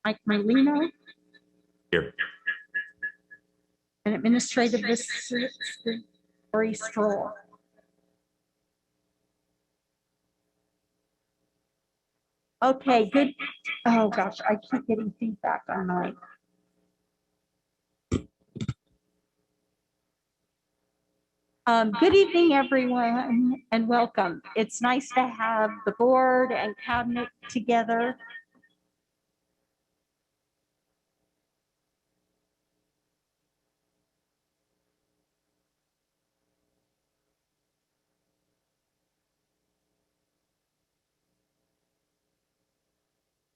Mike Merlino, Here. and Administrative Assistant Lori Stroll. Okay, good. Oh gosh, I keep getting feedback on mine. Good evening, everyone, and welcome. It's nice to have the board and cabinet together.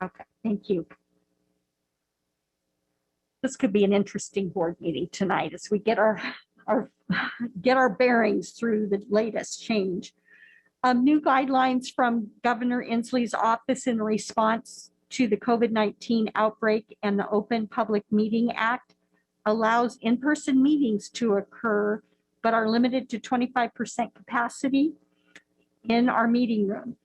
Okay, thank you. This could be an interesting board meeting tonight as we get our bearings through the latest change. New guidelines from Governor Inslee's office in response to the COVID-19 outbreak and the Open Public Meeting Act allows in-person meetings to occur, but are limited to 25% capacity in our meeting room.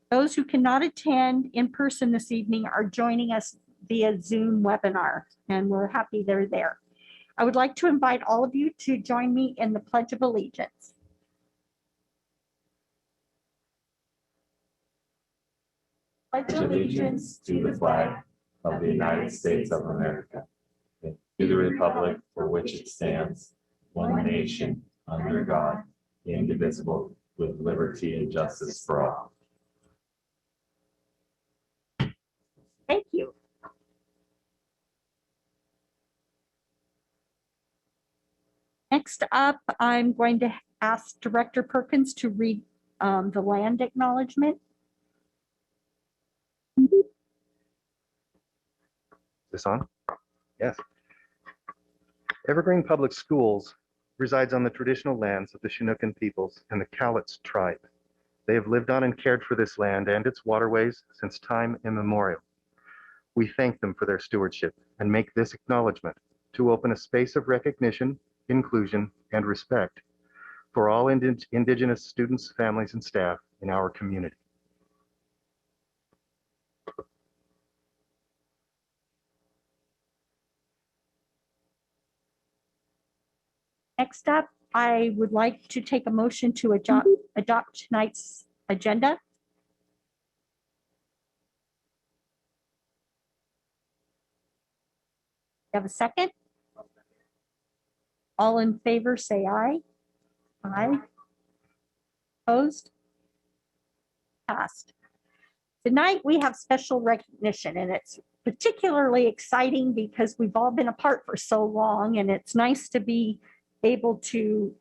Those who cannot attend in person this evening are joining us via Zoom webinar, and we're happy they're there. I would like to invite all of you to join me in the Pledge of Allegiance. Pledge allegiance to the flag of the United States of America, and to the republic for which it stands, one nation, under God, indivisible, with liberty and justice for all. Thank you. Next up, I'm going to ask Director Perkins to read the land acknowledgement. This on? Yes. Evergreen Public Schools resides on the traditional lands of the Chinookan peoples and the Cowlitz tribe. They have lived on and cared for this land and its waterways since time immemorial. We thank them for their stewardship and make this acknowledgement to open a space of recognition, inclusion, and respect for all Indigenous students, families, and staff in our community. Next up, I would like to take a motion to adopt tonight's agenda. You have a second? All in favor, say aye. Aye. Opposed? Passed. Tonight we have special recognition, and it's particularly exciting because we've all been apart for so long, and it's nice to be able to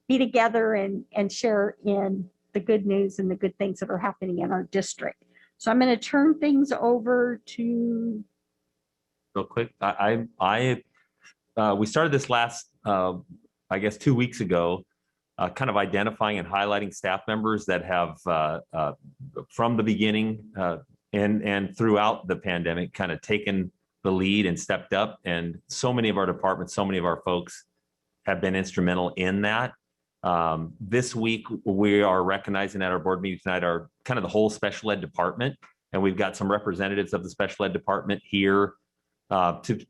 be together and share in the good news and the good things that are happening in our district. So I'm going to turn things over to. Real quick, we started this last, I guess, 2 weeks ago, kind of identifying and highlighting staff members that have, from the beginning and throughout the pandemic, kind of taken the lead and stepped up. And so many of our departments, so many of our folks have been instrumental in that. This week, we are recognizing at our board meeting tonight our kind of the whole special ed department. And we've got some representatives of the special ed department here to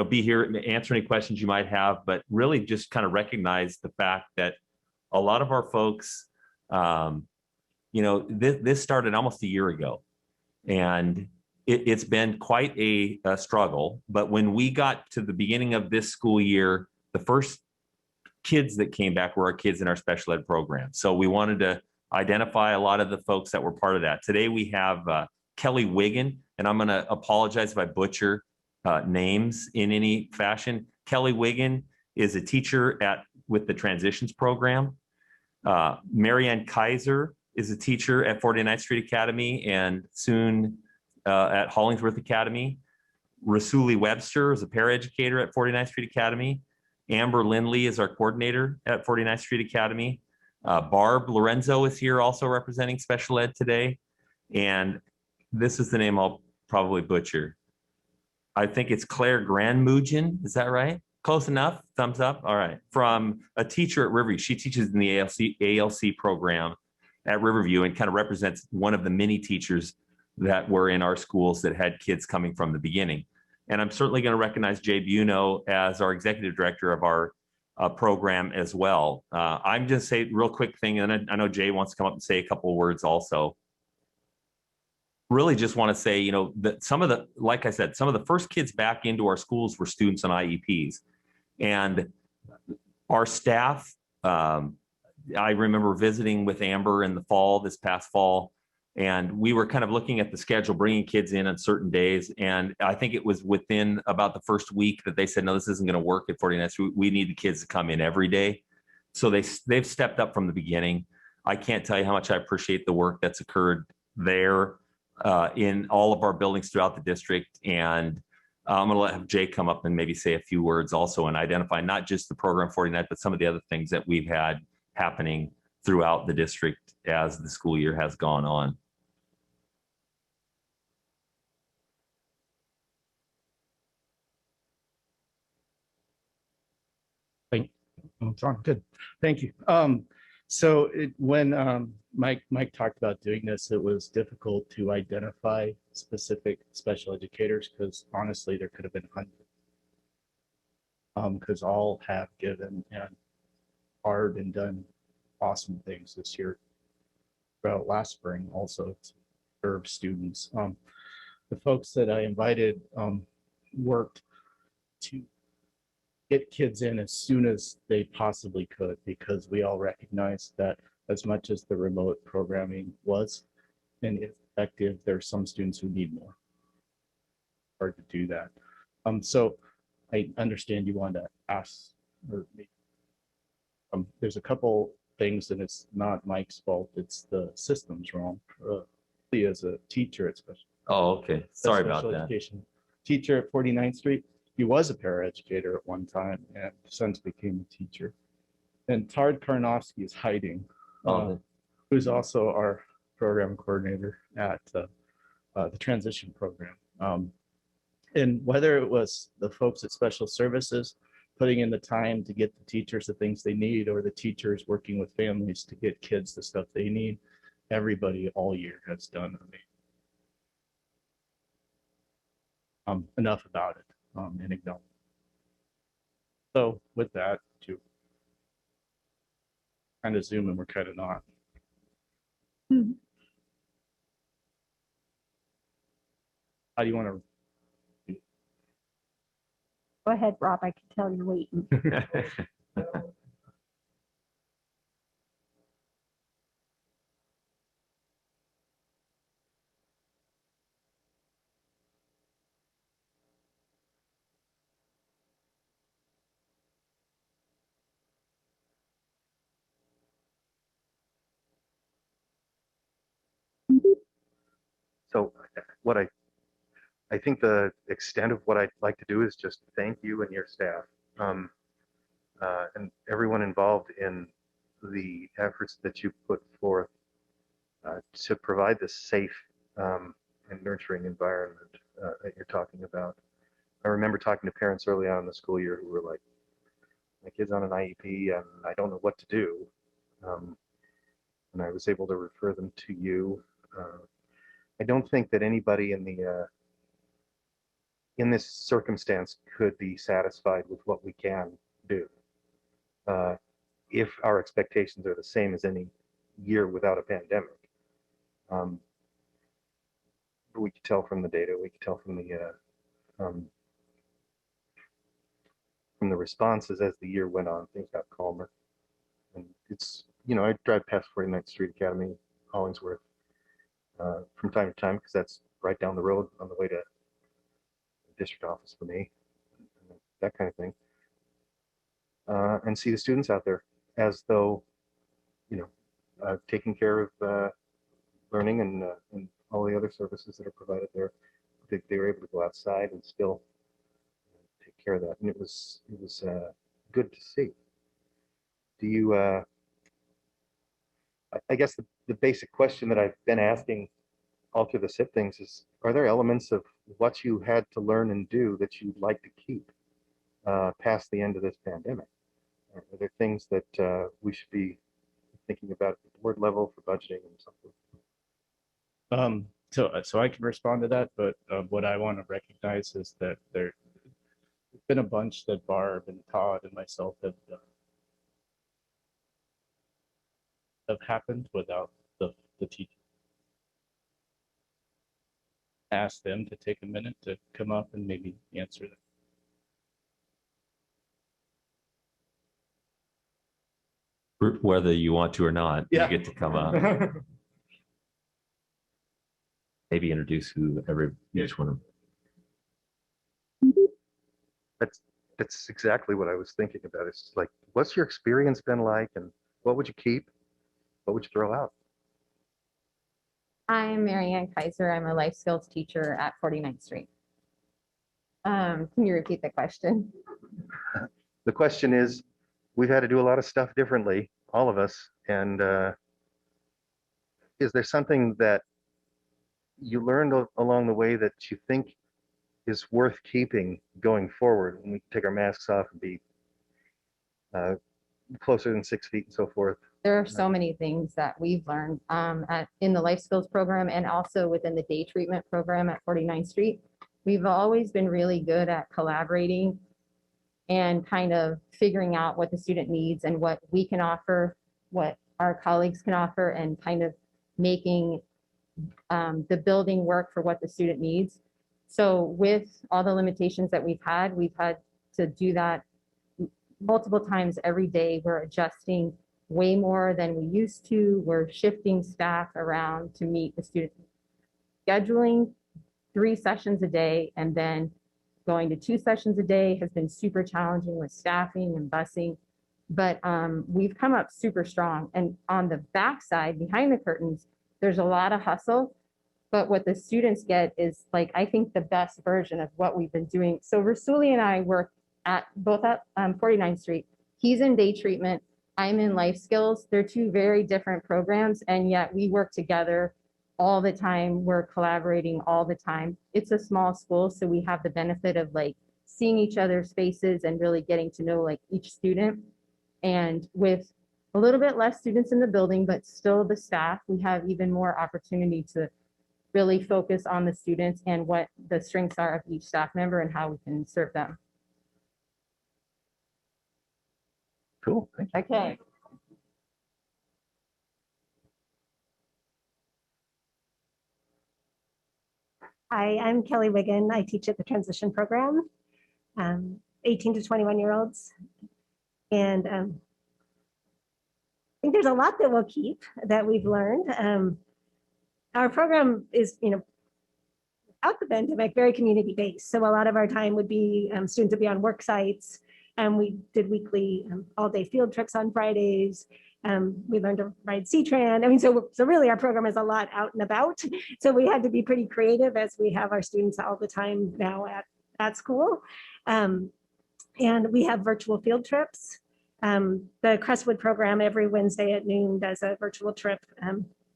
be here and answer any questions you might have, but really just kind of recognize the fact that a lot of our folks, this started almost a year ago, and it's been quite a struggle. But when we got to the beginning of this school year, the first kids that came back were our kids in our special ed program. So we wanted to identify a lot of the folks that were part of that. Today we have Kelly Wiggin, and I'm going to apologize if I butcher names in any fashion. Kelly Wiggin is a teacher with the Transitions program. Marianne Kaiser is a teacher at 49th Street Academy and soon at Hollingsworth Academy. Rasuli Webster is a paraeducator at 49th Street Academy. Amber Lindley is our coordinator at 49th Street Academy. Barb Lorenzo is here also representing special ed today. And this is the name I'll probably butcher. I think it's Claire Grandmugin. Is that right? Close enough? Thumbs up? All right. From a teacher at Riverview. She teaches in the ALC program at Riverview and kind of represents one of the many teachers that were in our schools that had kids coming from the beginning. And I'm certainly going to recognize Jay Buno as our executive director of our program as well. I'm just say real quick thing, and I know Jay wants to come up and say a couple of words also. Really just want to say, that some of the, like I said, some of the first kids back into our schools were students on IEPs. And our staff, I remember visiting with Amber in the fall, this past fall, and we were kind of looking at the schedule, bringing kids in on certain days. And I think it was within about the first week that they said, no, this isn't going to work at 49th Street. We need the kids to come in every day. So they've stepped up from the beginning. I can't tell you how much I appreciate the work that's occurred there in all of our buildings throughout the district. And I'm going to let Jay come up and maybe say a few words also and identify not just the program 49, but some of the other things that we've had happening throughout the district as the school year has gone on. It's on. Good. Thank you. When Mike talked about doing this, it was difficult to identify specific special educators because honestly, there could have been hundreds. Because all have given and hard and done awesome things this year. Throughout last spring, also to serve students. The folks that I invited worked to get kids in as soon as they possibly could, because we all recognize that as much as the remote programming was and is effective, there are some students who need more. Hard to do that. So I understand you want to ask, or there's a couple things, and it's not Mike's fault, it's the system's wrong. As a teacher at special. Oh, okay. Sorry about that. Education teacher at 49th Street. He was a paraeducator at one time and since became a teacher. And Tard Karnofsky is hiding, who's also our program coordinator at the transition program. And whether it was the folks at special services putting in the time to get the teachers the things they need, or the teachers working with families to get kids the stuff they need, everybody all year has done amazing. Enough about it. And acknowledge. So with that, to kind of zoom, and we're kind of not. Mhm. How do you want to? Go ahead, Rob. I can tell you're waiting. So what I think the extent of what I'd like to do is just thank you and your staff and everyone involved in the efforts that you put forth to provide this safe and nurturing environment that you're talking about. I remember talking to parents early on in the school year who were like, my kid's on an IEP and I don't know what to do. And I was able to refer them to you. I don't think that anybody in this circumstance could be satisfied with what we can do. If our expectations are the same as any year without a pandemic. We could tell from the data, we could tell from the responses as the year went on, things got calmer. And it's, I drive past 49th Street Academy, Hollingsworth, from time to time, because that's right down the road on the way to the district office for me, that kind of thing. And see the students out there as though, taking care of learning and all the other services that are provided there. They were able to go outside and still take care of that, and it was good to see. Do you? I guess the basic question that I've been asking all through the SIP things is: are there elements of what you had to learn and do that you'd like to keep past the end of this pandemic? Are there things that we should be thinking about at the board level for budgeting and something? So I can respond to that, but what I want to recognize is that there's been a bunch that Barb and Todd and myself have happened without the teacher. Ask them to take a minute to come up and maybe answer that. Whether you want to or not, you Yeah. get to come up. Maybe introduce whoever each one of them. That's exactly what I was thinking about. It's like, what's your experience been like, and what would you keep? What would you throw out? I'm Marianne Kaiser. I'm a life skills teacher at 49th Street. Can you repeat the question? The question is, we've had to do a lot of stuff differently, all of us, and is there something that you learned along the way that you think is worth keeping going forward when we take our masks off and be closer than 6 feet and so forth? There are so many things that we've learned in the life skills program and also within the day treatment program at 49th Street. We've always been really good at collaborating and kind of figuring out what the student needs and what we can offer, what our colleagues can offer, and kind of making the building work for what the student needs. So with all the limitations that we've had to do that multiple times every day. We're adjusting way more than we used to. We're shifting staff around to meet the student. Scheduling 3 sessions a day and then going to 2 sessions a day has been super challenging with staffing and busing, but we've come up super strong. And on the backside, behind the curtains, there's a lot of hustle, but what the students get is, like, I think the best version of what we've been doing. So Rasuli and I work both at 49th Street. He's in day treatment, I'm in life skills. They're 2 very different programs, and yet we work together all the time. We're collaborating all the time. It's a small school, so we have the benefit of like seeing each other's faces and really getting to know like each student. And with a little bit less students in the building, but still the staff, we have even more opportunity to really focus on the students and what the strengths are of each staff member and how we can serve them. Cool. Thank you. Okay. Hi, I'm Kelly Wiggin. I teach at the transition program, 18 to 21-year-olds. And I think there's a lot that we'll keep that we've learned. Our program is, out the pandemic, very community-based. So a lot of our time would be, students would be on work sites. We did weekly all-day field trips on Fridays. We learned to ride C-Tran. I mean, so really our program is a lot out and about. So we had to be pretty creative as we have our students all the time now at school. And we have virtual field trips. The Crestwood program every Wednesday at noon does a virtual trip.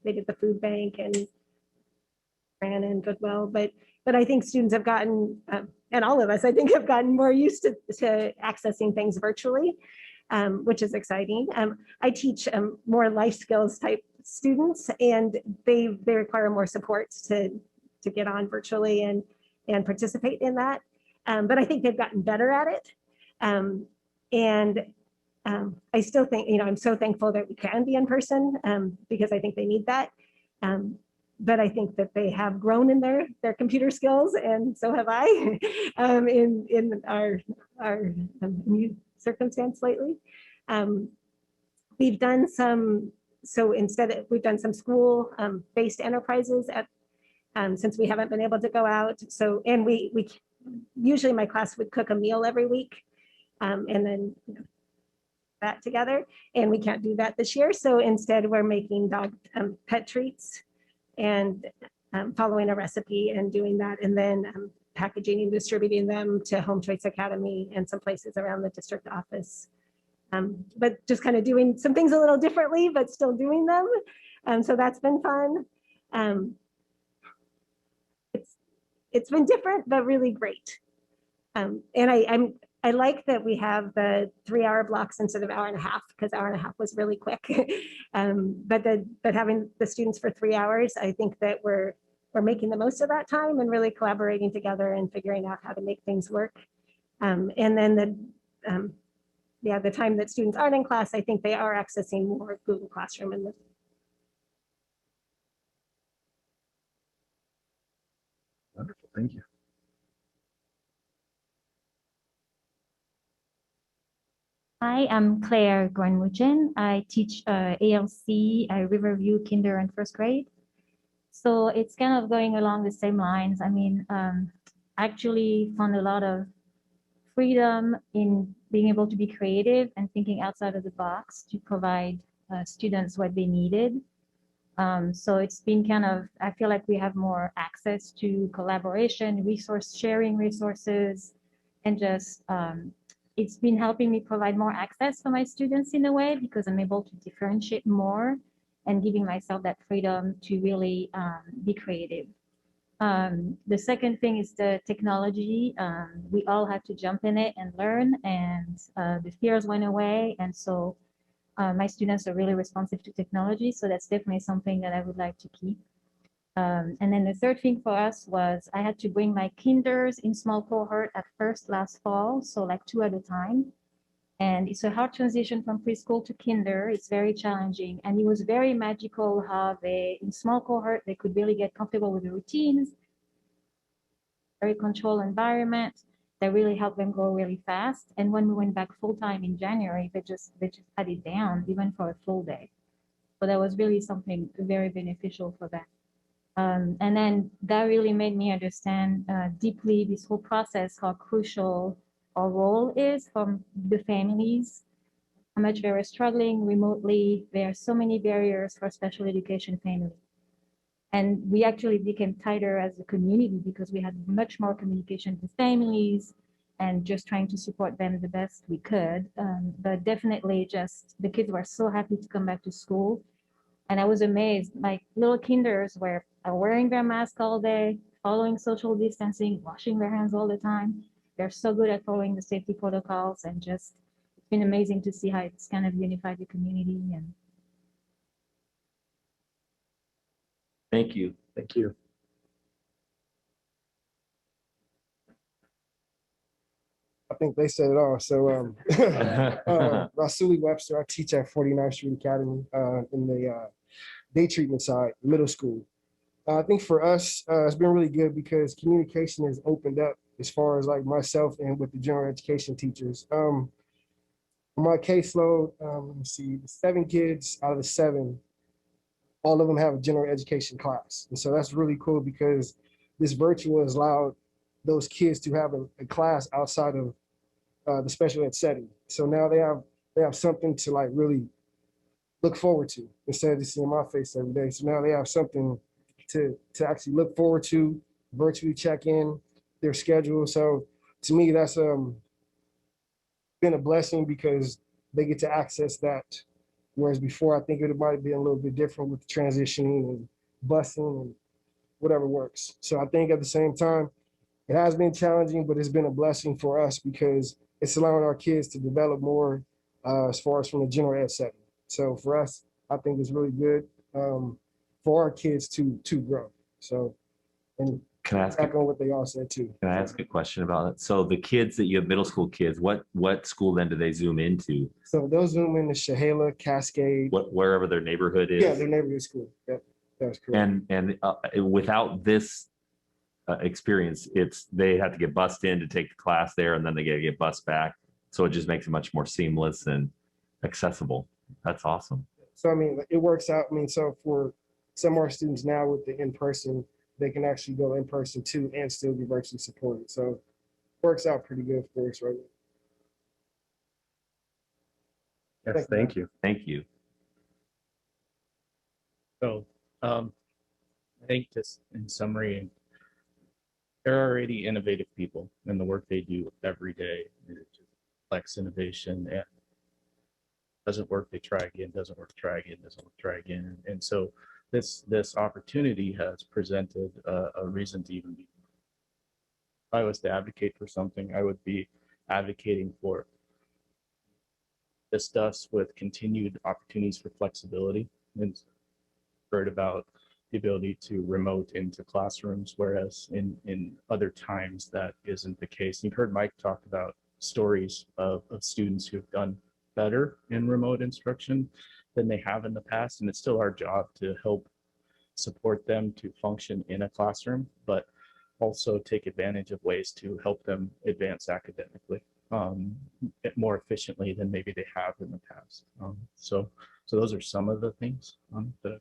They did the food bank and ran in Goodwill, but I think students have gotten, and all of us, I think, have gotten more used to accessing things virtually, which is exciting. I teach more life skills type students, and they require more support to get on virtually and participate in that. But I think they've gotten better at it. I still think, I'm so thankful that we can be in person because I think they need that. But I think that they have grown in their computer skills, and so have I in our new circumstance lately. We've done some, we've done some school-based enterprises since we haven't been able to go out. So, and we usually my class would cook a meal every week, and then that together, and we can't do that this year. So instead, we're making dog pet treats and following a recipe and doing that, and then packaging and distributing them to Home Choice Academy and some places around the district office. But just kind of doing some things a little differently, but still doing them. So that's been fun. It's been different, but really great. And I like that we have the 3-hour blocks instead of 1.5 hours, because 1.5 hours was really quick. But having the students for 3 hours, I think that we're we're making the most of that time and really collaborating together and figuring out how to make things work. And then the time that students aren't in class, I think they are accessing more Google Classroom and Wonderful, thank you. Hi, I'm Claire Granmuchin. I teach ALC, Riverview Kinder and First Grade. So it's kind of going along the same lines. I mean, actually found a lot of freedom in being able to be creative and thinking outside of the box to provide students what they needed. So it's been kind of, I feel like we have more access to collaboration, resource sharing resources, and just it's been helping me provide more access for my students in a way because I'm able to differentiate more and giving myself that freedom to really be creative. The second thing is the technology. We all had to jump in it and learn, and the fears went away. And so my students are really responsive to technology. So that's definitely something that I would like to keep. And then the third thing for us was I had to bring my kinders in small cohort at first last fall, so like 2 at a time. And it's a hard transition from preschool to kinder. It's very challenging. And it was very magical how they, in small cohort, they could really get comfortable with the routines, very controlled environment that really helped them grow really fast. And when we went back full time in January, they just had it down even for a full day. So that was really something very beneficial for them. And then that really made me understand deeply this whole process, how crucial our role is from the families, how much they were struggling remotely. There are so many barriers for special education families. And we actually became tighter as a community because we had much more communication with families and just trying to support them the best we could. But definitely just the kids were so happy to come back to school. And I was amazed, my little kinders were wearing their mask all day, following social distancing, washing their hands all the time. They're so good at following the safety protocols, and just, it's been amazing to see how it's kind of unified the community. And Thank you. Thank you. I think they said it all. So Rasuli Webster, I teach at 49th Street Academy in the day treatment side, middle school. I think for us, it's been really good because communication has opened up as far as like myself and with the general education teachers. My caseload, let me see, 7 kids out of the 7, all of them have a general education class. And so that's really cool because this virtual has allowed those kids to have a class outside of the special ed setting. So now they have something to like really look forward to instead of just seeing my face every day. So now they have something to actually look forward to, virtually check in their schedule. So to me, that's been a blessing because they get to access that. Whereas before, I think it might have been a little bit different with transitioning and busing and whatever works. So I think at the same time, it has been challenging, but it's been a blessing for us because it's allowing our kids to develop more as far as from the general ed setting. So for us, I think it's really good for our kids to grow. So, and Can I ask back on what they all said too. Can I ask a question about it? So the kids that you have, middle school kids, what school then do they zoom into? So they'll zoom into Shahala, Cascade. Wherever their neighborhood is? Yeah, their neighborhood school. Yep, that's correct. And without this experience, they have to get bussed in to take the class there, and then they get bussed back. So it just makes it much more seamless and accessible. That's awesome. So I mean, it works out. I mean, so for some of our students now with the in-person, they can actually go in person too and still be virtually supported. So it works out pretty good for us right now. Yes, thank you. Thank you. So I think just in summary, they're already innovative people and the work they do every day is just flex innovation. And doesn't work, they try again, doesn't work, try again, doesn't work, try again. And so this opportunity has presented a reason to even be. If I was to advocate for something, I would be advocating for this with continued opportunities for flexibility. And heard about the ability to remote into classrooms, whereas in other times that isn't the case. You've heard Mike talk about stories of students who've done better in remote instruction than they have in the past, and it's still our job to help support them to function in a classroom, but also take advantage of ways to help them advance academically more efficiently than maybe they have in the past. So those are some of the things that I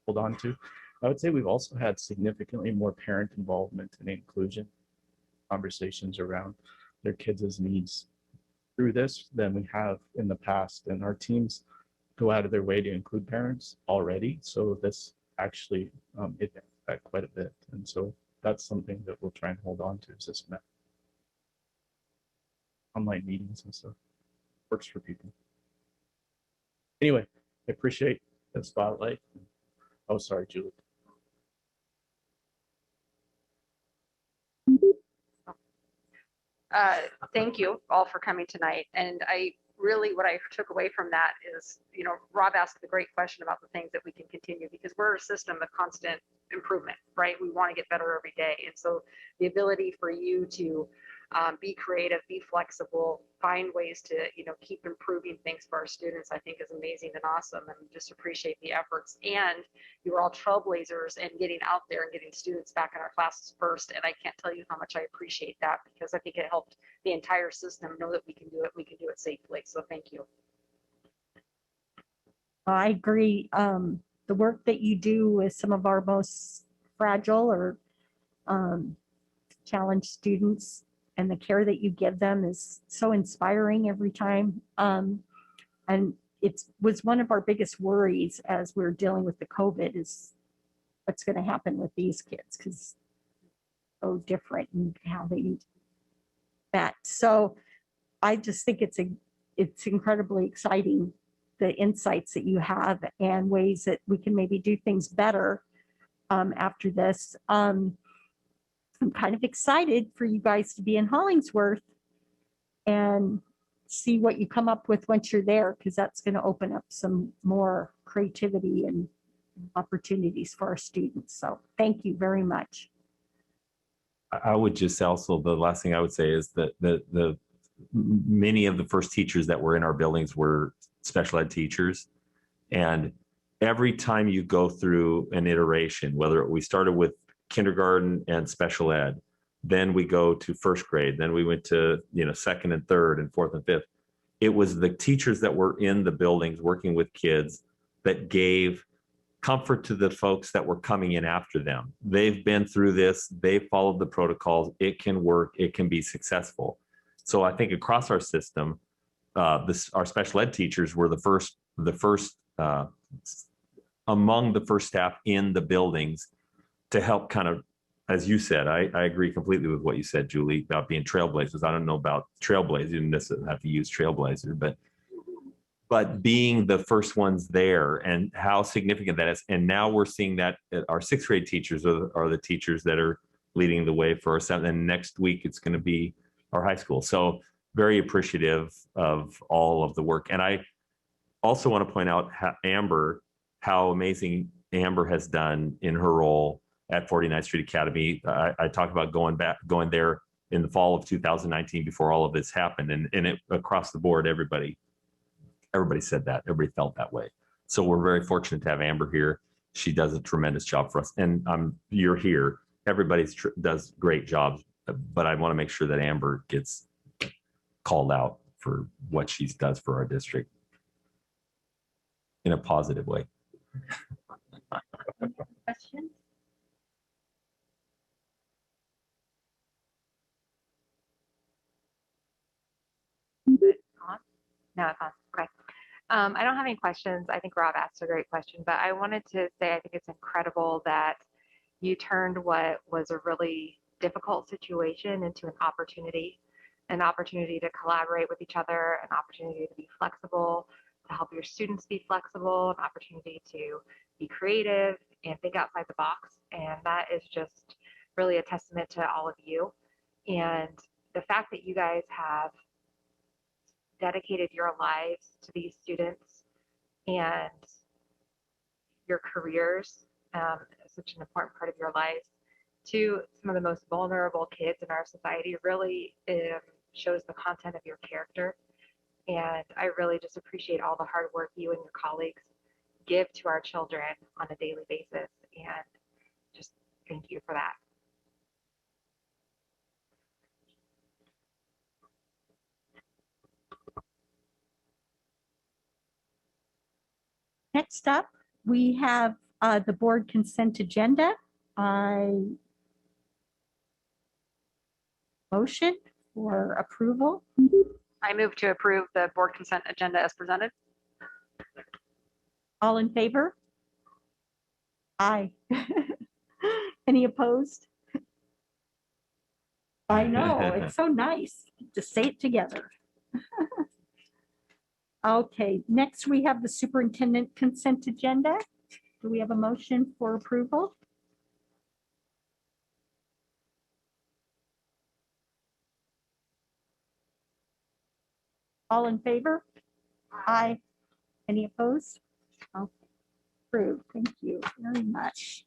hold on to. I would say we've also had significantly more parent involvement and inclusion conversations around their kids' needs through this than we have in the past. And our teams go out of their way to include parents already. So this actually advanced that quite a bit. And so that's something that we'll try and hold on to, is this online meetings and stuff. Works for people. Anyway, I appreciate the spotlight. Oh, sorry, Julie. Thank you all for coming tonight. And what I took away from that is, Rob asked the great question about the things that we can continue, because we're a system of constant improvement, right? We want to get better every day. And so the ability for you to be creative, be flexible, find ways to, keep improving things for our students, I think is amazing and awesome. And just appreciate the efforts. And you were all trailblazers and getting out there and getting students back in our classes first. And I can't tell you how much I appreciate that, because I think it helped the entire system know that we can do it safely. So thank you. I agree. The work that you do with some of our most fragile or challenged students, and the care that you give them is so inspiring every time. And it was one of our biggest worries as we're dealing with the COVID is what's going to happen with these kids, because so different and how they need that. So I just think it's incredibly exciting, the insights that you have and ways that we can maybe do things better after this. I'm kind of excited for you guys to be in Hollingsworth and see what you come up with once you're there, because that's going to open up some more creativity and opportunities for our students. So thank you very much. I would just also, the last thing I would say is that the many of the first teachers that were in our buildings were special ed teachers. And every time you go through an iteration, whether we started with kindergarten and special ed, then we go to first grade, then we went to second and third and fourth and fifth. It was the teachers that were in the buildings working with kids that gave comfort to the folks that were coming in after them. They've been through this, they've followed the protocols, it can work, it can be successful. So I think across our system, our special ed teachers were the first among the first staff in the buildings to help kind of, as you said, I agree completely with what you said, Julie, about being trailblazers. I don't know about trailblazers, you didn't necessarily have to use trailblazer, but being the first ones there and how significant that is. And now we're seeing that our sixth grade teachers are the teachers that are leading the way for our seventh. And next week it's going to be our high school. So very appreciative of all of the work. And I also want to point out how amazing Amber has done in her role at 49th Street Academy. I talked about going there in the fall of 2019 before all of this happened, and it across the board, everybody said that, everybody felt that way. So we're very fortunate to have Amber here. She does a tremendous job for us, and you're here. Everybody does great jobs, but I want to make sure that Amber gets called out for what she does for our district in a positive way. Questions? No, it's on. Okay. I don't have any questions. I think Rob asked a great question, but I wanted to say I think it's incredible that you turned what was a really difficult situation into an opportunity to collaborate with each other, an opportunity to be flexible, to help your students be flexible, an opportunity to be creative and think outside the box. And that is just really a testament to all of you. And the fact that you guys have dedicated your lives to these students and your careers such an important part of your lives, to some of the most vulnerable kids in our society really shows the content of your character. And I really just appreciate all the hard work you and your colleagues give to our children on a daily basis. And just thank you for that. Next up, we have the board consent agenda. Motion for approval. I move to approve the board consent agenda as presented. All in favor? Aye. Any opposed? I know, it's so nice to say it together. Okay, next we have the superintendent consent agenda. Do we have a motion for approval? All in favor? Aye. Any opposed? Okay, approved. Thank you very much.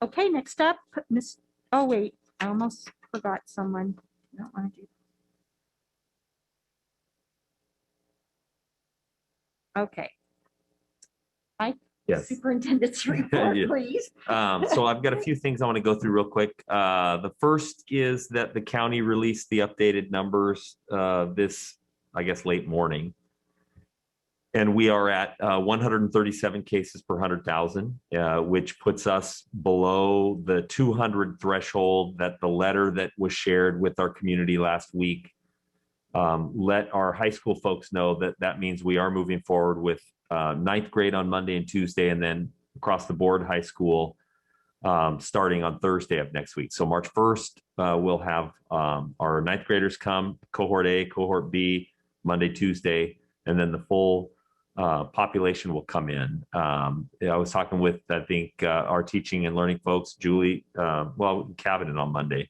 Okay, next up, oh wait, I almost forgot someone. I don't want to do. Okay. Mike? Yes. Superintendent's report, Yeah. please. So I've got a few things I want to go through real quick. The first is that the county released the updated numbers this, I guess, late morning. And we are at 137 cases per 100,000, which puts us below the 200 threshold that the letter that was shared with our community last week let our high school folks know that that means we are moving forward with ninth grade on Monday and Tuesday, and then across the board high school starting on Thursday of next week. So March 1st, we'll have our ninth graders come, cohort A, cohort B, Monday, Tuesday, and then the full population will come in. I was talking with, I think, our teaching and learning folks, Julie, cabinet on Monday.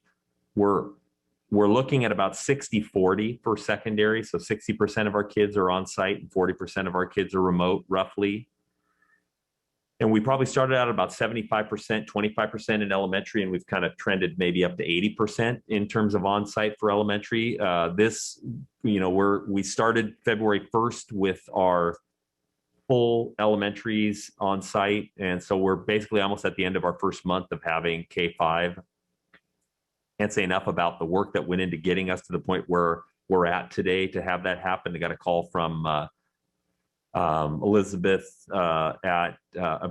We're looking at about 60-40 for secondary. So 60% of our kids are on site and 40% of our kids are remote, roughly. And we probably started out about 75%, 25% in elementary, and we've kind of trended maybe up to 80% in terms of on-site for elementary. We started February 1st with our full elementaries on site. And so we're basically almost at the end of our first month of having K-5. Can't say enough about the work that went into getting us to the point where we're at today to have that happen. I got a call from Elizabeth at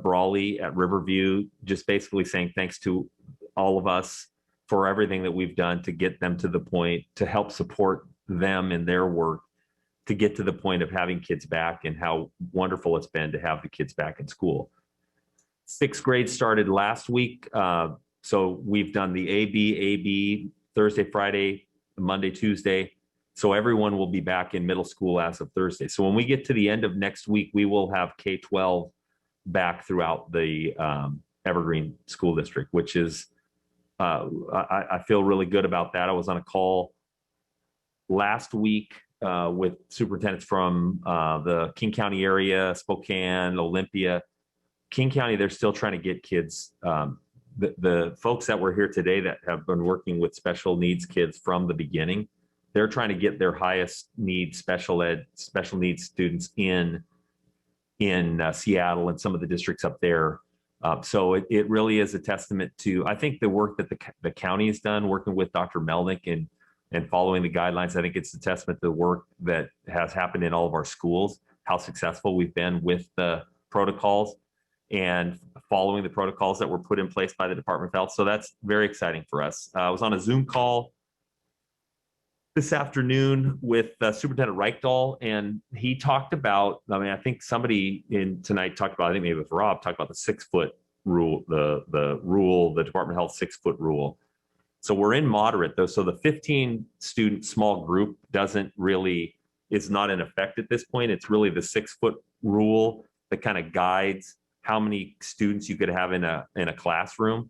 Brawley at Riverview, just basically saying thanks to all of us for everything that we've done to get them to the point, to help support them in their work, to get to the point of having kids back, and how wonderful it's been to have the kids back in school. Sixth grade started last week. So we've done the AB, Thursday, Friday, Monday, Tuesday. So everyone will be back in middle school as of Thursday. So when we get to the end of next week, we will have K-12 back throughout the Evergreen school district, which is, I feel really good about that. I was on a call last week with superintendents from the King County area, Spokane, Olympia. King County, they're still trying to get kids. The folks that were here today that have been working with special needs kids from the beginning, they're trying to get their highest need special needs students in Seattle and some of the districts up there. So it really is a testament to, I think, the work that the county has done working with Dr. Melnick and following the guidelines. I think it's a testament to the work that has happened in all of our schools, how successful we've been with the protocols and following the protocols that were put in place by the Department of Health. So that's very exciting for us. I was on a Zoom call this afternoon with Superintendent Reichdahl, and he talked about, I think somebody in tonight talked about, I think maybe with Rob, talked about the 6-foot rule, the rule, the Department of Health 6-foot rule. So we're in moderate though. So the 15 student small group is not in effect at this point. It's really the 6-foot rule that kind of guides how many students you could have in a classroom.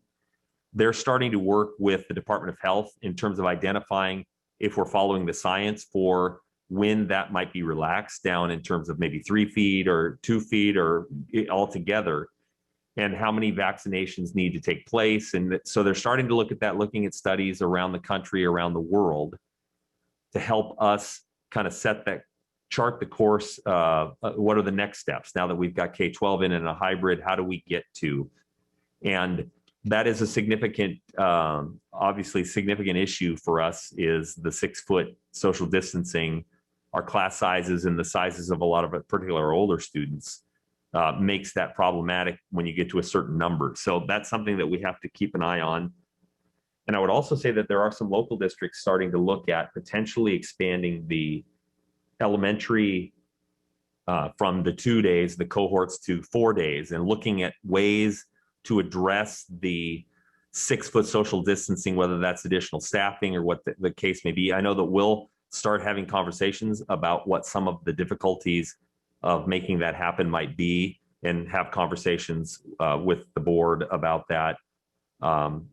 They're starting to work with the Department of Health in terms of identifying if we're following the science for when that might be relaxed down in terms of maybe 3 feet or 2 feet or altogether, and how many vaccinations need to take place. And so they're starting to look at that, looking at studies around the country, around the world, to help us kind of chart the course. What are the next steps now that we've got K-12 in a hybrid? How do we get to? And that is a significant, obviously significant issue for us, is the 6-foot social distancing. Our class sizes and the sizes of a lot of particular older students makes that problematic when you get to a certain number. So that's something that we have to keep an eye on. And I would also say that there are some local districts starting to look at potentially expanding the elementary from the 2 days, the cohorts, to 4 days, and looking at ways to address the 6-foot social distancing, whether that's additional staffing or what the case may be. I know that we'll start having conversations about what some of the difficulties of making that happen might be, and have conversations with the board about that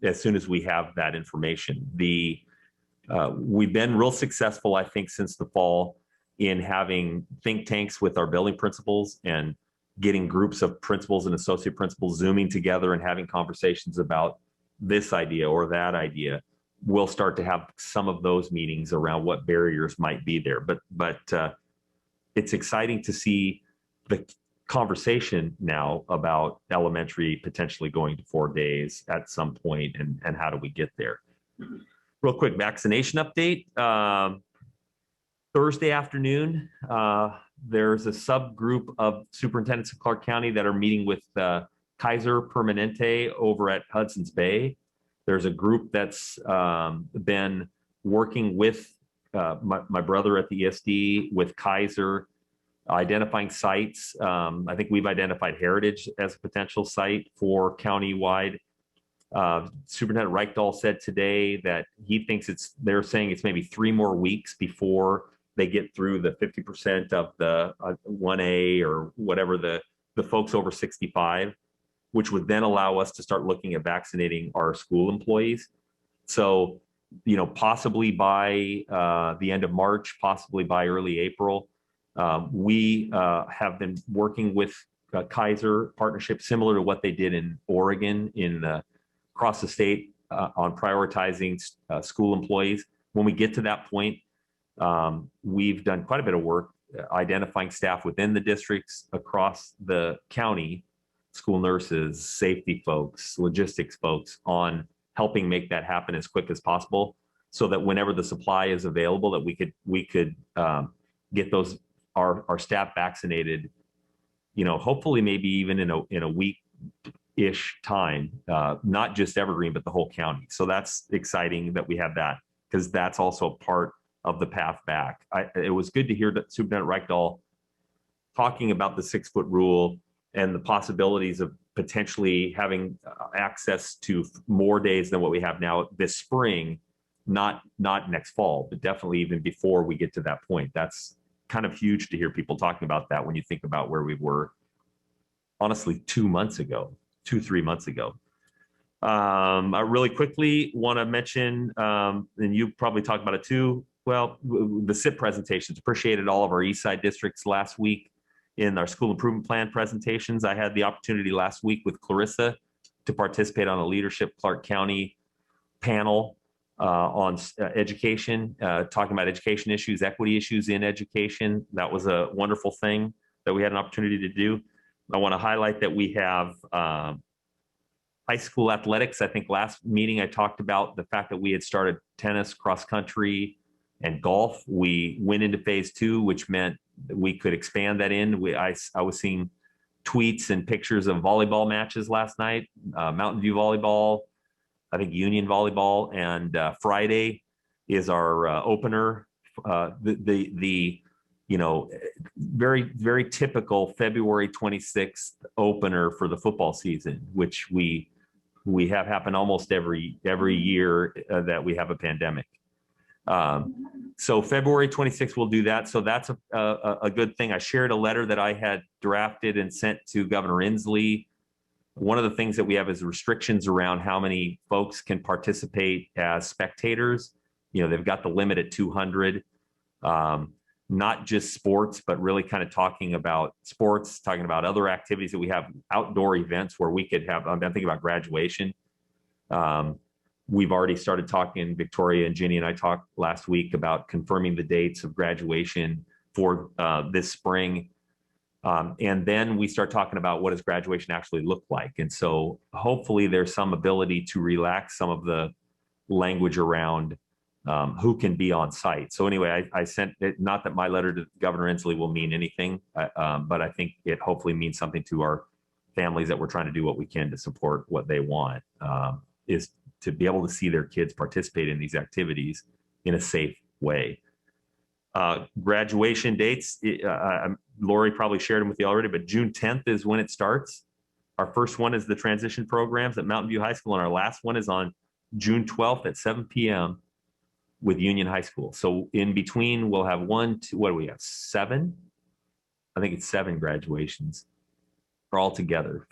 as soon as we have that information. We've been real successful, I think, since the fall in having think tanks with our building principals and getting groups of principals and associate principals Zooming together and having conversations about this idea or that idea. We'll start to have some of those meetings around what barriers might be there. But it's exciting to see the conversation now about elementary potentially going to 4 days at some point, and how do we get there. Real quick vaccination update. Thursday afternoon, there's a subgroup of superintendents of Clark County that are meeting with Kaiser Permanente over at Hudson's Bay. There's a group that's been working with my brother at the ESD, with Kaiser, identifying sites. I think we've identified Heritage as a potential site for countywide. Superintendent Reichdahl said today that he thinks they're saying it's maybe 3 more weeks before they get through the 50% of the 1A or whatever, the folks over 65, which would then allow us to start looking at vaccinating our school employees. So, possibly by the end of March, possibly by early April. We have been working with Kaiser partnership, similar to what they did in Oregon, across the state, on prioritizing school employees. When we get to that point, we've done quite a bit of work identifying staff within the districts across the county, school nurses, safety folks, logistics folks, on helping make that happen as quick as possible, so that whenever the supply is available, that we could get our staff vaccinated, hopefully maybe even in a week-ish time, not just Evergreen, but the whole county. So that's exciting that we have that, because that's also a part of the path back. It was good to hear that Superintendent Reichdahl talking about the 6-foot rule and the possibilities of potentially having access to more days than what we have now this spring, not next fall, but definitely even before we get to that point. That's kind of huge to hear people talking about that when you think about where we were, honestly, 3 months ago. I really quickly want to mention, and you probably talked about it too, well, the SIP presentations. Appreciated all of our Eastside districts last week in our school improvement plan presentations. I had the opportunity last week with Clarissa to participate on a leadership Clark County panel on education, talking about education issues, equity issues in education. That was a wonderful thing that we had an opportunity to do. I want to highlight that we have high school athletics. I think last meeting I talked about the fact that we had started tennis, cross country, and golf. We went into phase 2, which meant that we could expand that in. I was seeing tweets and pictures of volleyball matches last night, Mountain View volleyball, I think Union volleyball, and Friday is our opener. Very, very typical February 26th opener for the football season, which we have happen almost every year that we have a pandemic. So February 26th, we'll do that. So that's a good thing. I shared a letter that I had drafted and sent to Governor Inslee. One of the things that we have is restrictions around how many folks can participate as spectators. They've got the limit at 200. not just sports, but really kind of talking about sports, talking about other activities that we have, outdoor events where we could have, I'm thinking about graduation. We've already started talking, Victoria and Jenny and I talked last week about confirming the dates of graduation for this spring. And then we start talking about what does graduation actually look like. And so hopefully there's some ability to relax some of the language around who can be on site. So anyway, I sent it, not that my letter to Governor Inslee will mean anything, but I think it hopefully means something to our families that we're trying to do what we can to support what they want, is to be able to see their kids participate in these activities in a safe way. Graduation dates, Lori probably shared them with you already, but June 10th is when it starts. Our first one is the transition programs at Mountain View High School, and our last one is on June 12th at 7 p.m. with Union High School. So in between, we'll have one, two, what do we have? 7? I think it's 7 graduations for all together.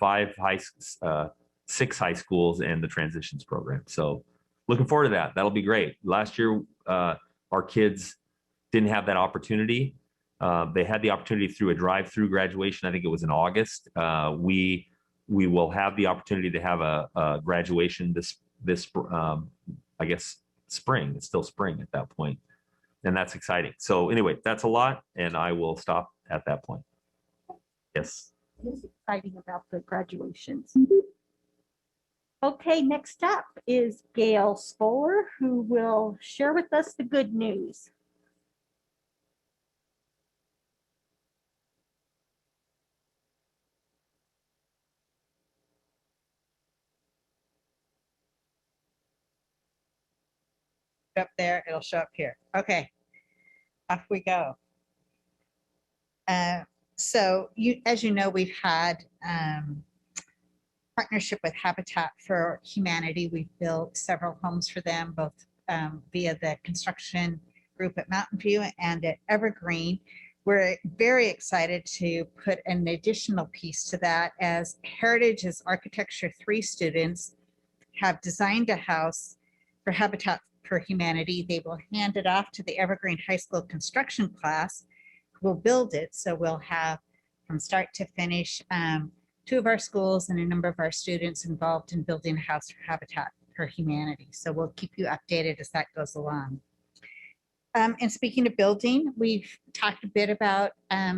6 high schools and the transitions program. So looking forward to that. That'll be great. Last year, our kids didn't have that opportunity. They had the opportunity through a drive-through graduation. I think it was in August. We will have the opportunity to have a graduation this I guess spring. It's still spring at that point, and that's exciting. So anyway, that's a lot, and I will stop at that point. Yes. It's exciting about the graduations. Okay, next up is Gail Spohler, who will share with us the good news. Up there, it'll show up here. Okay, off we go. So as you know, we've had partnership with Habitat for Humanity. We've built several homes for them, both via the construction group at Mountain View and at Evergreen. We're very excited to put an additional piece to that, as Heritage's Architecture 3 students have designed a house for Habitat for Humanity. They will hand it off to the Evergreen High School construction class, who will build it. So we'll have from start to finish 2 of our schools and a number of our students involved in building a house for Habitat for Humanity. So we'll keep you updated as that goes along. And speaking of building, we've talked a bit about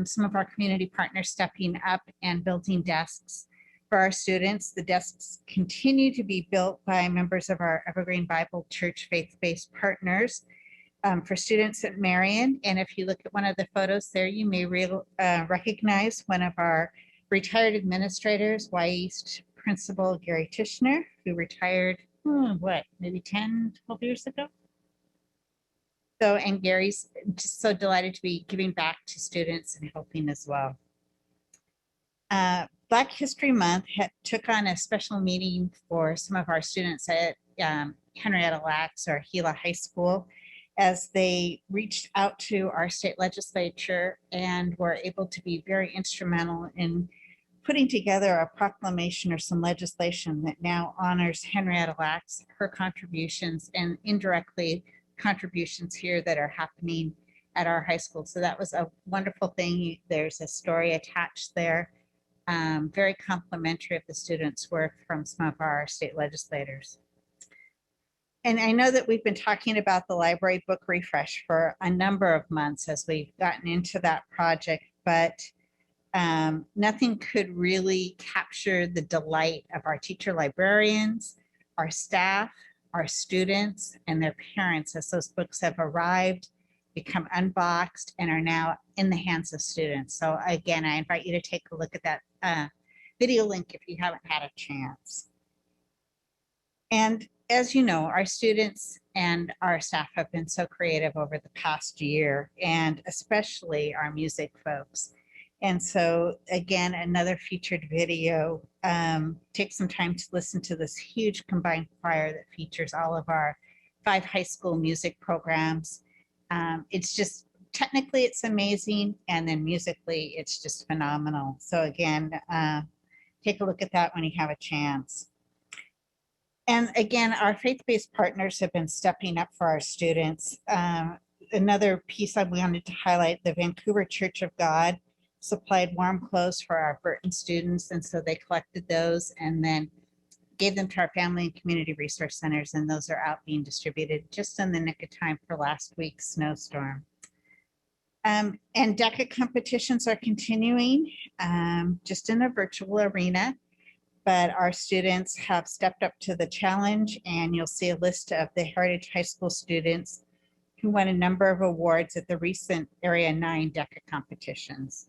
some of our community partners stepping up and building desks for our students. The desks continue to be built by members of our Evergreen Bible Church faith-based partners for students at Marion. And if you look at one of the photos there, you may recognize one of our retired administrators, Y-East Principal Gary Tishner, who retired, maybe 10, 12 years ago? So, and Gary's just so delighted to be giving back to students and helping as well. Black History Month took on a special meeting for some of our students at Henrietta Lacks or Gila High School, as they reached out to our state legislature and were able to be very instrumental in putting together a proclamation or some legislation that now honors Henrietta Lacks, her contributions, and indirectly contributions here that are happening at our high school. So that was a wonderful thing. There's a story attached there, very complimentary of the students' work from some of our state legislators. And I know that we've been talking about the library book refresh for a number of months as we've gotten into that project, but nothing could really capture the delight of our teacher librarians, our staff, our students, and their parents as those books have arrived, become unboxed, and are now in the hands of students. So again, I invite you to take a look at that video link if you haven't had a chance. And as you know, our students and our staff have been so creative over the past year, and especially our music folks. And so again, another featured video. Take some time to listen to this huge combined choir that features all of our 5 high school music programs. It's just, technically it's amazing, and then musically it's just phenomenal. So again, take a look at that when you have a chance. And again, our faith-based partners have been stepping up for our students. another piece I wanted to highlight, the Vancouver Church of God supplied warm clothes for our Burton students. And so they collected those and then gave them to our family and community resource centers. And those are out being distributed just in the nick of time for last week's snowstorm. And DECA competitions are continuing just in a virtual arena, but our students have stepped up to the challenge, and you'll see a list of the Heritage High School students who won a number of awards at the recent Area 9 DECA competitions.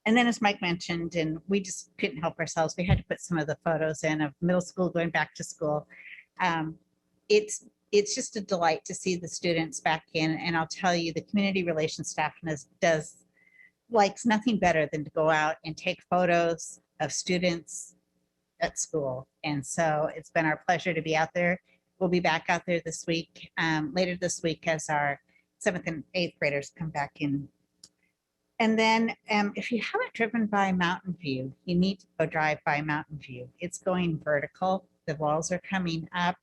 And then, as Mike mentioned, and we just couldn't help ourselves, we had to put some of the photos in of middle school going back to school. It's just a delight to see the students back in. And I'll tell you, the community relations staff likes nothing better than to go out and take photos of students at school. And so it's been our pleasure to be out there. We'll be back out there this week, later this week, as our 7th and 8th graders come back in. And then if you haven't driven by Mountain View, you need to go drive by Mountain View. It's going vertical. The walls are coming up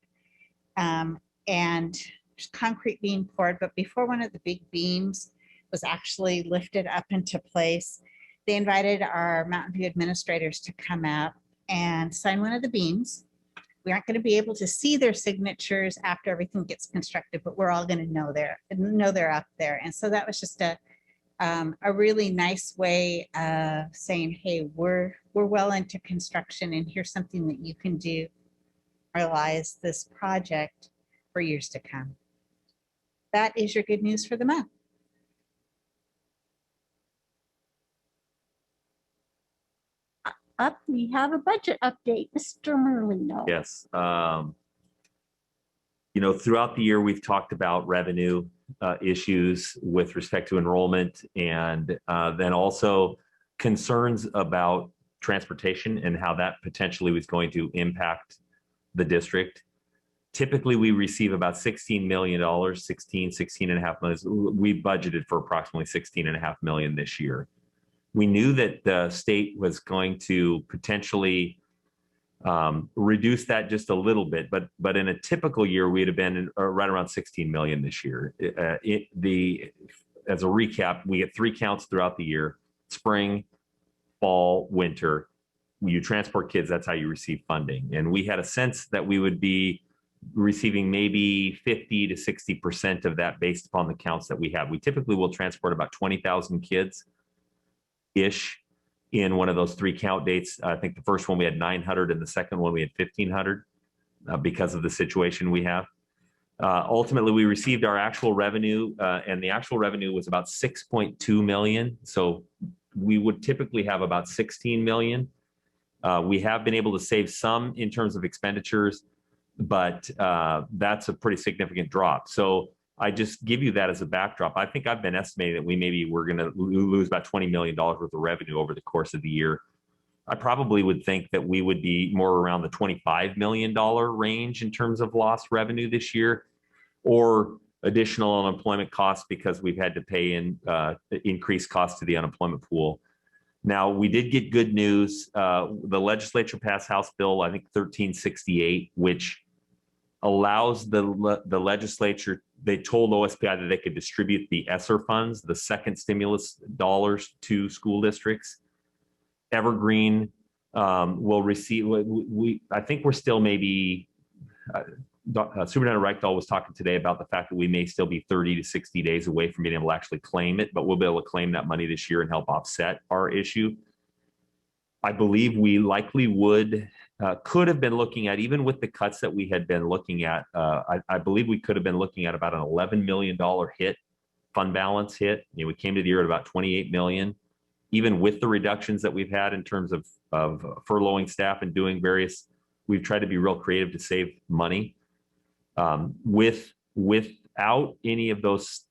and there's concrete being poured. But before one of the big beams was actually lifted up into place, they invited our Mountain View administrators to come out and sign one of the beams. We aren't going to be able to see their signatures after everything gets constructed, but we're all going to know they're up there. And so that was just a really nice way of saying, hey, we're well into construction, and here's something that you can do, realize this project for years to come. That is your good news for the month. Up, we have a budget update, Mr. Merlino. Yes. Throughout the year, we've talked about revenue issues with respect to enrollment, and then also concerns about transportation and how that potentially was going to impact the district. Typically, we receive about $16 million, 16.5 million. We budgeted for approximately $16.5 million this year. We knew that the state was going to potentially reduce that just a little bit, but in a typical year, we'd have been right around 16 million this year. As a recap, we get 3 counts throughout the year: spring, fall, winter. When you transport kids, that's how you receive funding. And we had a sense that we would be receiving maybe 50 to 60% of that based upon the counts that we have. We typically will transport about 20,000 kids ish in one of those 3 count dates. I think the first one we had 900 and the second one we had 1,500 because of the situation we have. Ultimately, we received our actual revenue and the actual revenue was about 6.2 million. So we would typically have about 16 million. We have been able to save some in terms of expenditures, but that's a pretty significant drop. So I just give you that as a backdrop. I think I've been estimating that we're going to lose about $20 million worth of revenue over the course of the year. I probably would think that we would be more around the $25 million range in terms of lost revenue this year, or additional unemployment costs because we've had to pay in increased costs to the unemployment pool. Now, we did get good news. The legislature passed House Bill, I think 1368, which allows the legislature, they told OSPI that they could distribute the ESSER funds, the second stimulus dollars, to school districts. Evergreen will receive, I think we're still maybe, Superintendent Reichdahl was talking today about the fact that we may still be 30 to 60 days away from being able to actually claim it, but we'll be able to claim that money this year and help offset our issue. I believe we likely could have been looking at, even with the cuts that we had been looking at, I believe we could have been looking at about an $11 million hit, fund balance hit. We came to the year at about 28 million, even with the reductions that we've had in terms of furloughing staff and doing we've tried to be real creative to save money. Without any of those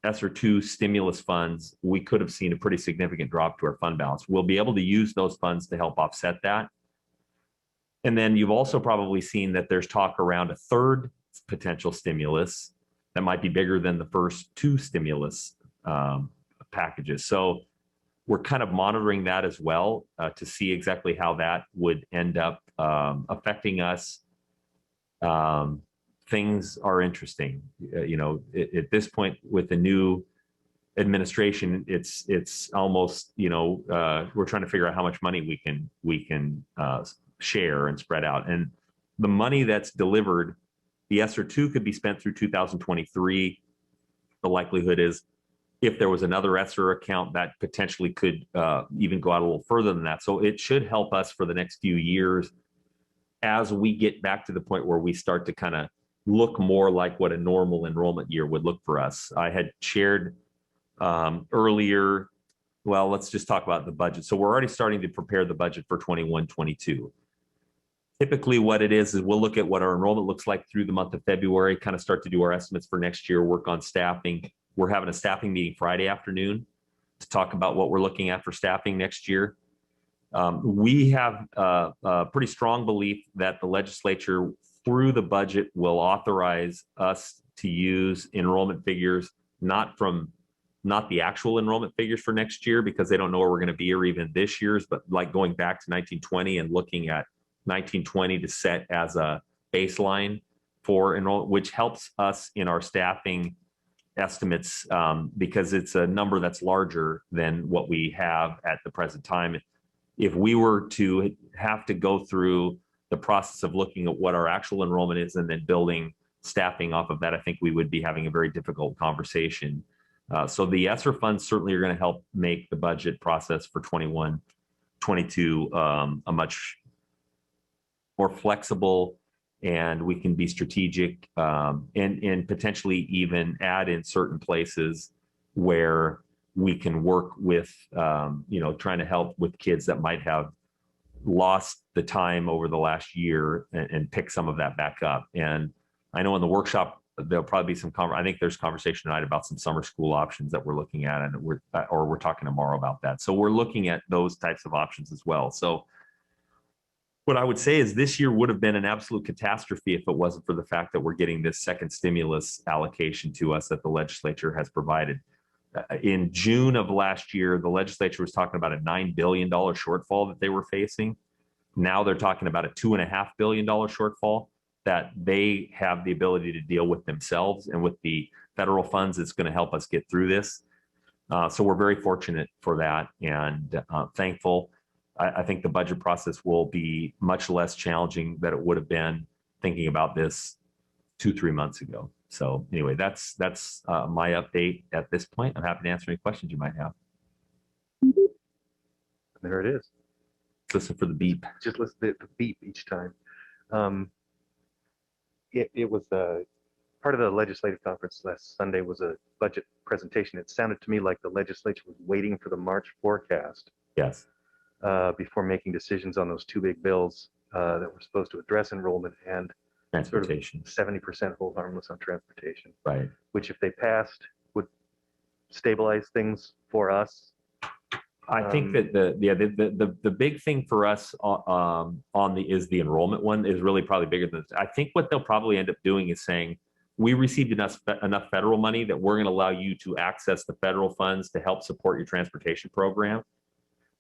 ESSER 2 stimulus funds, we could have seen a pretty significant drop to our fund balance. We'll be able to use those funds to help offset that. And then you've also probably seen that there's talk around a third potential stimulus that might be bigger than the first 2 stimulus packages. So we're kind of monitoring that as well to see exactly how that would end up affecting us things are interesting. At this point with the new administration, it's almost, we're trying to figure out how much money we can share and spread out. And the money that's delivered, the ESSER 2 could be spent through 2023. The likelihood is if there was another ESSER account that potentially could even go out a little further than that. So it should help us for the next few years as we get back to the point where we start to kind of look more like what a normal enrollment year would look for us. I had shared earlier, well, let's just talk about the budget. So we're already starting to prepare the budget for 21-22. Typically what it is we'll look at what our enrollment looks like through the month of February, kind of start to do our estimates for next year, work on staffing. We're having a staffing meeting Friday afternoon to talk about what we're looking at for staffing next year. We have a pretty strong belief that the legislature through the budget will authorize us to use enrollment figures, not the actual enrollment figures for next year, because they don't know where we're going to be or even this year's, but like going back to 1920 and looking at 1920 to set as a baseline for enrollment, which helps us in our staffing estimates because it's a number that's larger than what we have at the present time. If we were to have to go through the process of looking at what our actual enrollment is and then building staffing off of that, I think we would be having a very difficult conversation. So the ESSER funds certainly are going to help make the budget process for 21-22 a much more flexible, and we can be strategic and potentially even add in certain places where we can work with, trying to help with kids that might have lost the time over the last year and pick some of that back up. And I know in the workshop, there'll probably be I think there's conversation tonight about some summer school options that we're looking at, and we're talking tomorrow about that. So we're looking at those types of options as well. So what I would say is this year would have been an absolute catastrophe if it wasn't for the fact that we're getting this second stimulus allocation to us that the legislature has provided. In June of last year, the legislature was talking about a $9 billion shortfall that they were facing. Now they're talking about a $2.5 billion shortfall that they have the ability to deal with themselves, and with the federal funds, it's going to help us get through this. So we're very fortunate for that and thankful. I think the budget process will be much less challenging than it would have been thinking about this 2-3 months ago. So anyway, that's my update at this point. I'm happy to answer any questions you might have. There it is. Listen for the beep. Just listen to the beep each time. It was part of the legislative conference last Sunday was a budget presentation. It sounded to me like the legislature was waiting for the March forecast. Yes. Before making decisions on those two big bills that were supposed to address enrollment and Transportation. Sort of 70% hold harmless on transportation. Right. Which, if they passed, would stabilize things for us. I think that the big thing for us is the enrollment one is really probably bigger than this. I think what they'll probably end up doing is saying, we received enough federal money that we're going to allow you to access the federal funds to help support your transportation program.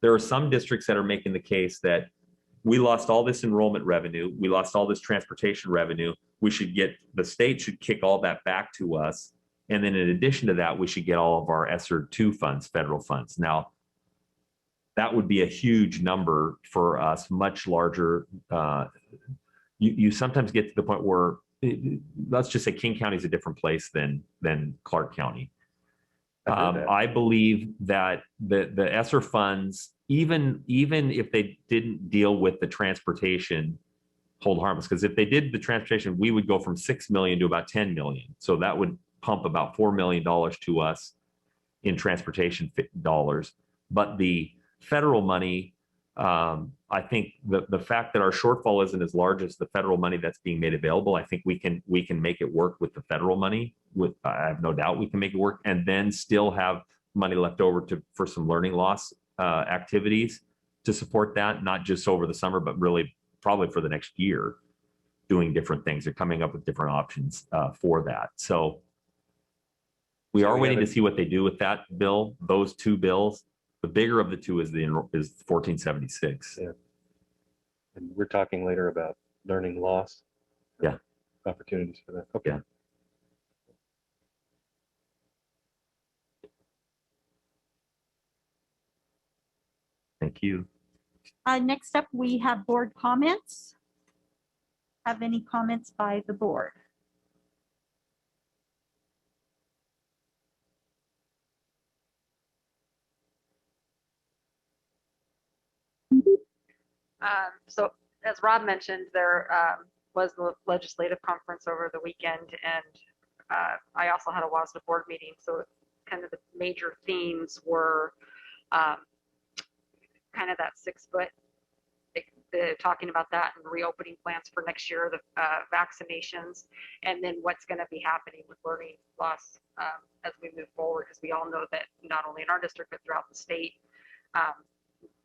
There are some districts that are making the case that we lost all this enrollment revenue, we lost all this transportation revenue, the state should kick all that back to us. And then in addition to that, we should get all of our ESSER 2 funds, federal funds. Now, that would be a huge number for us, much larger. You sometimes get to the point where, let's just say King County is a different place than Clark County. I believe that the ESSER funds, even if they didn't deal with the transportation hold harmless, because if they did the transportation, we would go from 6 million to about 10 million. So that would pump about $4 million to us in transportation dollars. But the federal money, I think the fact that our shortfall isn't as large as the federal money that's being made available, I think we can make it work with the federal money. I have no doubt we can make it work, and then still have money left over for some learning loss activities to support that, not just over the summer, but really probably for the next year, doing different things. They're coming up with different options for that. So we are waiting to see what they do with that bill, those two bills. The bigger of the two is 1476. Yeah. And we're talking later about learning loss. Yeah. opportunities for that. Okay. Yeah. Thank you. Next up, we have board comments. Have any comments by the board? So as Rob mentioned, there was the legislative conference over the weekend, and I also had a WASDA board meeting. So kind of the major themes were kind of that 6 foot, talking about that and reopening plans for next year, the vaccinations, and then what's going to be happening with learning loss as we move forward, because we all know that not only in our district, but throughout the state,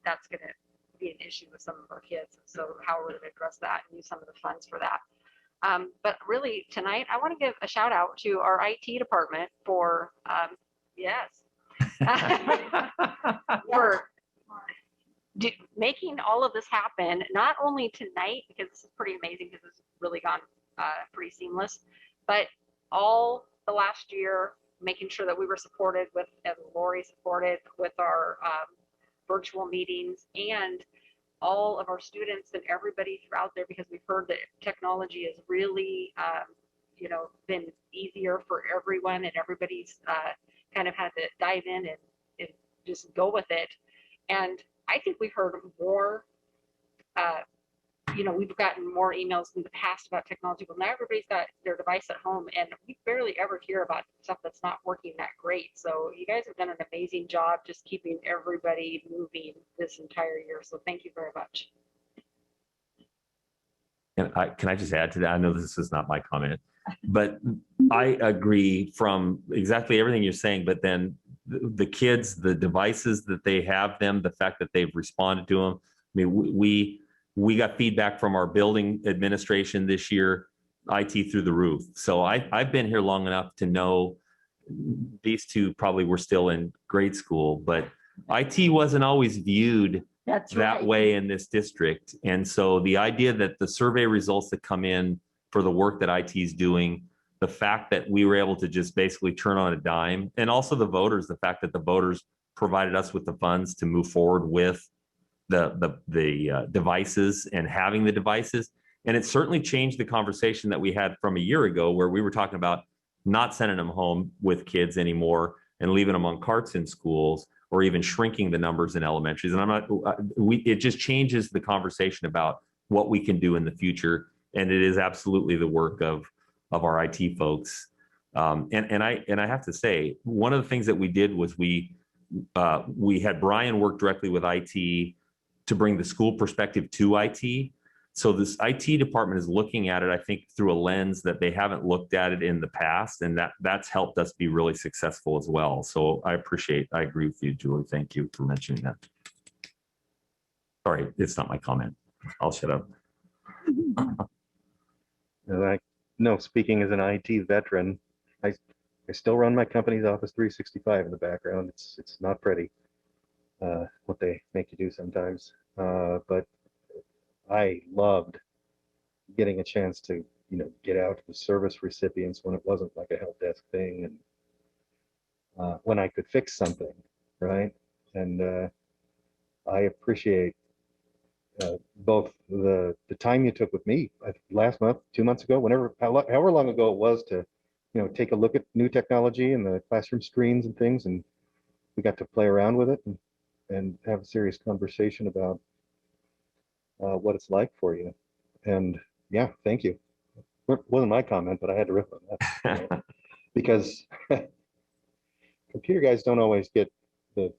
that's going to be an issue with some of our kids. So how we're going to address that and use some of the funds for that. But really tonight, I want to give a shout out to our IT department for, yes, for making all of this happen, not only tonight, because this is pretty amazing because it's really gone pretty seamless, but all the last year, making sure that we were supported with, and Lori supported with our virtual meetings, and all of our students and everybody throughout there, because we've heard that technology has really, you know, been easier for everyone, and everybody's kind of had to dive in and just go with it. And I think we've heard more, you know, we've gotten more emails in the past about technology, but now everybody's got their device at home, and we barely ever hear about stuff that's not working that great. So you guys have done an amazing job just keeping everybody moving this entire year. So thank you very much. And can I just add to that? I know this is not my comment, but I agree from exactly everything you're saying, but then the kids, the devices that they have them, the fact that they've responded to them. I mean, we got feedback from our building administration this year, IT through the roof. So I've been here long enough to know these two probably were still in grade school, but IT wasn't always viewed That's that right. way in this district. And so the idea that the survey results that come in for the work that IT is doing, the fact that we were able to just basically turn on a dime, and also the voters, the fact that the voters provided us with the funds to move forward with the devices and having the devices. And it certainly changed the conversation that we had from a year ago, where we were talking about not sending them home with kids anymore and leaving them on carts in schools, or even shrinking the numbers in elementaries. And I'm not, it just changes the conversation about what we can do in the future. And it is absolutely the work of our IT folks. And I have to say, one of the things that we did was we had Brian work directly with IT to bring the school perspective to IT. So this IT department is looking at it, I think, through a lens that they haven't looked at it in the past. And that's helped us be really successful as well. So I agree with you, Julie. Thank you for mentioning that. Sorry, it's not my comment. I'll shut up. No, speaking as an IT veteran, I still run my company's Office 365 in the background. It's not pretty, what they make you do sometimes. But I loved getting a chance to, you know, get out to the service recipients when it wasn't like a help desk thing, and when I could fix something, right? And I appreciate both the time you took with me last month, 2 months ago, however long ago it was, to, you know, take a look at new technology and the classroom screens and things, and we got to play around with it and have a serious conversation about what it's like for you. And yeah, thank you. It wasn't my comment, but I had to rip on that, you know, because computer guys don't always get the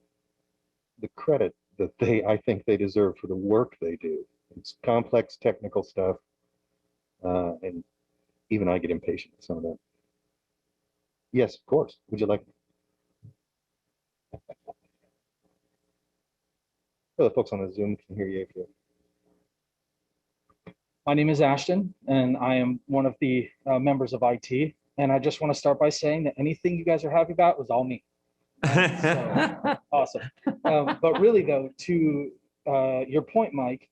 credit that I think they deserve for the work they do. It's complex technical stuff, and even I get impatient with some of that. Yes, of course. Would you like? Well, the folks on the Zoom can hear you if you. My name is Ashton, and I am one of the members of IT. And I just want to start by saying that anything you guys are happy about was all me. So, awesome. But really, though, to your point, Mike,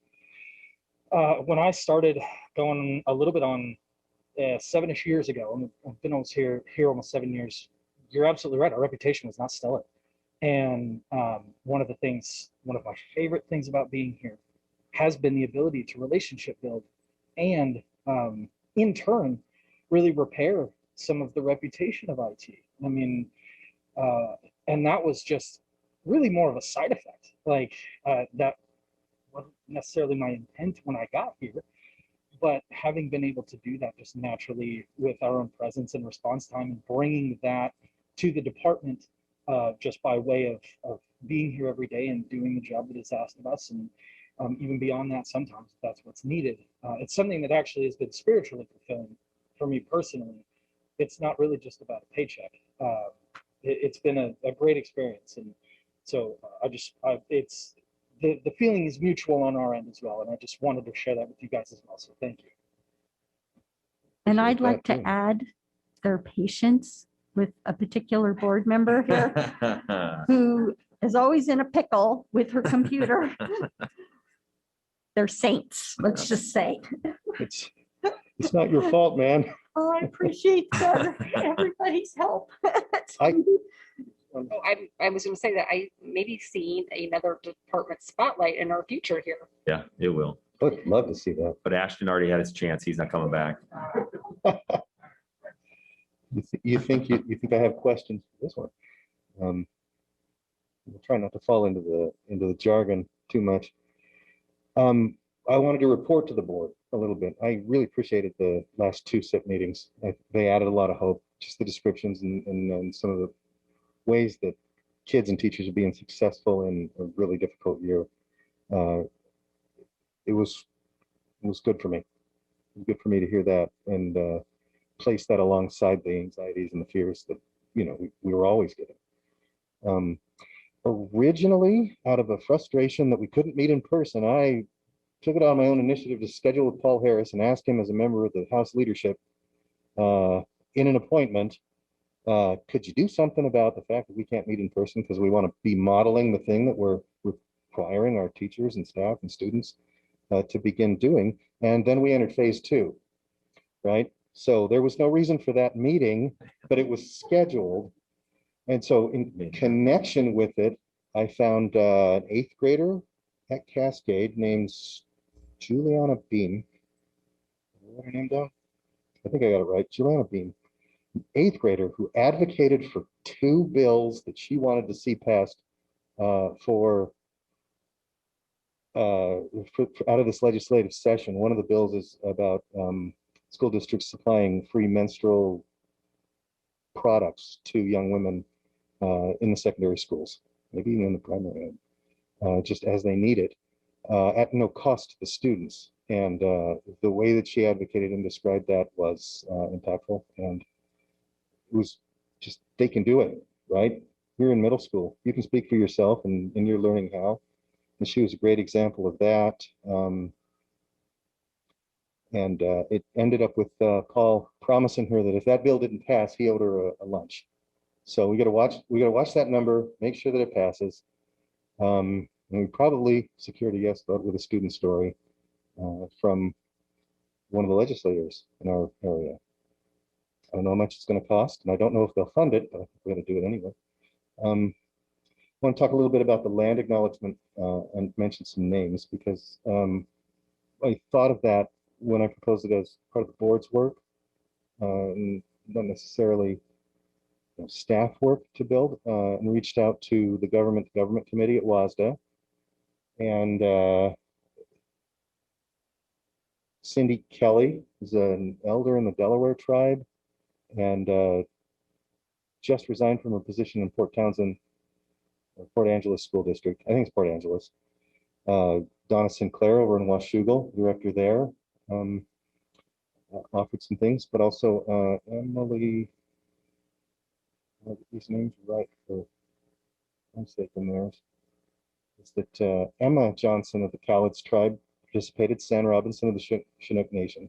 when I started going a little bit on 7-ish years ago, and I've been almost here almost 7 years. You're absolutely right. Our reputation was not stellar. And one of my favorite things about being here has been the ability to relationship build and in turn, really repair some of the reputation of IT. I mean, and that was just really more of a side effect. Like that wasn't necessarily my intent when I got here, but having been able to do that just naturally with our own presence and response time and bringing that to the department just by way of being here every day and doing the job that is asked of us. And even beyond that, sometimes that's what's needed. It's something that actually has been spiritually fulfilling for me personally. It's not really just about a paycheck. It's been a great experience. And so it's, the feeling is mutual on our end as well. And I just wanted to share that with you guys as well. So thank you. And Appreciate I'd like that, to too. add their patience with a particular board member here who is always in a pickle with her computer. They're saints, let's just say. It's not your fault, man. Oh, I appreciate everybody's help. I- Oh, I was going to say that I maybe seen another department spotlight in our future here. Yeah, it will. Would love to see that. But Ashton already had his chance. He's not coming back. You think I have questions for this one? I'll try not to fall into the jargon too much. I wanted to report to the board a little bit. I really appreciated the last two SIP meetings. They added a lot of hope, just the descriptions and some of the ways that kids and teachers are being successful in a really difficult year. It was good for me. It was good for me to hear that and place that alongside the anxieties and the fears that we were always getting. Originally, out of a frustration that we couldn't meet in person, I took it on my own initiative to schedule with Paul Harris and ask him as a member of the House leadership in an appointment, could you do something about the fact that we can't meet in person because we want to be modeling the thing that we're requiring our teachers and staff and students to begin doing. And then we entered phase 2, right? So there was no reason for that meeting, but it was scheduled. And so in connection with it, I found an 8th grader at Cascade named Juliana Beam. Wrote her name down? I think I got it right. Juliana Beam, 8th grader who advocated for 2 bills that she wanted to see passed for out of this legislative session. One of the bills is about school districts supplying free menstrual products to young women in the secondary schools, maybe even in the primary, just as they need it, at no cost to the students. And the way that she advocated and described that was impactful. And it was just, they can do it, right? You're in middle school. You can speak for yourself and you're learning how. And she was a great example of that. And it ended up with Paul promising her that if that bill didn't pass, he owed her a lunch. So we got to watch that number, make sure that it passes. And we probably secured a yes vote with a student story from one of the legislators in our area. I don't know how much it's going to cost, and I don't know if they'll fund it, but we're going to do it anyway. I want to talk a little bit about the land acknowledgement and mention some names because I thought of that when I proposed it as part of the board's work, and not necessarily staff work to build, and reached out to the government committee at WASDA, and Cindy Kelly is an elder in the Delaware tribe, and just resigned from her position in Port Townsend, or Port Angeles School District. I think it's Port Angeles. Donna Sinclair over in Washougal, director there, offered some things, but also Emily, I'll get these names right for my sake and theirs, is that Emma Johnson of the Cowlitz tribe participated, San Robinson of the Chinook Nation.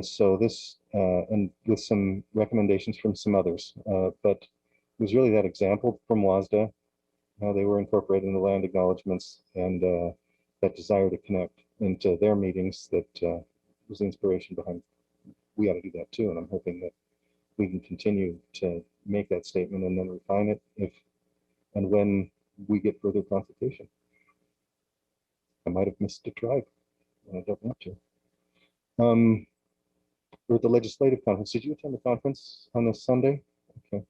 So this, and with some recommendations from some others, but it was really that example from WASDA, how they were incorporating the land acknowledgements and that desire to connect into their meetings that was the inspiration behind we ought to do that too. And I'm hoping that we can continue to make that statement and then refine it if and when we get further consultation. I might have missed a tribe, and I don't want to. We're at the legislative conference. Did you attend the conference on this Sunday? Okay.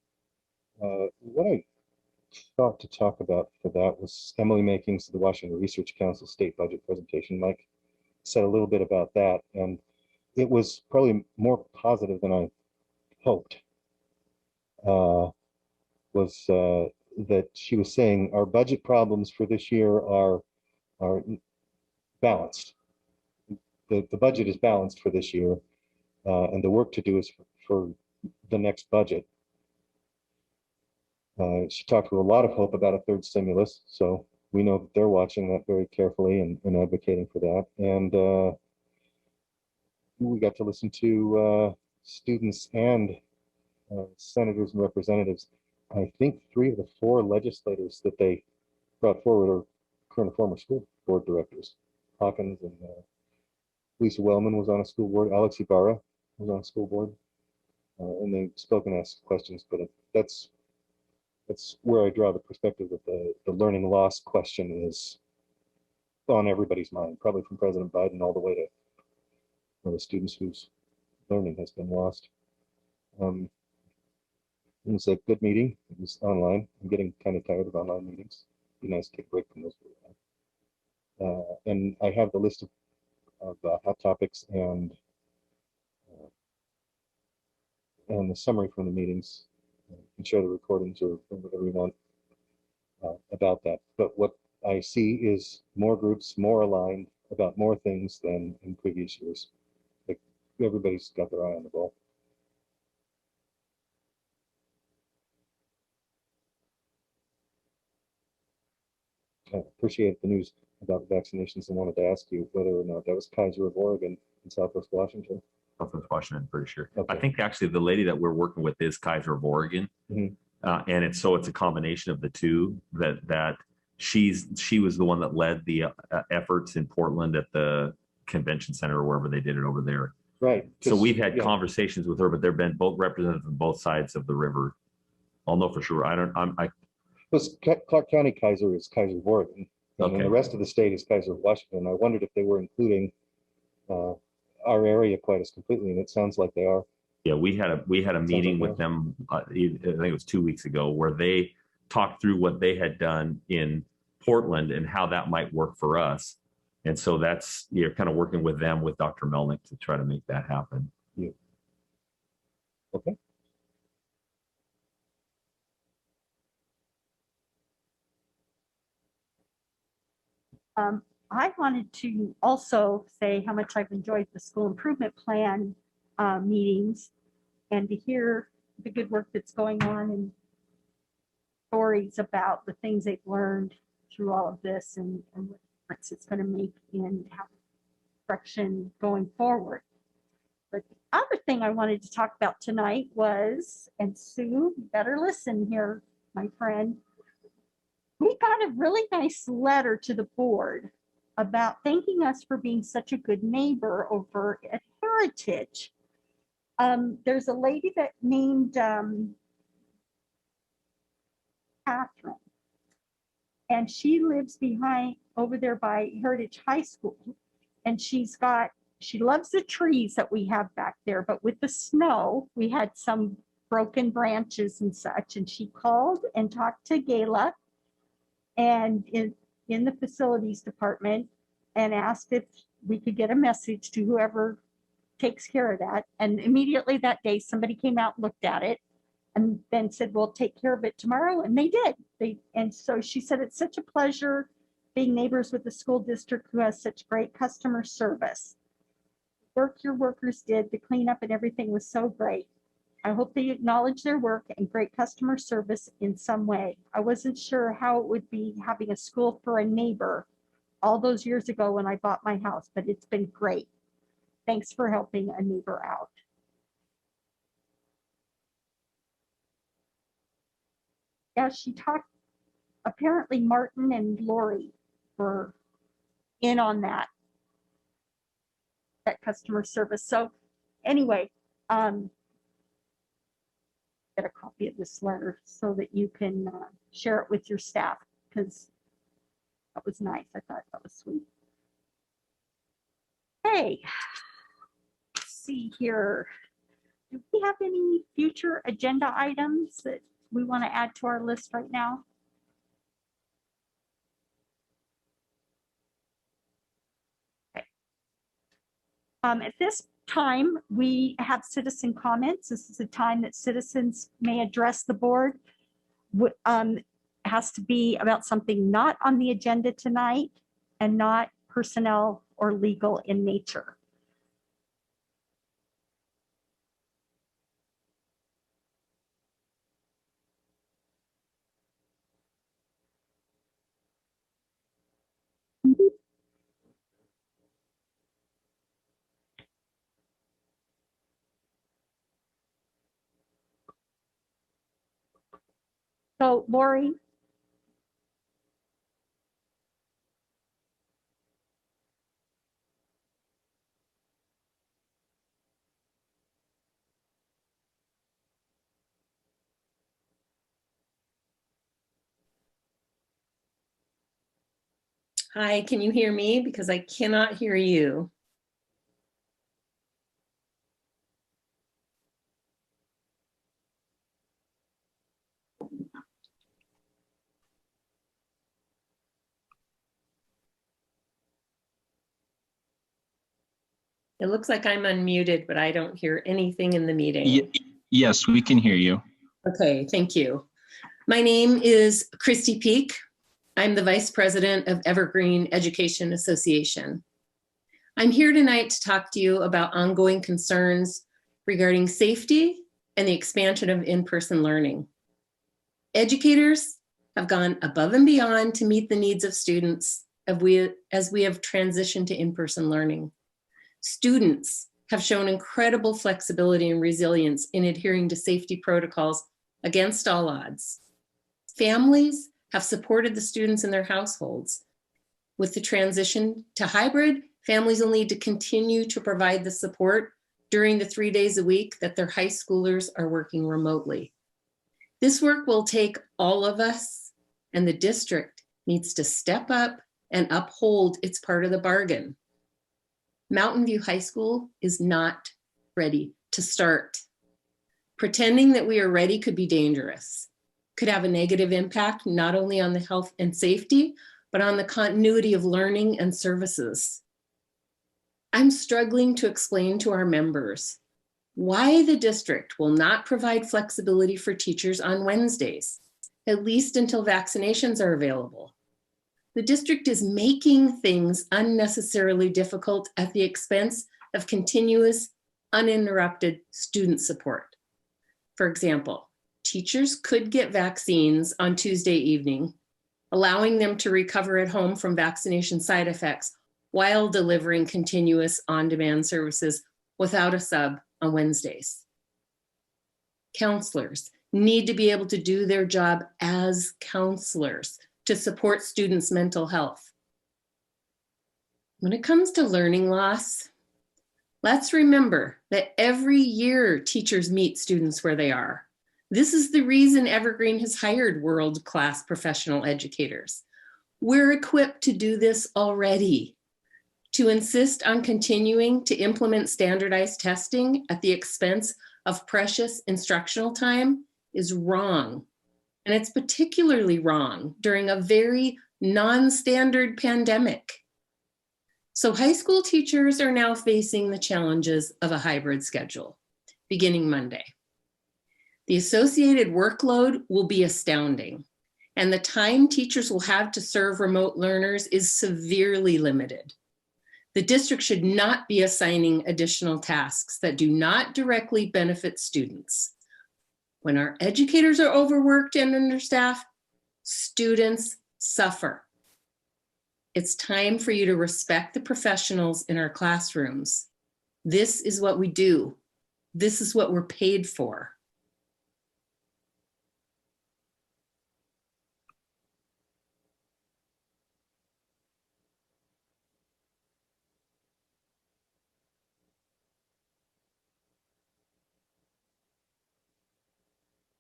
What I thought to talk about for that was Emily Making's the Washington Research Council state budget presentation. Mike said a little bit about that, and it was probably more positive than I hoped. That she was saying our budget problems for this year are balanced. The budget is balanced for this year, and the work to do is for the next budget. She talked with a lot of hope about a third stimulus, so we know that they're watching that very carefully and advocating for that. And we got to listen to students and senators and representatives. I think 3 of the 4 legislators that they brought forward are current and former school board directors. Hawkins and Lisa Wellman was on a school board. Alex Ibarra was on a school board. And they spoke and asked questions, but that's where I draw the perspective that the learning loss question is on everybody's mind, probably from President Biden all the way to the students whose learning has been lost. It was a good meeting. It was online. I'm getting kind of tired of online meetings. It'd be nice to take a break from those. And I have the list of hot topics and the summary from the meetings. You can share the recordings or whatever you want about that. But what I see is more groups, more aligned about more things than in previous years. Like everybody's got their eye on the ball. I appreciate the news about the vaccinations and wanted to ask you whether or not that was Kaiser of Oregon in Southwest Washington. Southwest Washington, pretty sure. Okay. I think actually the lady that we're working with is Kaiser of Oregon. Mhm. And it's a combination of the two that she was the one that led the efforts in Portland at the convention center or wherever they did it over there. Right. So we've had conversations with her, but there've been both representatives on both sides of the river. I'll know for sure. Clark County Kaiser is Kaiser of Oregon, and then the rest of the state is Kaiser of Washington. I wondered if they were including our area quite as completely, and it sounds like they are. Yeah, we had a meeting with them. I think it was 2 weeks ago, where they talked through what they had done in Portland and how that might work for us. And so that's kind of working with them with Dr. Melnick to try to make that happen. Yeah. Okay. I wanted to also say how much I've enjoyed the school improvement plan meetings and to hear the good work that's going on and stories about the things they've learned through all of this and what difference it's going to make in how direction going forward. But the other thing I wanted to talk about tonight was, and Sue, you better listen here, my friend, we got a really nice letter to the board about thanking us for being such a good neighbor over at Heritage. There's a lady that named Catherine, and she lives over there by Heritage High School, and she loves the trees that we have back there, but with the snow, we had some broken branches and such, and she called and talked to Gayla and in the facilities department and asked if we could get a message to whoever takes care of that. And immediately that day, somebody came out and looked at it and then said, we'll take care of it tomorrow. And they did. And so she said, it's such a pleasure being neighbors with the school district who has such great customer service. The work your workers did, the cleanup and everything was so great. I hope they acknowledge their work and great customer service in some way. I wasn't sure how it would be having a school for a neighbor all those years ago when I bought my house, but it's been great. Thanks for helping a neighbor out. Yeah, she talked, apparently Martin and Lori were in on that customer service. So Anyway, get a copy of this letter so that you can share it with your staff, because that was nice. I thought that was sweet. Hey, let's see here. Do we have any future agenda items that we want to add to our list right now? Okay. At this time, we have citizen comments. This is a time that citizens may address the board. Has to be about something not on the agenda tonight and not personnel or legal in nature. So Lori, Hi, can you hear me? Because I cannot hear you. It looks like I'm unmuted, but I don't hear anything in the meeting. Yes, we can hear you. Okay, thank you. My name is Christy Peak. I'm the Vice President of Evergreen Education Association. I'm here tonight to talk to you about ongoing concerns regarding safety and the expansion of in-person learning. Educators have gone above and beyond to meet the needs of students as we have transitioned to in-person learning. Students have shown incredible flexibility and resilience in adhering to safety protocols against all odds. Families have supported the students in their households. With the transition to hybrid, families will need to continue to provide the support during the 3 days a week that their high schoolers are working remotely. This work will take all of us, and the district needs to step up and uphold its part of the bargain. Mountain View High School is not ready to start. Pretending that we are ready could be dangerous, could have a negative impact not only on the health and safety, but on the continuity of learning and services. I'm struggling to explain to our members why the district will not provide flexibility for teachers on Wednesdays, at least until vaccinations are available. The district is making things unnecessarily difficult at the expense of continuous, uninterrupted student support. For example, teachers could get vaccines on Tuesday evening, allowing them to recover at home from vaccination side effects while delivering continuous on-demand services without a sub on Wednesdays. Counselors need to be able to do their job as counselors to support students' mental health. When it comes to learning loss, let's remember that every year teachers meet students where they are. This is the reason Evergreen has hired world-class professional educators. We're equipped to do this already. To insist on continuing to implement standardized testing at the expense of precious instructional time is wrong. And it's particularly wrong during a very non-standard pandemic. So high school teachers are now facing the challenges of a hybrid schedule beginning Monday. The associated workload will be astounding, and the time teachers will have to serve remote learners is severely limited. The district should not be assigning additional tasks that do not directly benefit students. When our educators are overworked and understaffed, students suffer. It's time for you to respect the professionals in our classrooms. This is what we do. This is what we're paid for.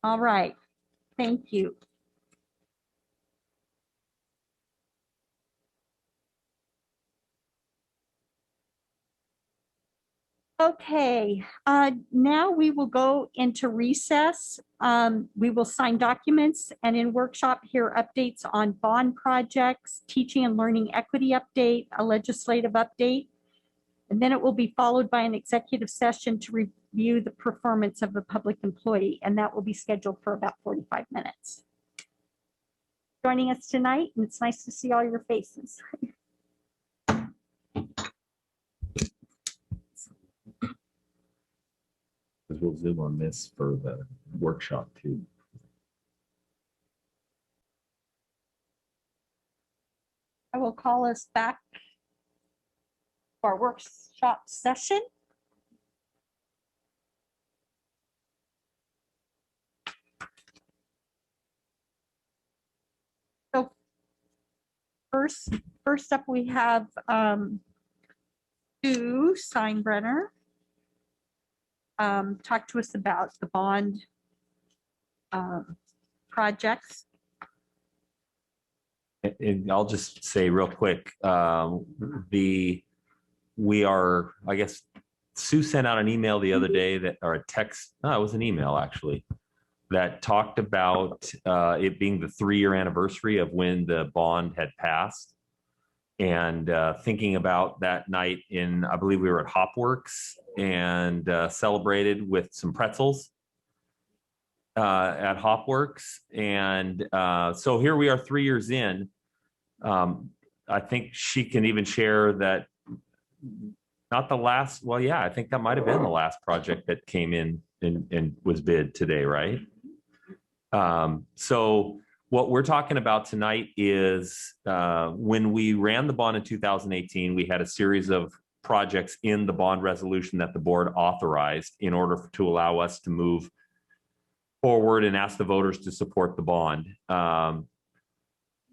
All right, thank you. Okay, now we will go into recess. We will sign documents and in workshop hear updates on bond projects, teaching and learning equity update, a legislative update. And then it will be followed by an executive session to review the performance of a public employee, and that will be scheduled for about 45 minutes. Joining us tonight, and it's nice to see all your faces. Because we'll zoom on this for the workshop too. I will call us back for our workshop session. So first up, we have Sue Steinbrenner talk to us about the bond projects. And I'll just say real quick, we are, I guess, Sue sent out an email the other day that, or a text, no, it was an email actually, that talked about it being the 3-year anniversary of when the bond had passed. And thinking about that night in, I believe we were at Hopworks and celebrated with some pretzels at Hopworks. And so here we are 3 years in. I think she can even share that not the last, well, yeah, I think that might have been the last project that came in and was bid today, right? So what we're talking about tonight is when we ran the bond in 2018, we had a series of projects in the bond resolution that the board authorized in order to allow us to move forward and ask the voters to support the bond.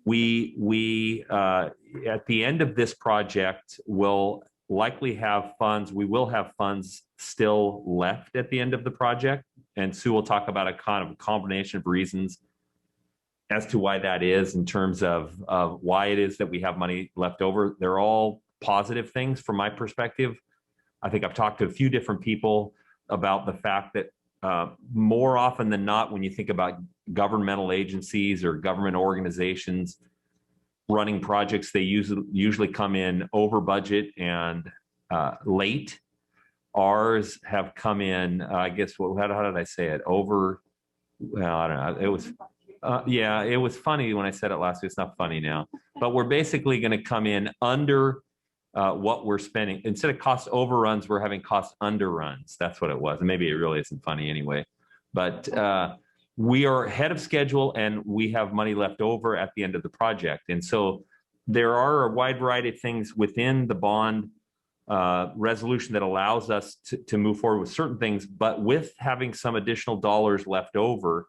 We at the end of this project will likely have funds. We will have funds still left at the end of the project. And Sue will talk about a kind of combination of reasons as to why that is in terms of why it is that we have money left over. They're all positive things from my perspective. I think I've talked to a few different people about the fact that more often than not, when you think about governmental agencies or government organizations running projects, they usually come in over budget and late. Ours have come in, I guess, how did I say it? Over, well, I don't know. It was, yeah, it was funny when I said it last week. It's not funny now, but we're basically going to come in under what we're spending. Instead of cost overruns, we're having cost underruns. That's what it was. And maybe it really isn't funny anyway, but we are ahead of schedule and we have money left over at the end of the project. And so there are a wide variety of things within the bond resolution that allows us to move forward with certain things, but with having some additional dollars left over,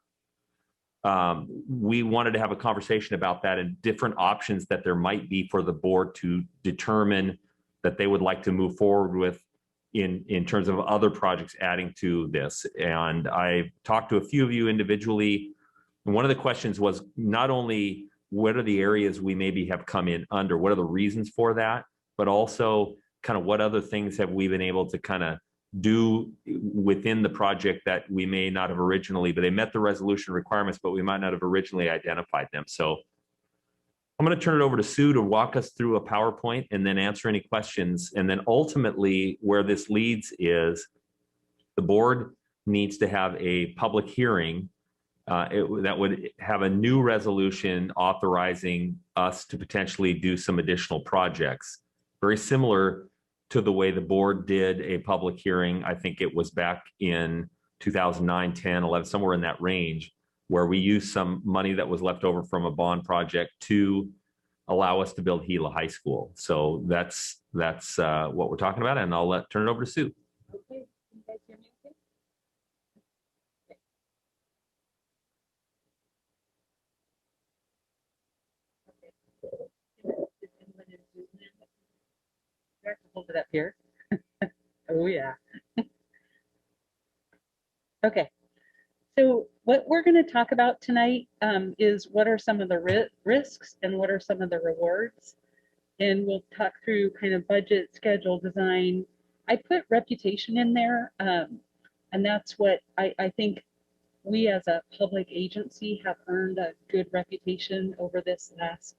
we wanted to have a conversation about that and different options that there might be for the board to determine that they would like to move forward with in terms of other projects adding to this. And I talked to a few of you individually. And one of the questions was not only what are the areas we maybe have come in under, what are the reasons for that, but also kind of what other things have we been able to kind of do within the project that we may not have originally, but they met the resolution requirements, but we might not have originally identified them. So I'm going to turn it over to Sue to walk us through a PowerPoint and then answer any questions. And then ultimately where this leads is the board needs to have a public hearing that would have a new resolution authorizing us to potentially do some additional projects. Very similar to the way the board did a public hearing. I think it was back in 2009, 10, 11, somewhere in that range, where we used some money that was left over from a bond project to allow us to build Gila High School. So that's what we're talking about. And I'll turn it over to Sue. Okay. You guys hear me okay? Hold it up here. Oh yeah. Okay. So What we're going to talk about tonight is what are some of the risks and what are some of the rewards. And we'll talk through kind of budget, schedule, design. I put reputation in there, and that's what I think we as a public agency have earned a good reputation over this last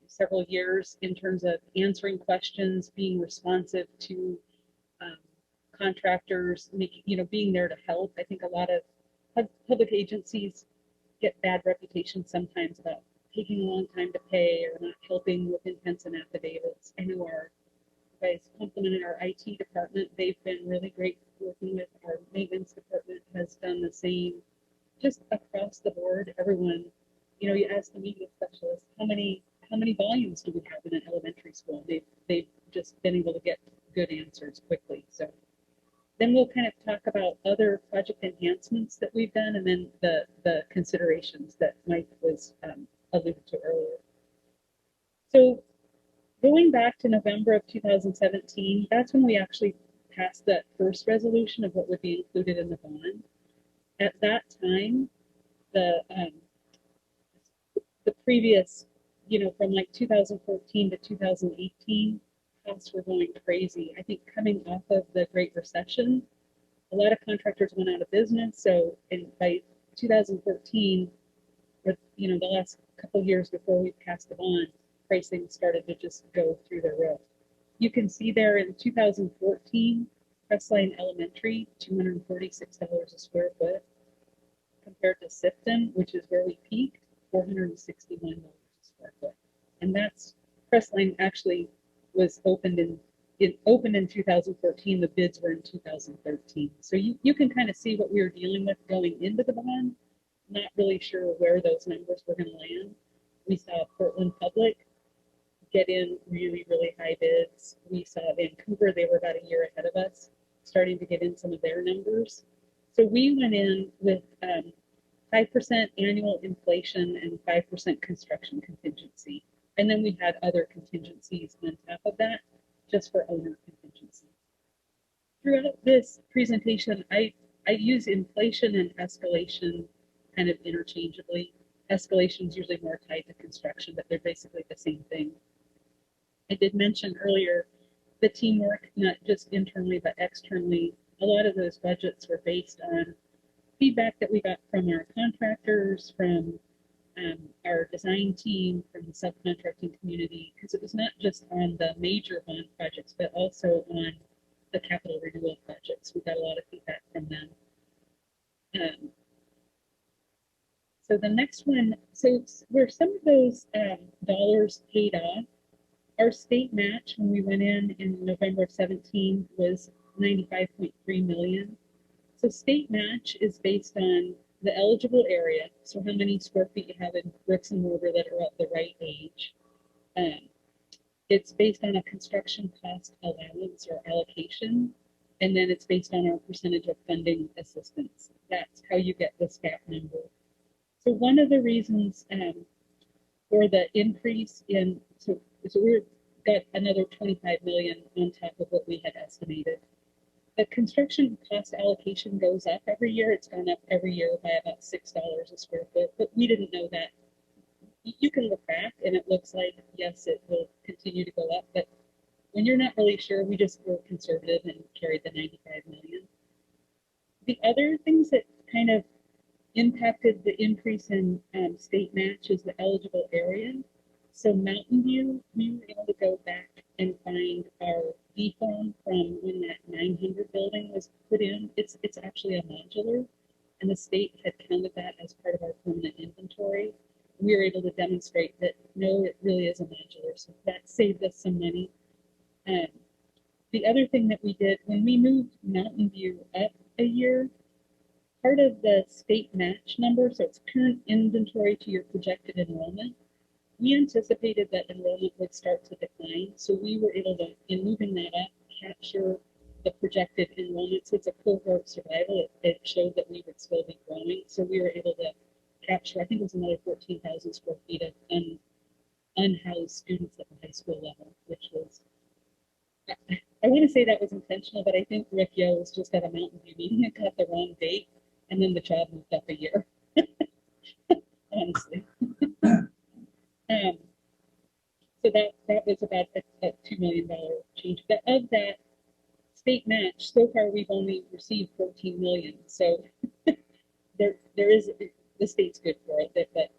several years in terms of answering questions, being responsive to contractors, making, being there to help. I think a lot of public agencies get bad reputation sometimes about taking a long time to pay or not helping with intents and affidavits. I know our guys complimented our IT department. They've been really great working with our maintenance department, has done the same just across the board. Everyone, you ask the media specialist, how many volumes do we have in an elementary school? They've just been able to get good answers quickly. So then we'll kind of talk about other project enhancements that we've done, and then the considerations that Mike was alluded to earlier. So going back to November of 2017, that's when we actually passed that first resolution of what would be included in the bond. At that time, the previous, from like 2014 to 2018, costs were going crazy. I think coming off of the Great Recession, a lot of contractors went out of business. So by 2014, or the last couple of years before we passed the bond, pricing started to just go through the roof. You can see there in 2014, Crestline Elementary, $246 a square foot, compared to Sifton, which is where we peaked, $461 a square foot. And that's Crestline actually was opened in 2014. The bids were in 2013. So you can kind of see what we were dealing with going into the bond. Not really sure where those numbers were going to land. We saw Portland Public get in really, really high bids. We saw Vancouver, they were about a year ahead of us, starting to get in some of their numbers. So we went in with 5% annual inflation and 5% construction contingency. And then we had other contingencies on top of that, just for owner contingency. Throughout this presentation, I use inflation and escalation kind of interchangeably. Escalation is usually more tied to construction, but they're basically the same thing. I did mention earlier the teamwork, not just internally, but externally. A lot of those budgets were based on feedback that we got from our contractors, from our design team, from the subcontracting community, because it was not just on the major bond projects, but also on the capital renewal projects. We got a lot of feedback from them. So the next one, so where some of those dollars paid off, our state match when we went in November of 17 was 95.3 million. So state match is based on the eligible area, so how many square feet you have in bricks and mortar that are at the right age. It's based on a construction cost allowance or allocation, and then it's based on our percentage of funding assistance. That's how you get this gap number. So one of the reasons for the increase in, so we got another 25 million on top of what we had estimated. The construction cost allocation goes up every year. It's gone up every year by about $6 a square foot, but we didn't know that. You can look back and it looks like, yes, it will continue to go up, but when you're not really sure, we just were conservative and carried the 95 million. The other things that kind of impacted the increase in state match is the eligible area. So Mountain View, we were able to go back and find our D form from when that 900 building was put in. It's actually a modular, and the state had counted that as part of our permanent inventory. We were able to demonstrate that no, it really is a modular, so that saved us some money. The other thing that we did when we moved Mountain View up a year, part of the state match number, so it's current inventory to your projected enrollment, we anticipated that enrollment would start to decline. So we were able to, in moving that up, capture the projected enrollment. So it's a cohort survival. It showed that we would still be growing. So we were able to capture, I think it was another 14,000 square feet of unhoused students at the high school level, which was, I want to say that was intentional, but I think Rick Yo was just at a Mountain View meeting and got the wrong date. And then the job moved up a year, honestly. So that was about a $2 million change. But of that state match, so far we've only received 14 million. So there is, the state's good for it. But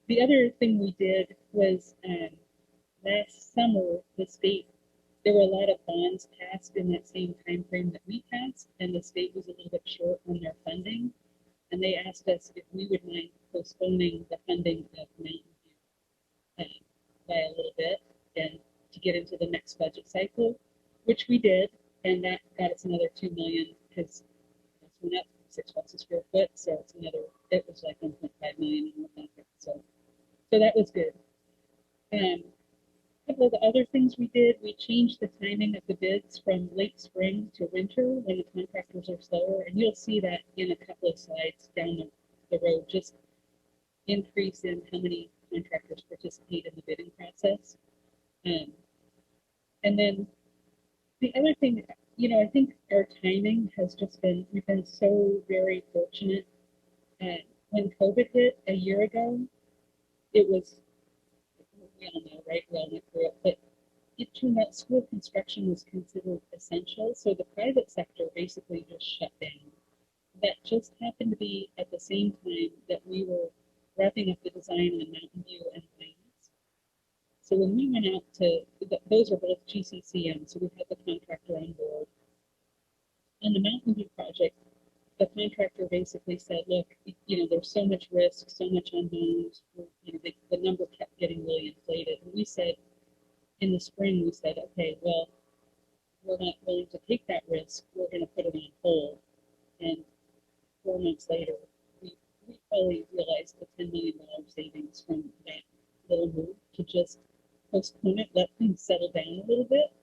the other thing we did was last summer, the state, there were a lot of bonds passed in that same time frame that we passed, and the state was a little bit short on their funding. And they asked us if we would mind postponing the funding of Mountain View by a little bit and to get into the next budget cycle, which we did, and that got us another 2 million because it went up $6 a square foot, so it's another, it was like 1.5 million in the contract. So that was good. A couple of the other things we did, we changed the timing of the bids from late spring to winter when the contractors are slower, and you'll see that in a couple of slides down the road, just increase in how many contractors participate in the bidding process. And then the other thing, you know, I think our timing has just been, we've been so very fortunate. When COVID hit a year ago, it was, we all know, right? We all went through it, but it turned out school construction was considered essential. So the private sector basically just shut down. That just happened to be at the same time that we were wrapping up the design on Mountain View and Pines. So when we went out to, those are both GCCM, so we had the contractor on board. On the Mountain View project, the contractor basically said, look, you know, there's so much risk, so much unknowns, you know, the number kept getting really inflated. And we said, in the spring, we said, okay, well, we're not willing to take that risk. We're going to put it on hold. And 4 months later, we probably realized the $10 million savings from that little move to just postpone it, let things settle down a little bit.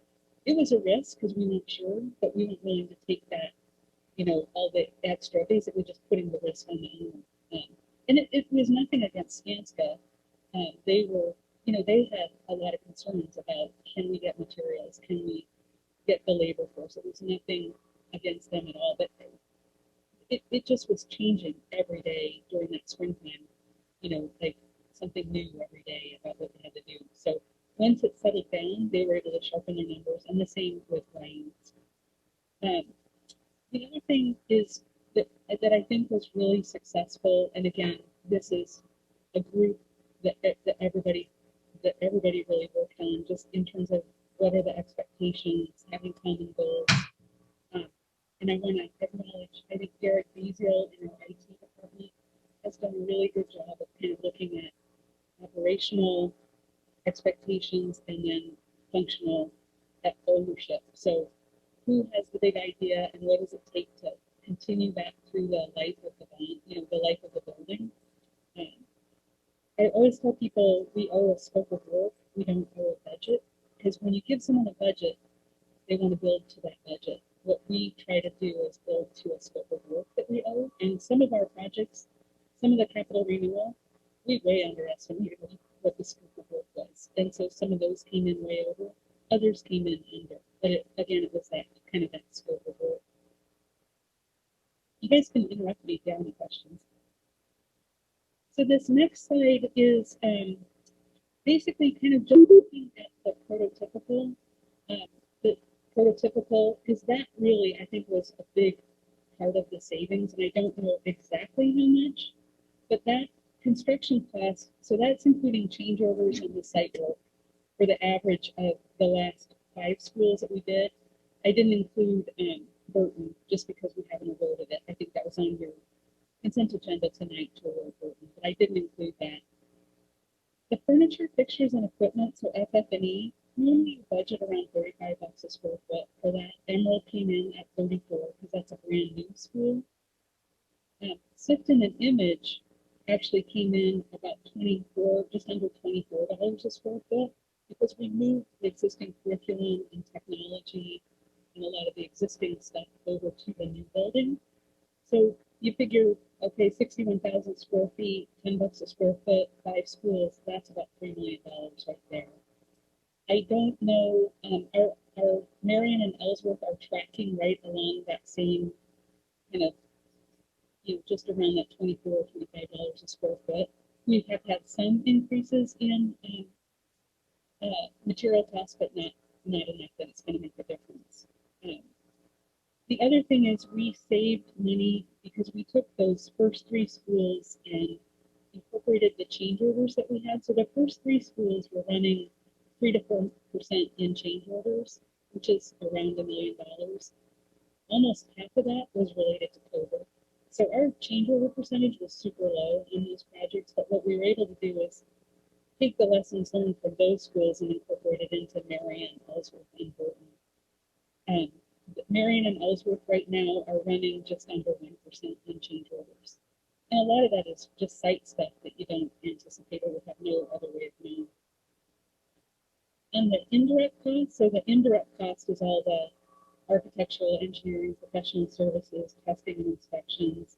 It was a risk because we weren't sure, but we weren't willing to take that, you know, all the extra, basically just putting the risk on the owner. And it was nothing against Skanska. They were, you know, they had a lot of concerns about, can we get materials? Can we get the labor force? It was nothing against them at all, but it just was changing every day during that springtime, you know, like something new every day about what they had to do. So once it settled down, they were able to sharpen their numbers, and the same with Ryan's. The other thing is that I think was really successful, and again, this is a group that everybody really worked on, just in terms of what are the expectations, having common goals. And I want to acknowledge, I think Derek Beziel in our IT department has done a really good job of kind of looking at operational expectations and then functional at ownership. So who has the big idea and what does it take to continue that through the life of the bond, you know, the life of the building? I always tell people we owe a scope of work, we don't owe a budget, because when you give someone a budget, they want to build to that budget. What we try to do is build to a scope of work that we owe. And some of our projects, some of the capital renewal, we way underestimated what the scope of work was. And so some of those came in way over, others came in under. But again, it was that kind of that scope of work. You guys can interrupt me if you have any questions. So this next slide is basically kind of just looking at the prototypical. The prototypical, because that really, I think, was a big part of the savings, and I don't know exactly how much, but that construction cost, so that's including change orders and the site work for the average of the last 5 schools that we did. I didn't include Burton just because we haven't awarded it. I think that was on your consent agenda tonight to award Burton, but I didn't include that. The furniture, fixtures, and equipment, so FF&E, normally you budget around $35 a square foot for that. Emerald came in at 34 because that's a brand new school. Sifton and Image actually came in about 24, just under $24 a square foot, because we moved the existing curriculum and technology and a lot of the existing stuff over to the new building. So you figure, okay, 61,000 square feet, $10 a square foot, 5 schools, that's about $3 million right there. I don't know, our Marion and Ellsworth are tracking right along that same kind of just around that $24 or $25 a square foot. We have had some increases in material costs, but not enough that it's going to make a difference. The other thing is we saved money because we took those first 3 schools and incorporated the change orders that we had. So the first 3 schools were running 3 to 4% in change orders, which is around $1 million. Almost half of that was related to COVID. So our change order percentage was super low in those projects, but what we were able to do is take the lessons learned from those schools and incorporate it into Marion, Ellsworth, and Burton. Marion and Ellsworth right now are running just under 1% in change orders. And a lot of that is just site stuff that you don't anticipate or would have no other way of knowing. And the indirect cost, so the indirect cost is all the architectural, engineering, professional services, testing and inspections.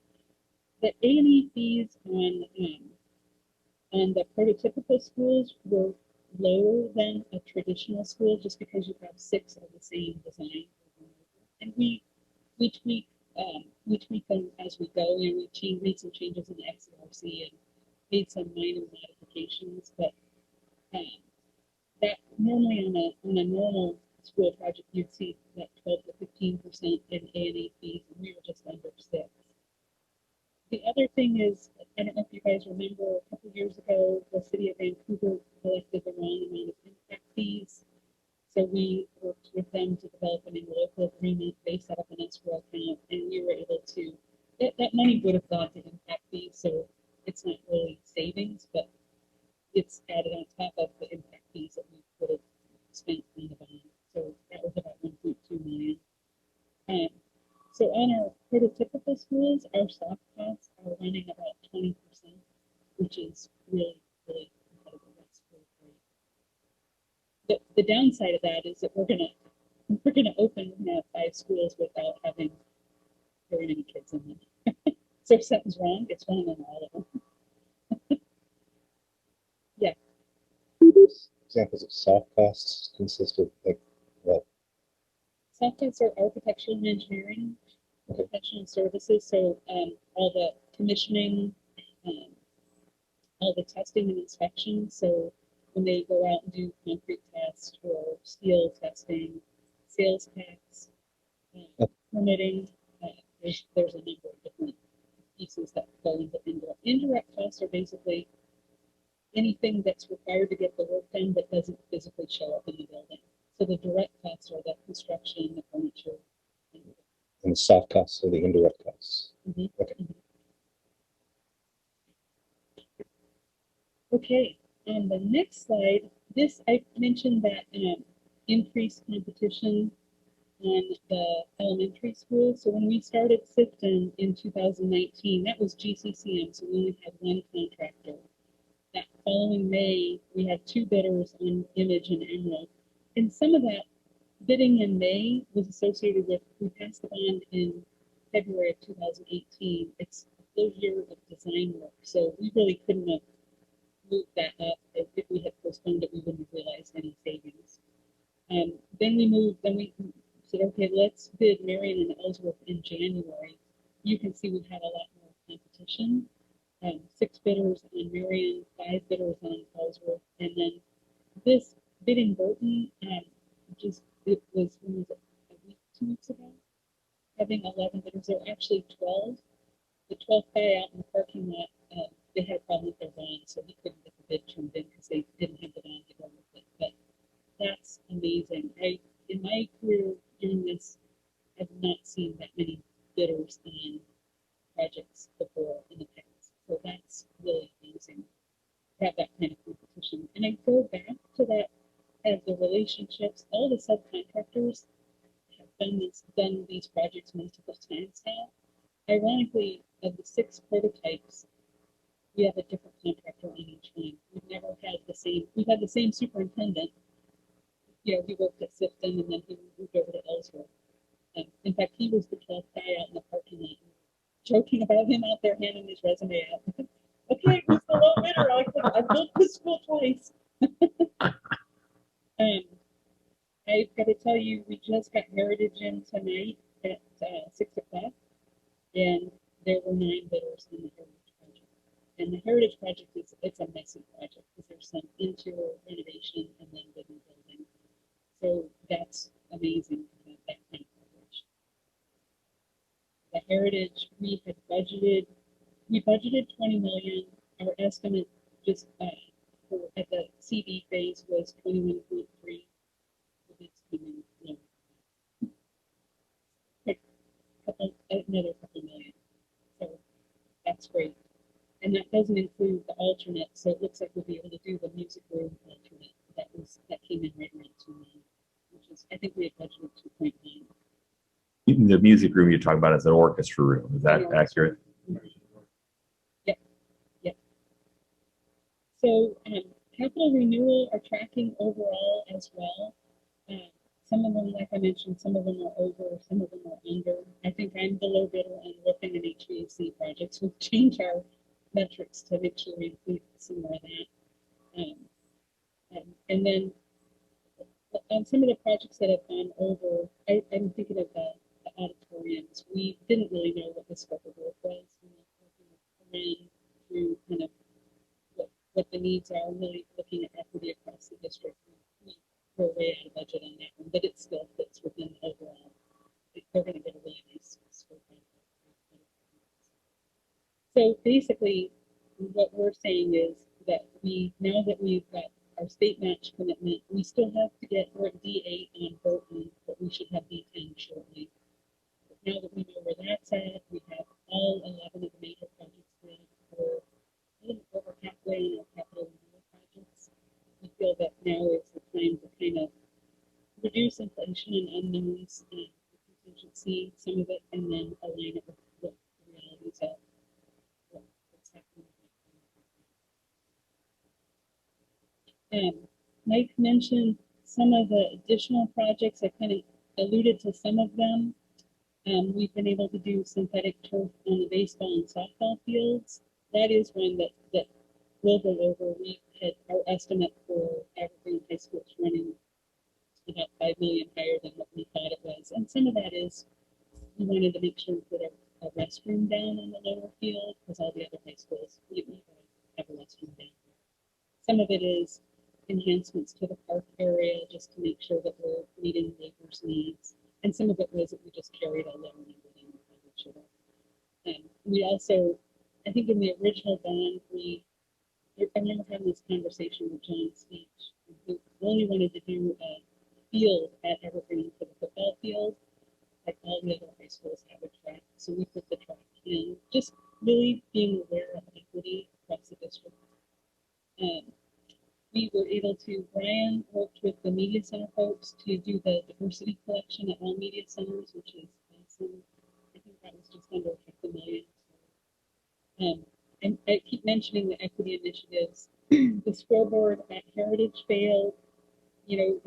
The A&E fees on the prototypical schools were lower than a traditional school just because you have 6 of the same design. And we tweak them as we go. We made some changes in the XRC and made some minor modifications, but that normally on a normal school project you'd see that 12 to 15% in A&E fees, and we were just under 6. The other thing is, I don't know if you guys remember, a couple of years ago, the city of Vancouver collected the wrong amount of impact fees. So we worked with them to develop an interlocal agreement. They set up an escrow account, and we were able to, that money would have gone to impact fees, so it's not really savings, but it's added on top of the impact fees that we would have spent on the bond. So that was about 1.2 million. So on our prototypical schools, our soft costs are running about 20%, which is really, really incredible. That's really great. The downside of that is that we're gonna open 5 schools without having very many kids in them. So if something's wrong, it's wrong on all of them. Yeah. Examples of soft costs consist of like what? Soft costs are architectural and engineering, professional services. So all the commissioning, all the testing and inspection. So when they go out and do concrete tests or steel testing, sales tax, permitting, there's a number of different pieces that go into indirect. Indirect costs are basically anything that's required to get the work done but doesn't physically show up in the building. So the direct costs are the construction, the furniture. And the soft costs are the indirect costs. Mm-hmm. Okay. Okay, on the next slide, this I mentioned that increased competition on the elementary school. So when we started Sifton in 2019, that was GCCM, so we only had 1 contractor. That following May, we had 2 bidders on Image and Emerald. And some of that bidding in May was associated with, we passed the bond in February of 2018. It's a full year of design work. So we really couldn't have moved that up. If we had postponed it, we wouldn't have realized any savings. Then we said, okay, let's bid Marion and Ellsworth in January. You can see we had a lot more competition. 6 bidders on Marion, 5 bidders on Ellsworth, and then this bidding Burton, it was a week, 2 weeks ago, having 11 bidders. There were actually 12. The 12th guy out in the parking lot, they had a problem with their bond, so he couldn't get the bid turned in because they didn't have the bond to go with it. But that's amazing. In my career doing this, I've not seen that many bidders on projects before in the past. So that's really amazing to have that kind of competition. And I go back to that as the relationships, all the subcontractors have done these projects multiple times now. Ironically, of the 6 prototypes, we have a different contractor on each one. We've never had the same, we've had the same superintendent. He worked at Sifton and then he moved over to Ellsworth. In fact, he was the 12th guy out in the parking lot, joking about him out there handing his resume out. Okay, who's the low bidder? I've built this school twice. I've got to tell you, we just got Heritage in tonight at 6 o'clock. And there were 9 bidders in the Heritage Project. And the Heritage Project it's a messy project because there's some interior renovation and then the new building. So that's amazing to have that kind of coverage. The Heritage, we budgeted 20 million. Our estimate just for at the CD phase was 21.3. It's coming low. Another couple million. So that's great. And that doesn't include the alternate. So it looks like we'll be able to do the music room alternate. That came in right around 2 million, which is, I think we had budgeted 2.9. The music room you're talking about is an orchestra room. Is that accurate? Yep. Yep. So capital renewal are tracking overall as well. Some of them, like I mentioned, some of them are over, some of them are under. I think I'm below bidder on roofing and HVAC projects. We'll change our metrics to make sure we include some more of that. And then on some of the projects that have gone over, I'm thinking of the auditoriums. We didn't really know what the scope of work was. We were in through kind of what the needs are, really looking at equity across the district. We're way out of budget on that one, but it still fits within the overall. They're going to get a really nice scope. So basically, what we're saying is that now that we've got our state match commitment, we still have to get, we're at D8 on Burton, but we should have D10 shortly. But now that we know where that's at, we have all 11 of the major projects ready for over halfway in our capital renewal projects. We feel that now is the time to kind of reduce inflation and unknowns and contingency some of it, and then align it with what the realities of what's happening. Mike mentioned some of the additional projects. I kind of alluded to some of them. We've been able to do synthetic turf on the baseball and softball fields. That is one that will go over. We had our estimate for Evergreen High School is running about 5 million higher than what we thought it was. And some of that is we wanted to make sure we put a restroom down on the lower field because all the other high schools we have a restroom down. Some of it is enhancements to the park area just to make sure that we're meeting neighbors' needs. And some of it was that we just carried a lower number than we probably should have. And we also, I think in the original bond, I remember having this conversation with John Speech. We only wanted to do a field at Evergreen for the football field, like all the other high schools have a track. So we put the track in, just really being aware of equity across the district. We were able to, Brian worked with the media center folks to do the diversity collection at all media centers, which is awesome. I think that was just under $500,000. And I keep mentioning the equity initiatives. The scoreboard at Heritage failed. You know,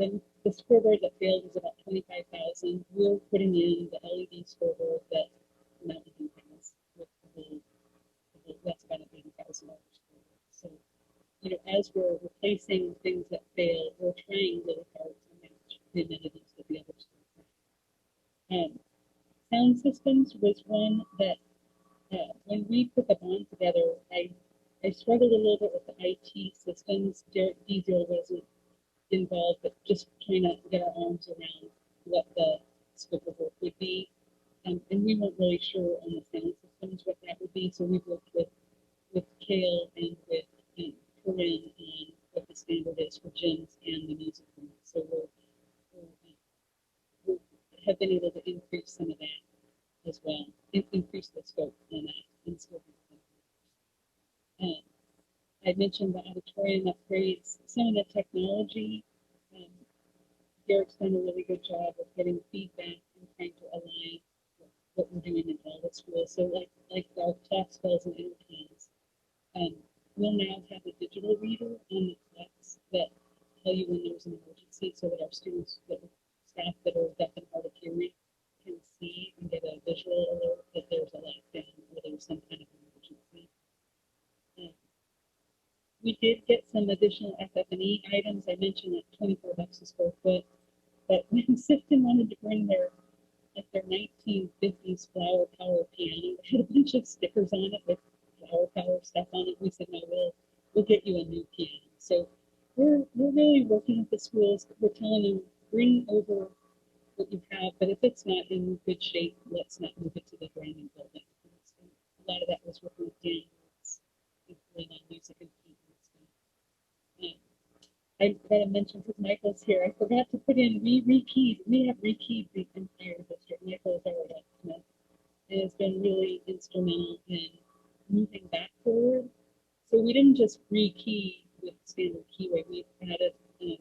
the scoreboard that failed was about $25,000. We're putting in the LED scoreboard that Mountain View has with that's about $80,000. So, you know, as we're replacing things that fail, we're trying really hard to match the amenities that the other schools have. Sound systems was one that when we put the bond together, I struggled a little bit with the IT systems. Derek Diesel wasn't involved, but just trying to get our arms around what the scope of work would be. And we weren't really sure on the sound systems what that would be. So we worked with Gail and with Corinne on what the standard is for gyms and the music room. So we have been able to increase some of that as well, increase the scope on that and still be. I mentioned the auditorium upgrades, some of the technology. Derek's done a really good job of getting feedback and trying to align what we're doing in all the schools. So like our clock spells and intercons, we'll now have a digital reader on the clocks that tell you when there's an emergency so that our students, staff that are deaf and hard of hearing can see and get a visual alert that there's a lockdown or there's some kind of emergency. We did get some additional FF&E items. I mentioned that $24 a square foot, but when Sifton wanted to bring their like their 1950s flower power piano. It had a bunch of stickers on it with flower power stuff on it. We said, no, we'll get you a new piano. So we're really working with the schools. We're telling them, bring over what you have, but if it's not in good shape, let's not move it to the brand new building. A lot of that was working with Dan, including on music and paint. I gotta mention, because Michael's here, I forgot to put in, we have rekeyed the entire district. Michael is our estimate. It has been really instrumental in moving that forward. So we didn't just rekey with standard keyway, we added that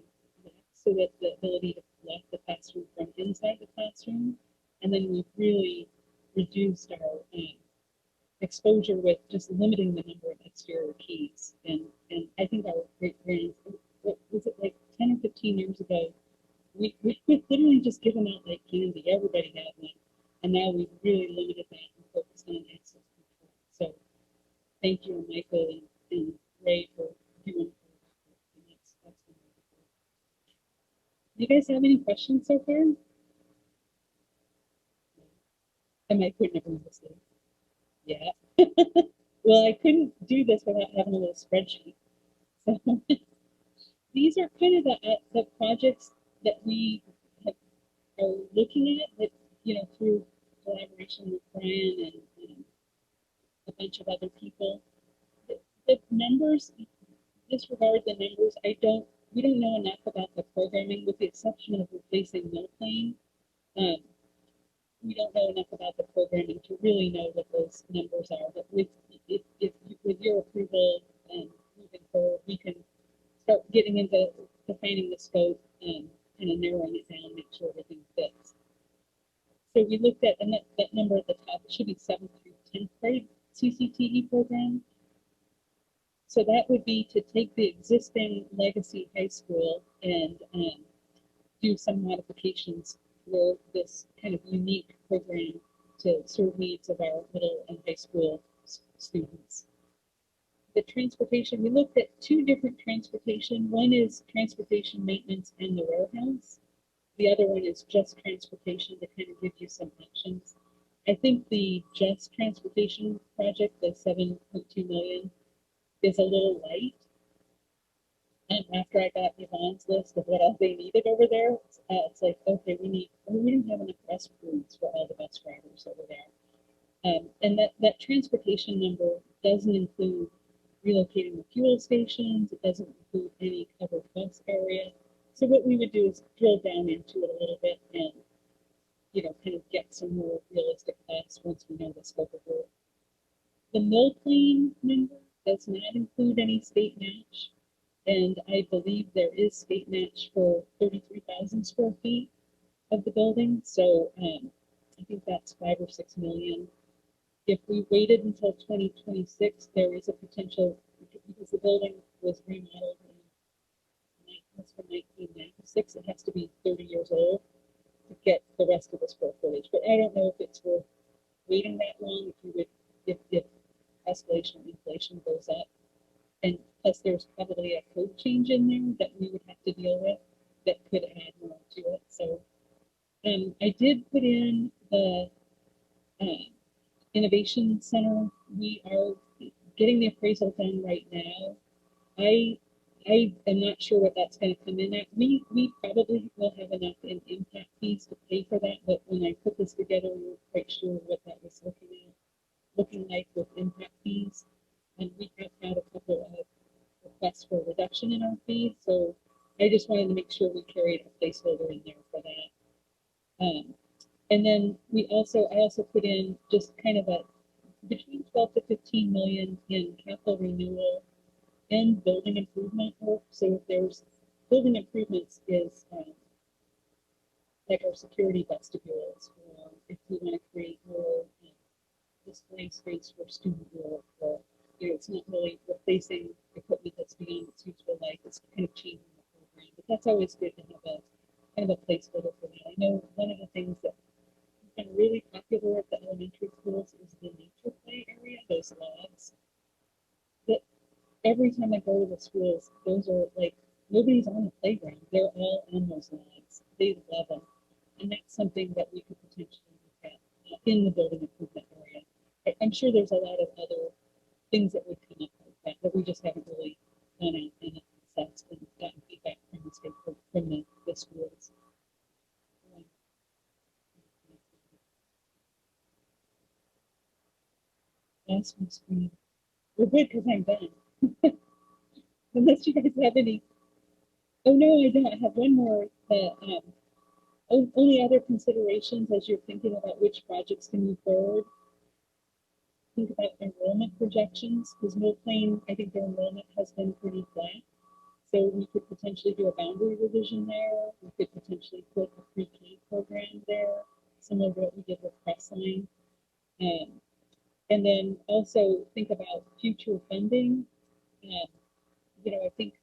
so that the ability to lock the classroom from inside the classroom. And then we've really reduced our exposure with just limiting the number of exterior keys. And I think our great brands, what was it, like 10 or 15 years ago, we literally just given out like candy. Everybody had one. And now we've really limited that and focused on access control. So thank you, Michael and Ray, for doing that. That's wonderful. Do you guys have any questions so far? Am I putting everyone to sleep? Yeah. Well, I couldn't do this without having a little spreadsheet. So these are kind of the projects that we are looking at, that, you know, through collaboration with Brian and a bunch of other people. The numbers, disregard the numbers. We don't know enough about the programming, with the exception of replacing Mill Plain. We don't know enough about the programming to really know what those numbers are. But with your approval and moving forward, we can start getting into defining the scope and kind of narrowing it down, make sure everything fits. So we looked at, and that number at the top, it should be 7th through 10th grade CCTE program. So that would be to take the existing legacy high school and do some modifications for this kind of unique program to serve needs of our middle and high school students. The transportation, we looked at 2 different transportation. One is transportation maintenance in the warehouse. The other one is just transportation, to kind of give you some options. I think the just transportation project, the 7.2 million, is a little light. And after I got Yvonne's list of what all they needed over there, it's like, okay, we don't have enough bus crews for all the bus drivers over there. And that transportation number doesn't include relocating the fuel stations. It doesn't include any covered bus area. So what we would do is drill down into it a little bit and, you know, kind of get some more realistic costs once we know the scope of work. The Mill Plain number does not include any state match. And I believe there is state match for 33,000 square feet of the building. So I think that's 5 or 6 million. If we waited until 2026, there is a potential, because the building was remodeled from 1996, it has to be 30 years old to get the rest of the square footage. But I don't know if it's worth waiting that long, if escalation or inflation goes up. And plus there's probably a code change in there that we would have to deal with that could add more to it. So I did put in the Innovation Center. We are getting the appraisal done right now. I am not sure what that's going to come in at. We probably will have enough in impact fees to pay for that, but when I put this together, we weren't quite sure what that was looking like with impact fees. And we have had a couple of requests for reduction in our fees, so I just wanted to make sure we carried a placeholder in there for that. And then I also put in just kind of a between 12 to 15 million in capital renewal and building improvement work. So if there's building improvements is like our security vestibules, or if we want to create more display space for student work, or it's not really replacing equipment that's beyond its useful life. It's kind of changing the program. But that's always good to have a kind of a placeholder for that. I know one of the things that has been really popular at the elementary schools is the nature play area, those logs. That every time I go to the schools, those are like, nobody's on the playground. They're all on those logs. They love them. And that's something that we could potentially look at in the building improvement area. I'm sure there's a lot of other things that would come up like that, but we just haven't really gone out and assessed and gotten feedback from the state, from the schools. Last one screen. We're good because I'm done. Unless you guys have any. Oh no, I don't. I have one more. The only other considerations as you're thinking about which projects to move forward. Think about enrollment projections, because Mill Plain, I think their enrollment has been pretty flat. So we could potentially do a boundary revision there. We could potentially put a pre-K program there, similar to what we did with Crestline. And then also think about future funding. You know, I think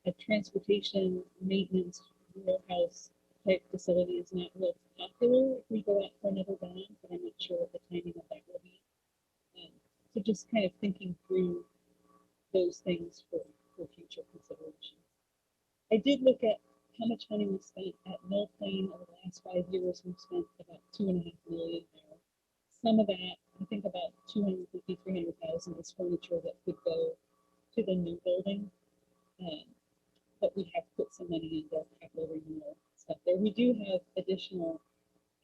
a transportation maintenance warehouse type facility is not real popular if we go out for another bond, but I'm not sure what the timing of that will be. So just kind of thinking through those things for future consideration. I did look at how much money we spent at Mill Plain over the last 5 years. We've spent about $2.5 million there. Some of that, I think about 250, 300,000 is furniture that could go to the new building. But we have put some money into capital renewal stuff there. We do have additional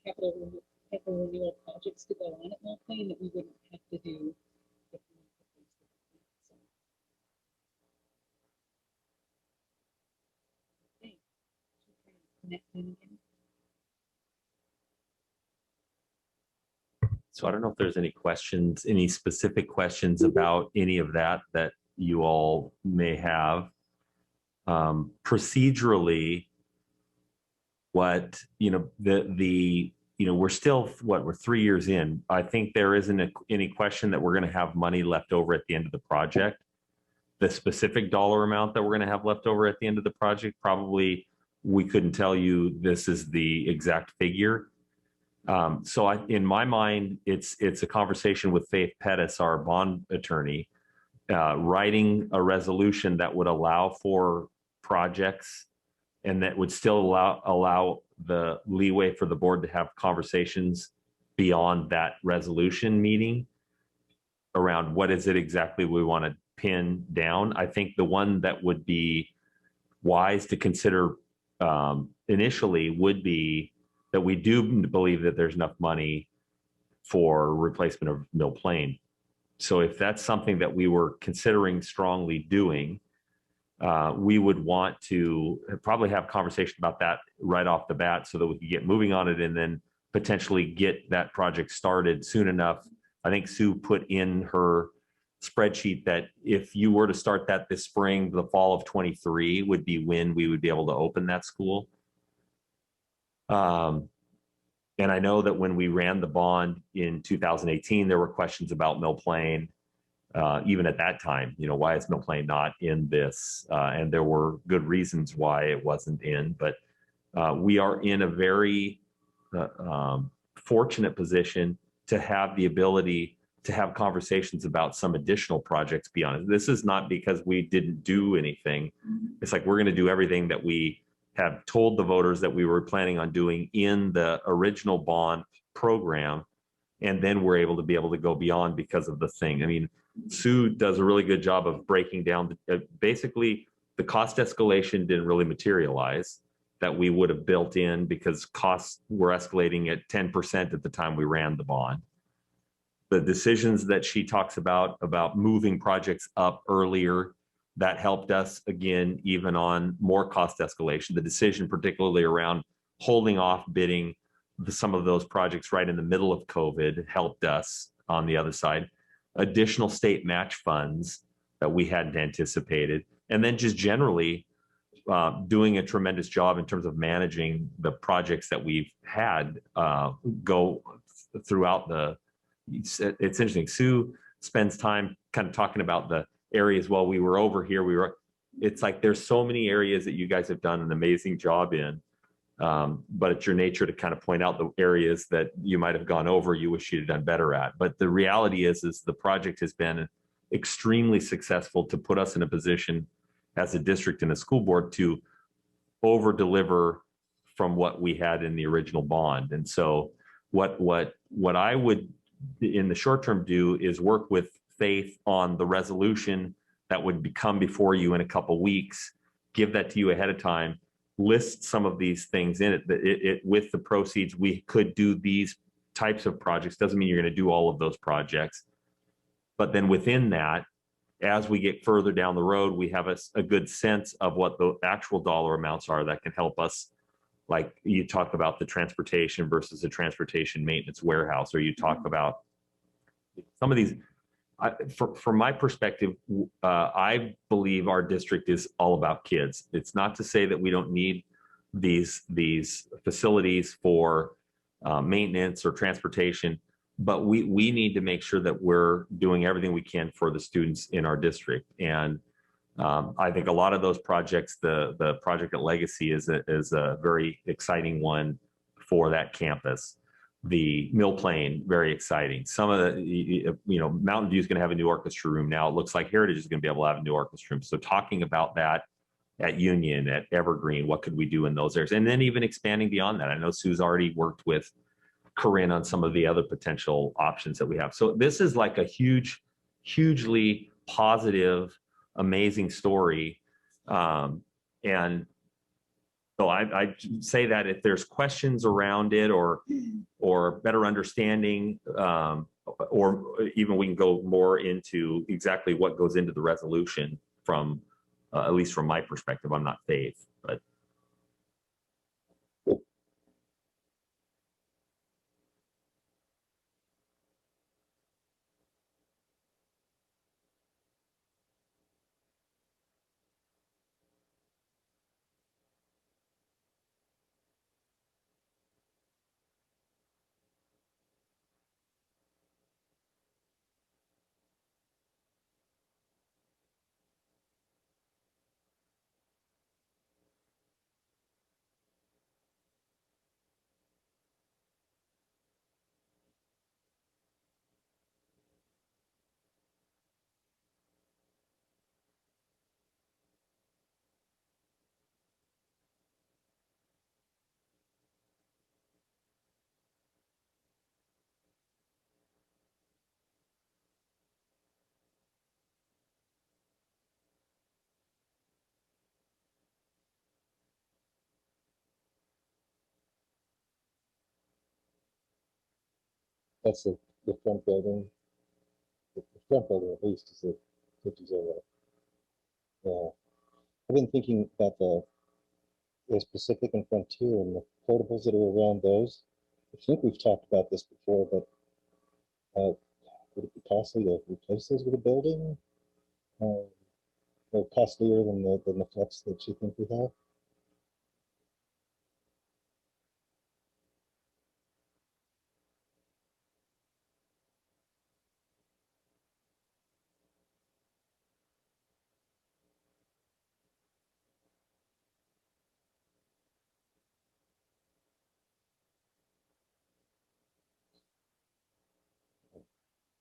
capital renewal projects to go on at Mill Plain that we wouldn't have to do if we replaced the plant. So, okay. Connect in again. So I don't know if there's any questions, any specific questions about any of that that you all may have. Procedurally, what, we're still, we're 3 years in. I think there isn't any question that we're going to have money left over at the end of the project. The specific dollar amount that we're going to have left over at the end of the project, probably we couldn't tell you this is the exact figure. So in my mind, it's a conversation with Faith Pettis, our bond attorney, writing a resolution that would allow for projects and that would still allow the leeway for the board to have conversations beyond that resolution meeting around what is it exactly we want to pin down. I think the one that would be wise to consider initially would be that we do believe that there's enough money for replacement of Mill Plain. So if that's something that we were considering strongly doing, we would want to probably have conversation about that right off the bat so that we could get moving on it and then potentially get that project started soon enough. I think Sue put in her spreadsheet that if you were to start that this spring, the fall of 23 would be when we would be able to open that school. And I know that when we ran the bond in 2018, there were questions about Mill Plain. Even at that time, why is Mill Plain not in this? And there were good reasons why it wasn't in, but we are in a very fortunate position to have the ability to have conversations about some additional projects beyond. This is not because we didn't do anything. It's like we're going to do everything that we have told the voters that we were planning on doing in the original bond program. And then we're able to go beyond because of the thing. I mean, Sue does a really good job of breaking down basically the cost escalation didn't really materialize that we would have built in because costs were escalating at 10% at the time we ran the bond. The decisions that she talks about moving projects up earlier, that helped us again, even on more cost escalation. The decision particularly around holding off bidding some of those projects right in the middle of COVID helped us on the other side. Additional state match funds that we hadn't anticipated. And then just generally doing a tremendous job in terms of managing the projects that we've had go throughout it's interesting. Sue spends time kind of talking about the areas while we were over here. It's like there's so many areas that you guys have done an amazing job in. But it's your nature to kind of point out the areas that you might have gone over, you wish you'd done better at. But the reality is the project has been extremely successful to put us in a position as a district and a school board to over deliver from what we had in the original bond. And so what I would in the short term do is work with Faith on the resolution that would come before you in a couple weeks, give that to you ahead of time, list some of these things in it, with the proceeds, we could do these types of projects. Doesn't mean you're going to do all of those projects. But then within that, as we get further down the road, we have a good sense of what the actual dollar amounts are that can help us. Like you talk about the transportation versus the transportation maintenance warehouse, or you talk about some of these. From my perspective, I believe our district is all about kids. It's not to say that we don't need these facilities for maintenance or transportation, but we need to make sure that we're doing everything we can for the students in our district. And I think a lot of those projects, the project at Legacy is a very exciting one for that campus. The Mill Plain, very exciting. Some of the, Mountain View is going to have a new orchestra room now. It looks like Heritage is going to be able to have a new orchestra room. So talking about that at Union, at Evergreen, what could we do in those areas? And then even expanding beyond that. I know Sue's already worked with Corinne on some of the other potential options that we have. So this is like a hugely positive, amazing story. And so I say that if there's questions around it or better understanding, or even we can go more into exactly what goes into the resolution from, at least from my perspective. I'm not Faith, but. That's the front building. The front building at least is the 50s. Yeah. I've been thinking about the Pacific and Frontier and the portables that are around those. I think we've talked about this before, but would it be costly to replace those with a building? Or costlier than the flex that you think we have?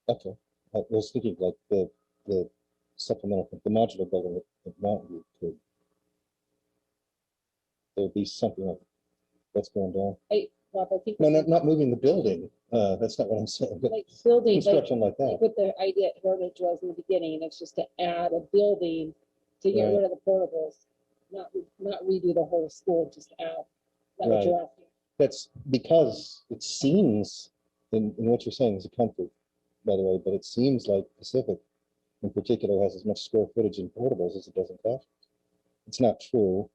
Okay. I was thinking like the supplemental, the modular building at Mountain View could, there'd be something like that's going down. Rob, I think No, not moving the building. That's not what I'm saying. But like building, construction like that. what the idea at Heritage was in the beginning, it's just to add a building to get Right. rid of the portables, not redo the whole school, just add. Is that what Right. you're asking? That's because it seems, in what you're saying is a comfort, by the way, but it seems like Pacific in particular has as much square footage in portables as it does in classrooms. It's not true,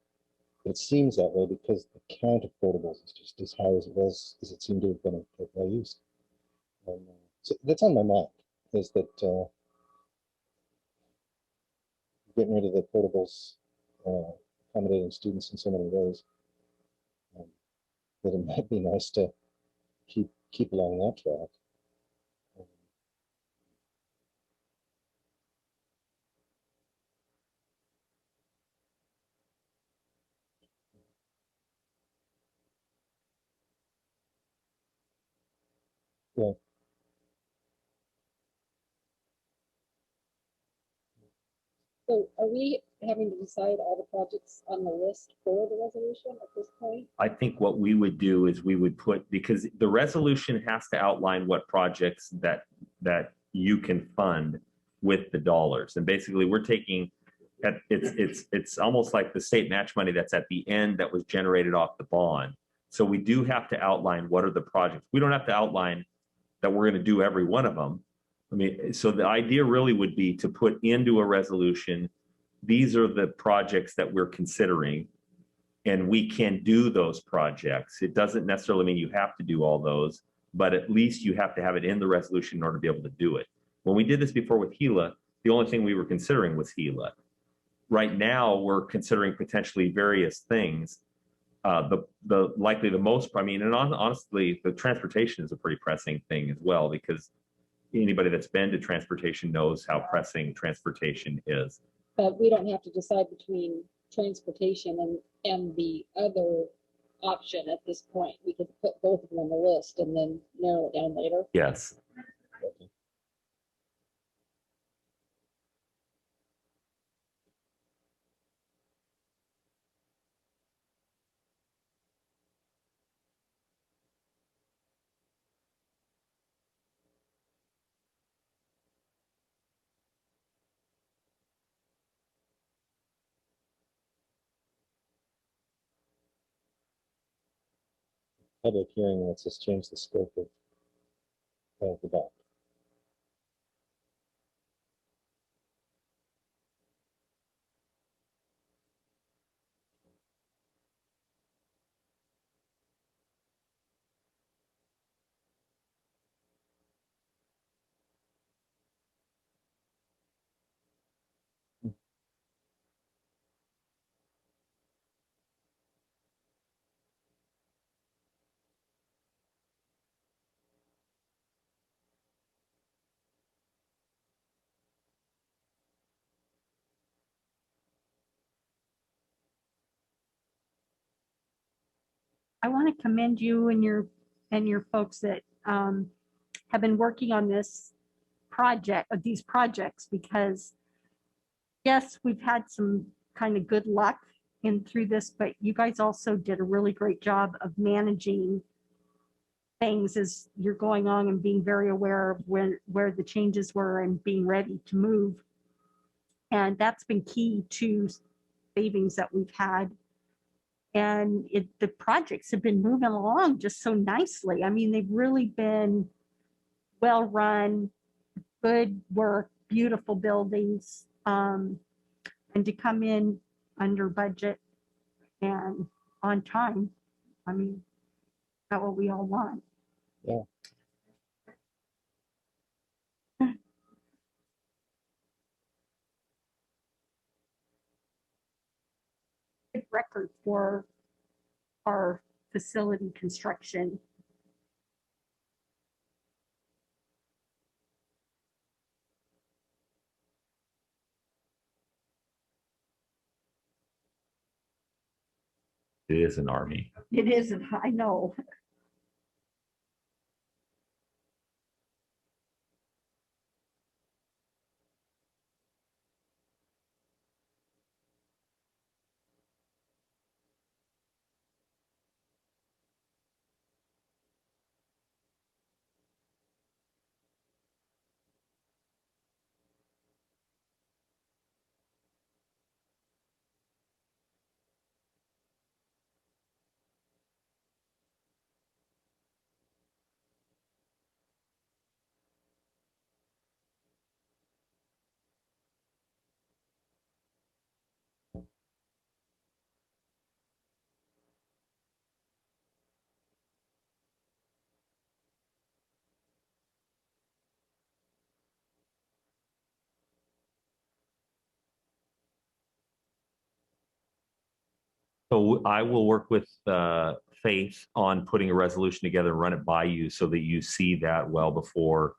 but it seems that way because the count of portables is just as high as it was, as it seemed to have been at my use. So that's on my mind, is that getting rid of the portables, accommodating students in so many ways, that it might be nice to keep along that track. Yeah. So are we having to decide all the projects on the list for the resolution at this point? I think what we would do is we would put, because the resolution has to outline what projects that you can fund with the dollars. And basically we're taking, it's almost like the state match money that's at the end that was generated off the bond. So we do have to outline what are the projects. We don't have to outline that we're going to do every one of them. I mean, so the idea really would be to put into a resolution, these are the projects that we're considering, and we can do those projects. It doesn't necessarily mean you have to do all those, but at least you have to have it in the resolution in order to be able to do it. When we did this before with Gila, the only thing we were considering was Gila. Right now, we're considering potentially various things. The likely the most, I mean, and honestly, the transportation is a pretty pressing thing as well, because anybody that's been to transportation knows how pressing transportation is. But we don't have to decide between transportation and the other option at this point. We could put both of them on the list and then narrow it down later. Yes. Public hearing lets us change the scope of the bond. I want to commend you and your folks that have been working on this project, these projects, because yes, we've had some kind of good luck in through this, but you guys also did a really great job of managing things as you're going on and being very aware of where the changes were and being ready to move. And that's been key to savings that we've had. And the projects have been moving along just so nicely. I mean, they've really been well run, good work, beautiful buildings, and to come in under budget and on time. I mean, that's what we all want. Yeah. Good record for our facility construction. It is an army. It isn't, I know. So I will work with Faith on putting a resolution together and run it by you so that you see that well before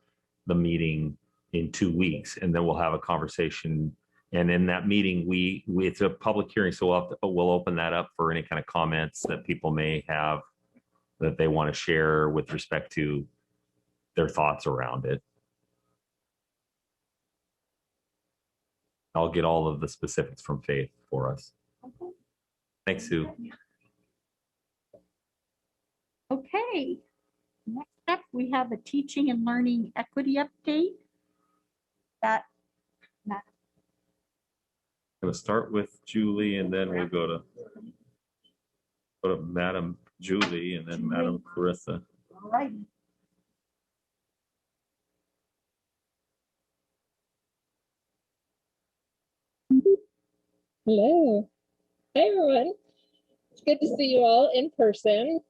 the meeting in 2 weeks. And then we'll have a conversation. And in that meeting, it's a public hearing, so we'll open that up for any kind of comments that people may have that they want to share with respect to their thoughts around it. I'll get all of the specifics from Faith for us. Thanks, Sue. Okay. Next up, we have a teaching and learning equity update. That, I'm going to start with Julie, and then we'll go to Madam Julie, and then Madam Carissa. all right. Hello. Hi, everyone. It's good to see you all in person.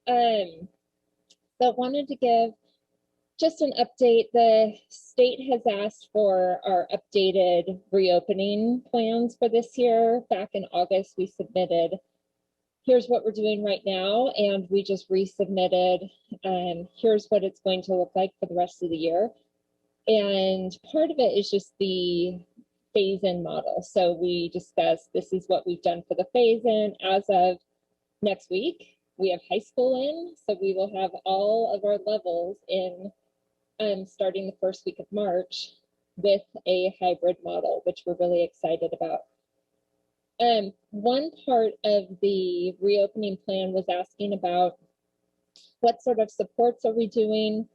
So I wanted to give just an update. The state has asked for our updated reopening plans for this year. Back in August, we submitted, here's what we're doing right now, and we just resubmitted, here's what it's going to look like for the rest of the year. And part of it is just the phase-in model. So we discussed, this is what we've done for the phase-in. As of next week, we have high school in, so we will have all of our levels in starting the first week of March with a hybrid model, which we're really excited about. One part of the reopening plan was asking about what sort of supports are we doing?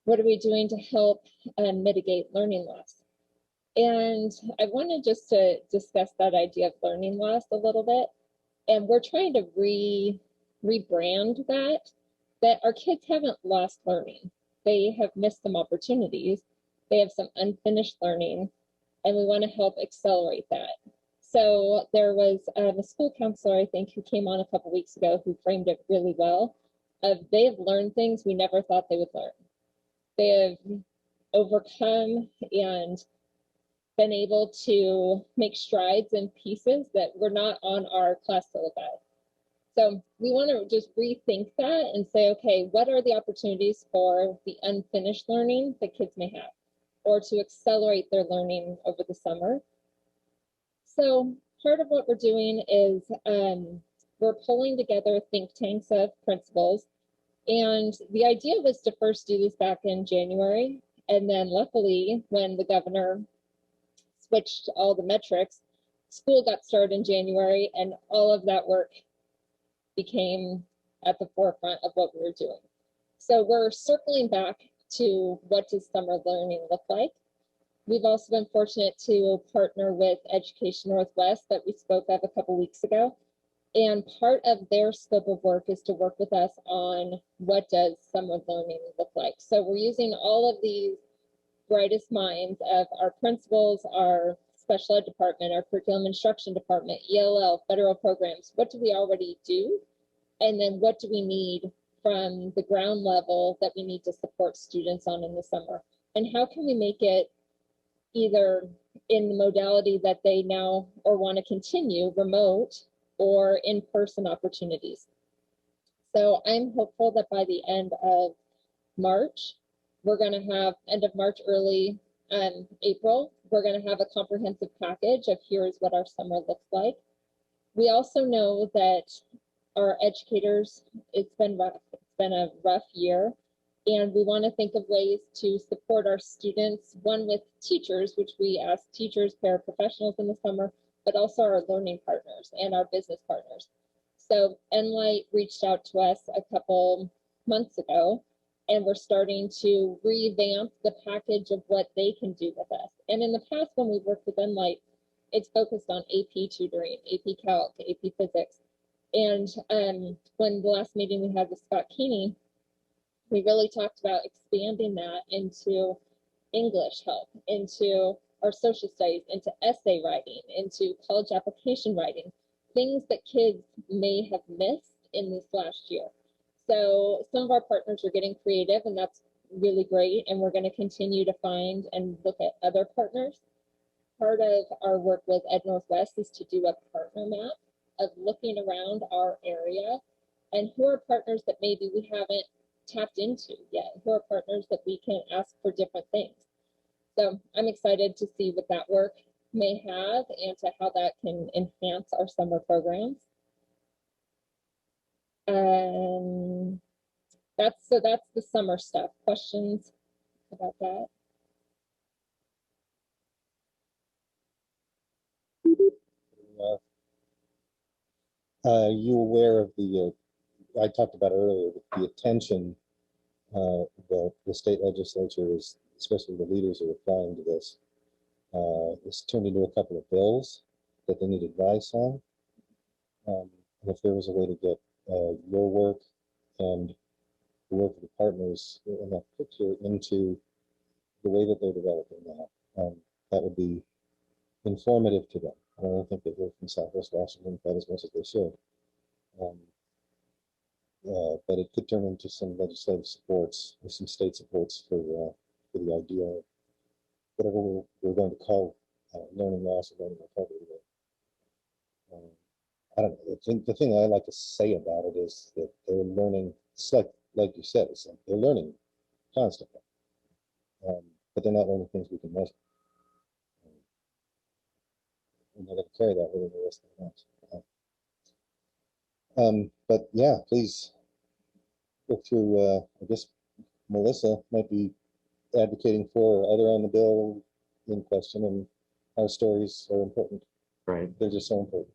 What are we doing to help mitigate learning loss? And I wanted just to discuss that idea of learning loss a little bit. And we're trying to rebrand that our kids haven't lost learning. They have missed some opportunities. They have some unfinished learning, and we want to help accelerate that. So there was a school counselor, I think, who came on a couple weeks ago who framed it really well. They have learned things we never thought they would learn. They have overcome and been able to make strides in pieces that were not on our class syllabi. So we want to just rethink that and say, okay, what are the opportunities for the unfinished learning that kids may have, or to accelerate their learning over the summer? So part of what we're doing is we're pulling together think tanks of principals. And the idea was to first do this back in January. And then luckily, when the governor switched all the metrics, school got started in January, and all of that work became at the forefront of what we were doing. So we're circling back to what does summer learning look like. We've also been fortunate to partner with Education Northwest that we spoke of a couple weeks ago. And part of their scope of work is to work with us on what does summer learning look like. So we're using all of these brightest minds of our principals, our special ed department, our curriculum instruction department, ELL, federal programs. What do we already do? And then what do we need from the ground level that we need to support students on in the summer? And how can we make it either in the modality that they now or want to continue, remote or in-person opportunities? So I'm hopeful that by the end of March, we're going to have, end of March, early April, we're going to have a comprehensive package of here's what our summer looks like. We also know that our educators, it's been rough. It's been a rough year, and we want to think of ways to support our students, one with teachers, which we ask teachers, paraprofessionals in the summer, but also our learning partners and our business partners. So Enlight reached out to us a couple months ago, and we're starting to revamp the package of what they can do with us. And in the past, when we've worked with Enlight, it's focused on AP tutoring, AP Calc, AP Physics. And when the last meeting we had with Scott Keeney, we really talked about expanding that into English help, into our social studies, into essay writing, into college application writing, things that kids may have missed in this last year. So some of our partners are getting creative, and that's really great. And we're going to continue to find and look at other partners. Part of our work with Ed Northwest is to do a partner map of looking around our area and who are partners that maybe we haven't tapped into yet, who are partners that we can ask for different things. So I'm excited to see what that work may have and to how that can enhance our summer programs. That's the summer stuff. Questions about that? Are you aware of the, I talked about earlier, the attention that the state legislature is, especially the leaders are applying to this. It's turned into a couple of bills that they need advice on. And if there was a way to get your work and the work of the partners in that picture into the way that they're developing that, that would be informative to them. I don't think they hear from Southwest Washington quite as much as they should. But it could turn into some legislative supports or some state supports for the idea of whatever we're going to call learning loss or learning recovery. I don't know. The thing I like to say about it is that they're learning. It's like you said, it's like they're learning constantly, but they're not learning things we can measure. And they're going to carry that within the rest of their lives. But yeah, please go through. I guess Melissa might be advocating for or other on the bill in question, and our stories are important. Right. They're just so important.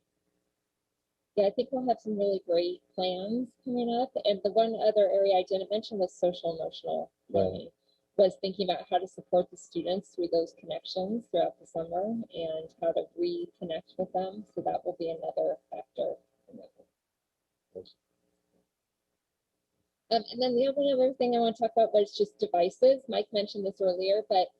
Yeah, I think we'll have some really great plans coming up. And the one other area I didn't mention was social emotional learning. Was thinking about how to support the students through those connections throughout the summer and how to reconnect with them. So that will be another factor. And then the other thing I want to talk about was just devices. Mike mentioned this earlier, but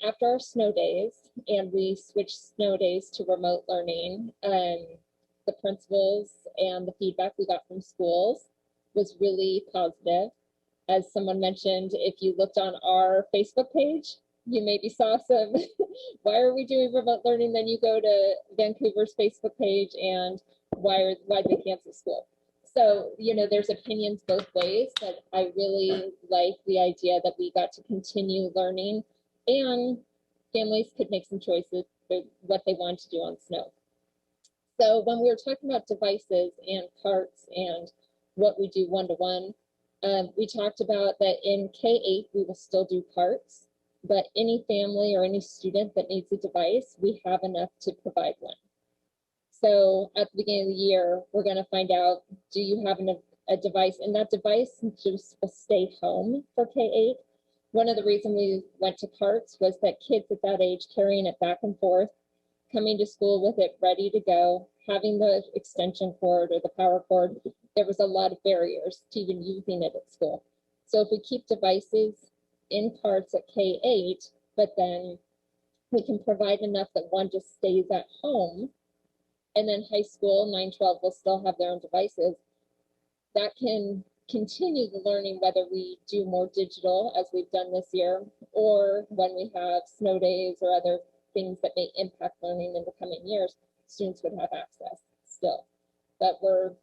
after our snow days, and we switched snow days to remote learning, the principals and the feedback we got from schools was really positive. As someone mentioned, if you looked on our Facebook page, you maybe saw some, why are we doing remote learning? Then you go to Vancouver's Facebook page and why did they cancel school? So, you know, there's opinions both ways, but I really like the idea that we got to continue learning and families could make some choices for what they want to do on snow. So when we were talking about devices and carts and what we do one-to-one, we talked about that in K-8, we will still do carts, but any family or any student that needs a device, we have enough to provide one. So at the beginning of the year, we're going to find out, do you have a device? And that device just will stay home for K-8. One of the reasons we went to carts was that kids at that age carrying it back and forth, coming to school with it ready to go, having the extension cord or the power cord, there was a lot of barriers to even using it at school. So if we keep devices in carts at K-8, but then we can provide enough that one just stays at home, and then high school, 9-12 will still have their own devices, that can continue the learning, whether we do more digital as we've done this year, or when we have snow days or other things that may impact learning in the coming years, students would have access still. But we're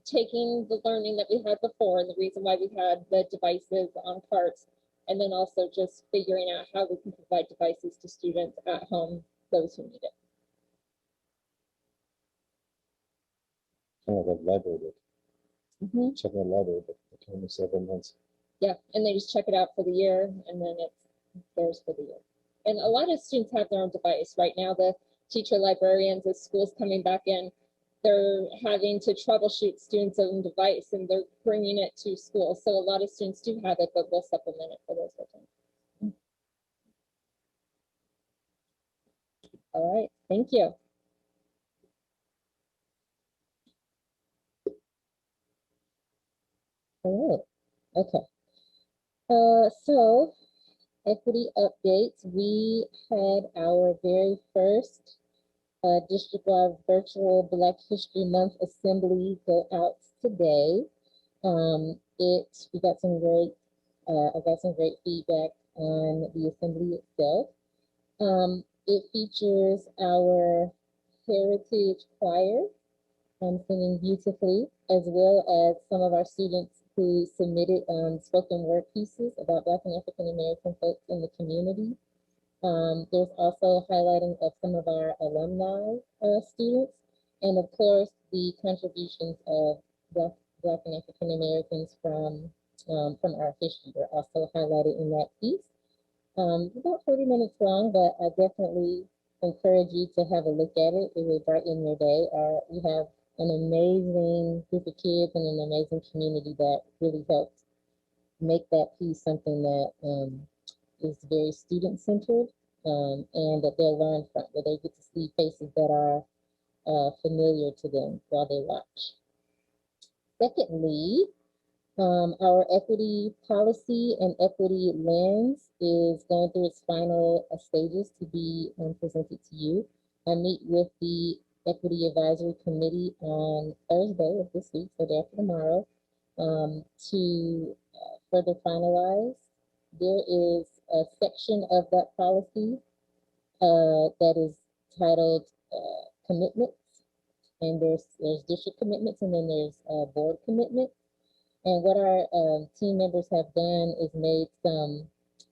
taking the learning that we had before and the reason why we had the devices on carts, and then also just figuring out how we can provide devices to students at home, those who need it. Kind of like library book. Check out library book for 27 months. Yeah, and they just check it out for the year, and then it's theirs for the year. And a lot of students have their own device right now. The teacher librarians, as school's coming back in, they're having to troubleshoot students' own device, and they're bringing it to school. So a lot of students do have it, but we'll supplement it for those times. All right, thank you. All right, okay. So equity updates. We had our very first district-wide virtual Black History Month assembly go out today. We got some great, I got some great feedback on the assembly itself. It features our heritage choir singing beautifully, as well as some of our students who submitted spoken word pieces about Black and African American folks in the community. There's also highlighting of some of our alumni students, and of course the contributions of Black and African Americans from our history were also highlighted in that piece. About 40 minutes long, but I definitely encourage you to have a look at it. It will brighten your day. We have an amazing group of kids and an amazing community that really helped make that piece something that is very student-centered and that they'll learn from, that they get to see faces that are familiar to them while they watch. Secondly, our equity policy and equity lens is going through its final stages to be presented to you. I meet with the Equity Advisory Committee on Thursday of this week, so day after tomorrow, to further finalize. There is a section of that policy that is titled commitments, and there's district commitments, and then there's board commitments. And what our team members have done is made some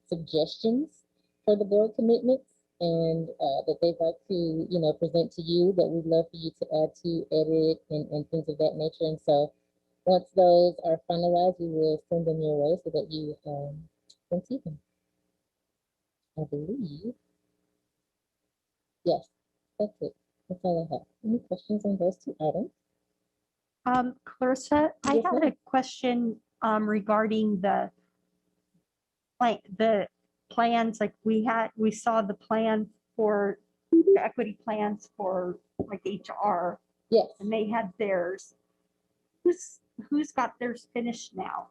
suggestions for the board commitments, and that they'd like to, present to you, that we'd love for you to add to, edit, and things of that nature. And so once those are finalized, we will send them your way so that you can see them. I believe. Yes, that's it. That's all I have. Any questions on those two items? Clarissa, I Yes, had ma'am. a question regarding the plans, like we saw the plan for the equity plans for like HR, Yes. and they had theirs. Who's got theirs finished now?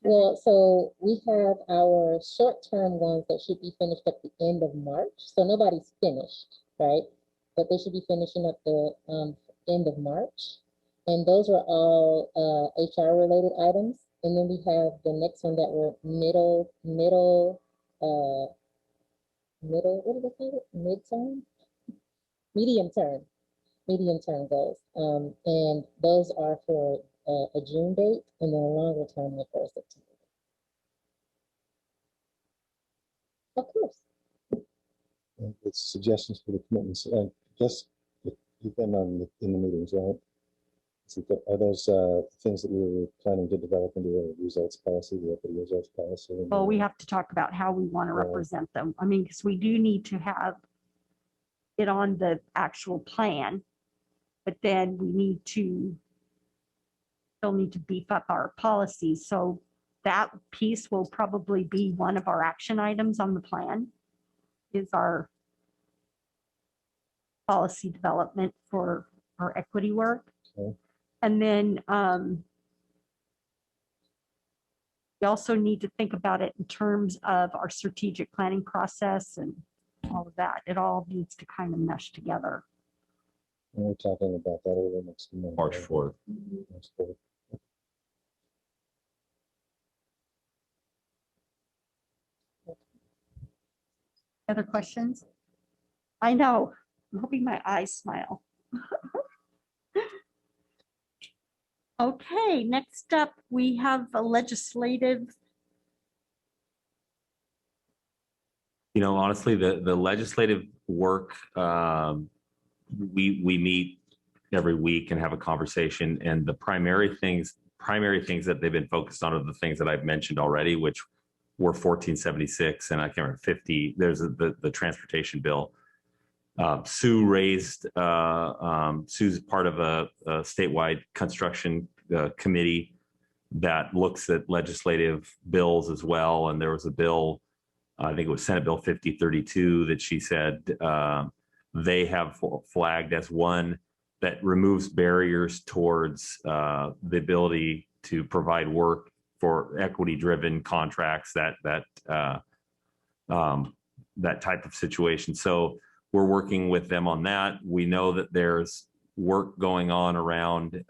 Well, so we have our short-term ones that should be finished at the end of March. So nobody's finished, right? But they should be finishing at the end of March. And those are all HR-related items. And then we have the next one that were middle, what do they call it? Midterm? Medium term goals. And those are for a June date, and then a longer term one for September. Of course. It's suggestions for the commitments. Just you've been in the meetings, right? Are those things that we were planning to develop into a results policy, the equity results policy? Well, we have to talk about how we want to represent them. I mean, because we do need to have it on the actual plan, but then we still need to beef up our policies. So that piece will probably be one of our action items on the plan, is our policy development for our equity work. Okay. And then we also need to think about it in terms of our strategic planning process and all of that. It all needs to kind of mesh together. And we're talking about that over next month. March 4th. March 4th. Other questions? I know, I'm hoping my eyes smile. Okay, next up, we have a legislative. Honestly, the legislative work, we meet every week and have a conversation, and the primary things that they've been focused on are the things that I've mentioned already, which were 1476 and I can't remember 50. There's the transportation bill. Sue's part of a statewide construction committee that looks at legislative bills as well. And there was a bill, I think it was Senate Bill 5032, that she said they have flagged as one that removes barriers towards the ability to provide work for equity-driven contracts, that type of situation. So we're working with them on that. We know that there's work going on around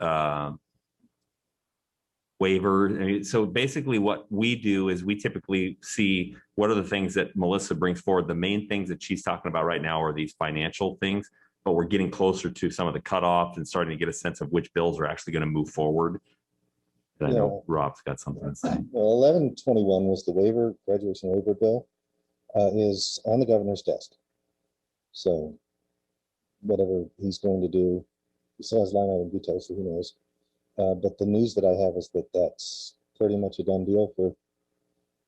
waiver. So basically what we do is we typically see what are the things that Melissa brings forward. The main things that she's talking about right now are these financial things, but we're getting closer to some of the cutoffs and starting to get a sense of which bills are actually going to move forward. And I know Rob's got something to say. Well, 1121 was the graduation waiver bill, is on the governor's desk. So whatever he's going to do, he still has line item details, so who knows. But the news that I have is that that's pretty much a done deal for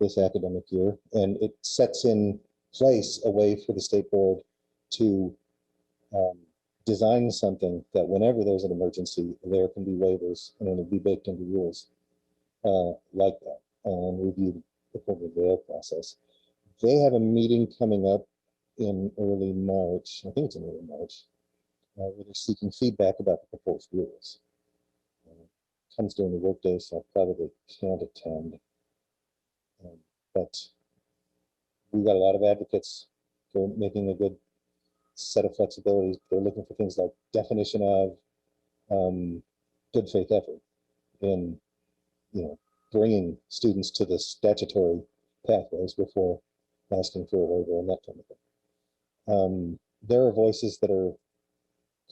this academic year. And it sets in place a way for the state board to design something that whenever there's an emergency, there can be waivers and it'll be baked into rules like that and reviewed according to their process. They have a meeting coming up in early March. I think it's in early March. Where they're seeking feedback about the proposed rules. Comes during the workday, so I probably can't attend. But we've got a lot of advocates for making a good set of flexibilities. They're looking for things like definition of good faith effort in, bringing students to the statutory pathways before asking for a waiver and that kind of thing. There are voices that are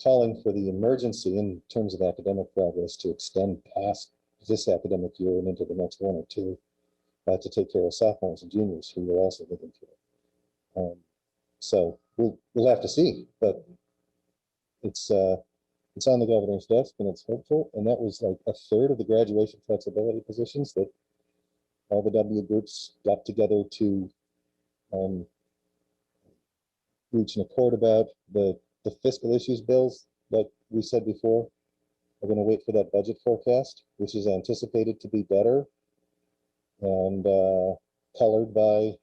calling for the emergency in terms of academic progress to extend past this academic year and into the next one or two to take care of sophomores and juniors who are also living through it. So we'll have to see, but it's on the governor's desk and it's hopeful. And that was like a third of the graduation flexibility positions that all the W groups got together to reach an accord about. The fiscal issues bills, like we said before, are going to wait for that budget forecast, which is anticipated to be better and colored by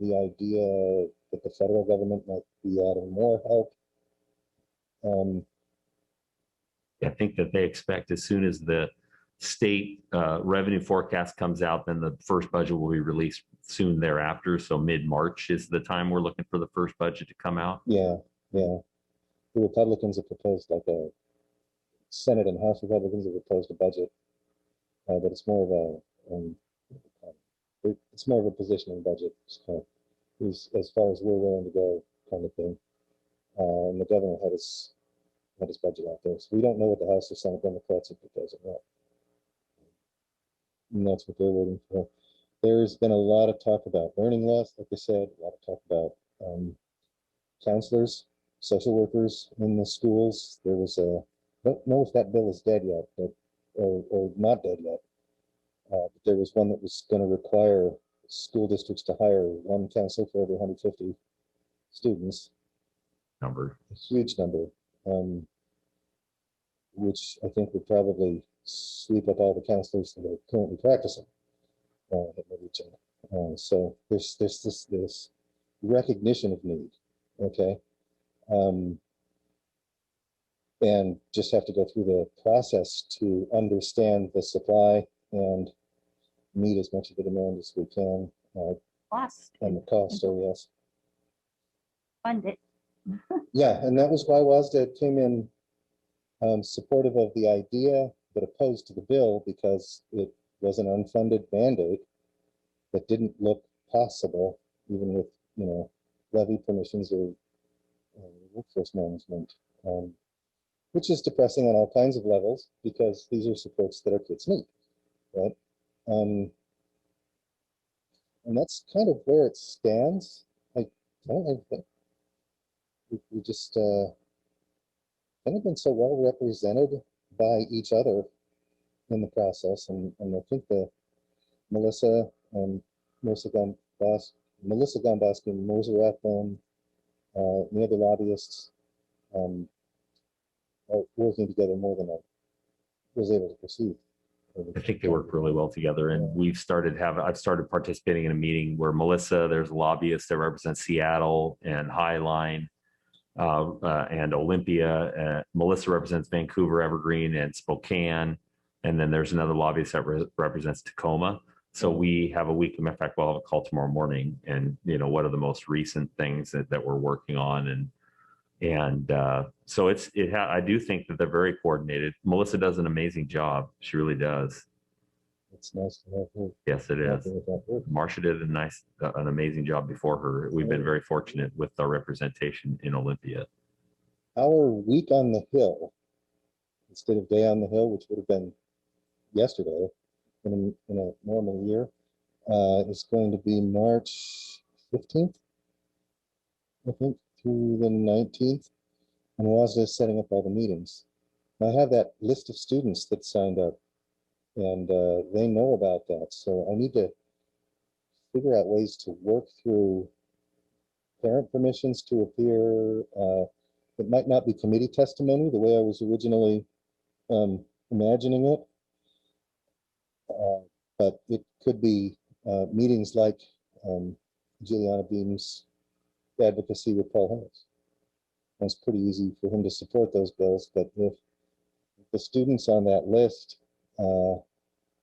the idea that the federal government might be adding more help. I think that they expect as soon as the state revenue forecast comes out, then the first budget will be released soon thereafter. So mid-March is the time we're looking for the first budget to come out. Yeah. The Republicans have proposed, like a Senate and House Republicans have proposed a budget, but it's more of a positioning budget, so as far as we're willing to go, kind of thing. And the governor had his budget out there, so we don't know what the House or Senate Democrats are proposing yet. And that's what they're waiting for. There's been a lot of talk about learning loss, like I said, a lot of talk about counselors, social workers in the schools. There was I don't know if that bill is dead yet, but or not dead yet. But there was one that was going to require school districts to hire one counselor for every 150 students. A huge number, which I think would probably sweep up all the counselors that are currently practicing in the region. So there's this recognition of need, okay, and just have to go through the process to understand the supply and meet as much of the demand as we can. Cost. And the cost, oh yes. Fund it. Yeah, and that was why WASDA came in supportive of the idea, but opposed to the bill because it was an unfunded mandate that didn't look possible, even with levy permissions or workforce management, which is depressing on all kinds of levels because these are supports that our kids need, right? And that's kind of where it stands. I don't think we just haven't been so well represented by each other in the process, and I think that Melissa Gomboski, Moser Rathbone, the other lobbyists are working together more than I was able to perceive. I think they work really well together, and I've started participating in a meeting where there's a lobbyist that represents Seattle and Highline and Olympia. Melissa represents Vancouver, Evergreen, and Spokane, and then there's another lobbyist that represents Tacoma. So we have a week. Matter of fact, we'll have a call tomorrow morning, and what are the most recent things that we're working on, and so I do think that they're very coordinated. Melissa does an amazing job. She really does. It's nice to have her. Yes, it is. Marcia did an amazing job before her. We've been very fortunate with our representation in Olympia. Our week on the Hill, instead of Day on the Hill, which would have been yesterday in a normal year, is going to be March 15th, I think, through the 19th, and WASDA is setting up all the meetings. I have that list of students that signed up, and they know about that. So I need to figure out ways to work through parent permissions to appear. It might not be committee testimony the way I was originally imagining it, but it could be meetings like Juliana Beam's advocacy with Paul Harris. It's pretty easy for him to support those bills, but if the students on that list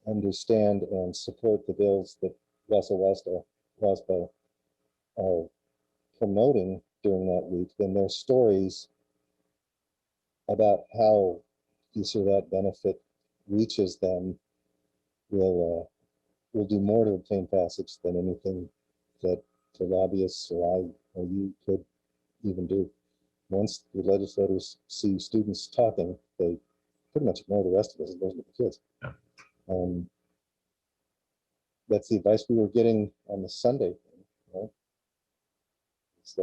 understand and support the bills that WASPA are promoting during that week, then their stories about how this or that benefit reaches them will do more to obtain passage than anything that the lobbyists or I or you could even do. Once the legislators see students talking, they pretty much ignore the rest of us and those are the kids. Yeah. That's the advice we were getting on the Sunday. Right? It's,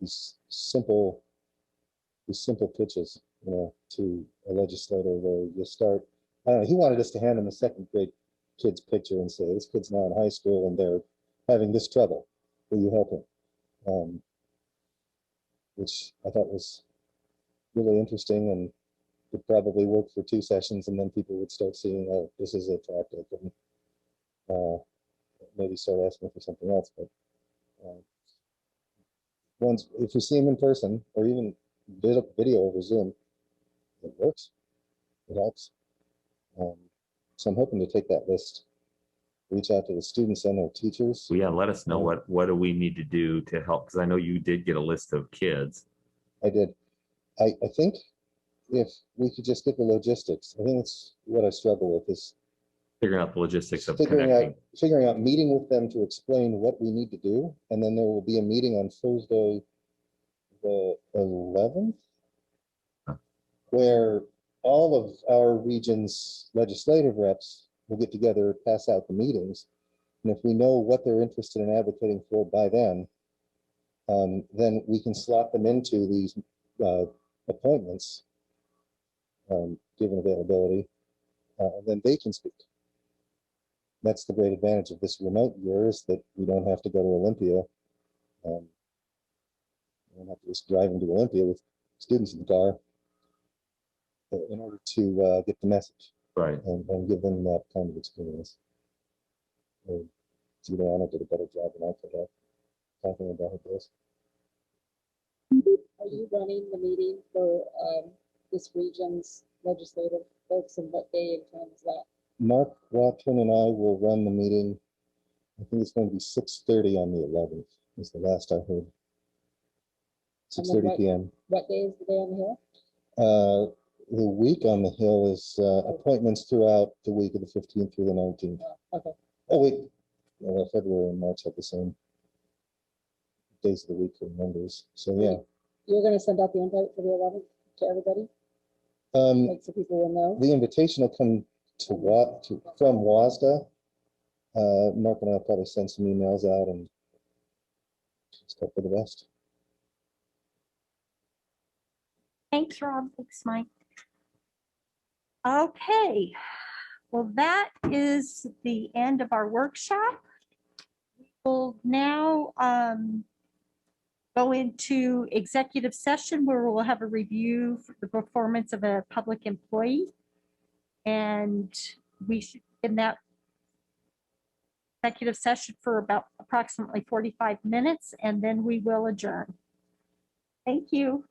these simple pitches, to a legislator where you start. I don't know. He wanted us to hand him a second grade kid's picture and say, "This kid's now in high school and they're having this trouble. Will you help him?" Which I thought was really interesting, and would probably work for 2 sessions, and then people would start seeing, "Oh, this is a tactic," and maybe start asking for something else. But once, if you see him in person or even video over Zoom, it works. It helps. So I'm hoping to take that list, reach out to the students and their teachers. Well, yeah, let us know what do we need to do to help, because I know you did get a list of kids. I did. I think if we could just get the logistics, I think it's what I struggle with is Figuring out the logistics of figuring out meeting with them to explain what we need to do, and then there will be a meeting on Thursday, the 11th, where all of our region's legislative reps will get together, pass out the meetings, and if we know what they're interested in advocating for by then we can slot them into these appointments, given availability, and then they can speak. That's the great advantage of this remote year, is that we don't have to go to Olympia. We don't have to just drive into Olympia with students in the car in order to get the message, right, and give them that kind of experience. Juliana did a better job than I could have talking about this. Are you running the meeting for this region's legislative folks, and what day and time is that? Mark Watson and I will run the meeting. I think it's going to be 6:30 on the 11th, is the last I heard. 6:30 p.m. What day is the day on the Hill? The week on the Hill is appointments throughout the week of the 15th through the 19th. Okay. Oh, wait. February and March have the same days of the week for members. So, yeah. You're going to send out the invite for the 11th to everybody? Like, so people will know? The invitation will come from WASDA. Mark and I will probably send some emails out and just hope for the best. Thanks, Rob. Thanks, Mike. Okay, well, that is the end of our workshop. We'll now go into executive session where we'll have a review for the performance of a public employee. And we should, in that executive session for about approximately 45 minutes, and then we will adjourn. Thank you.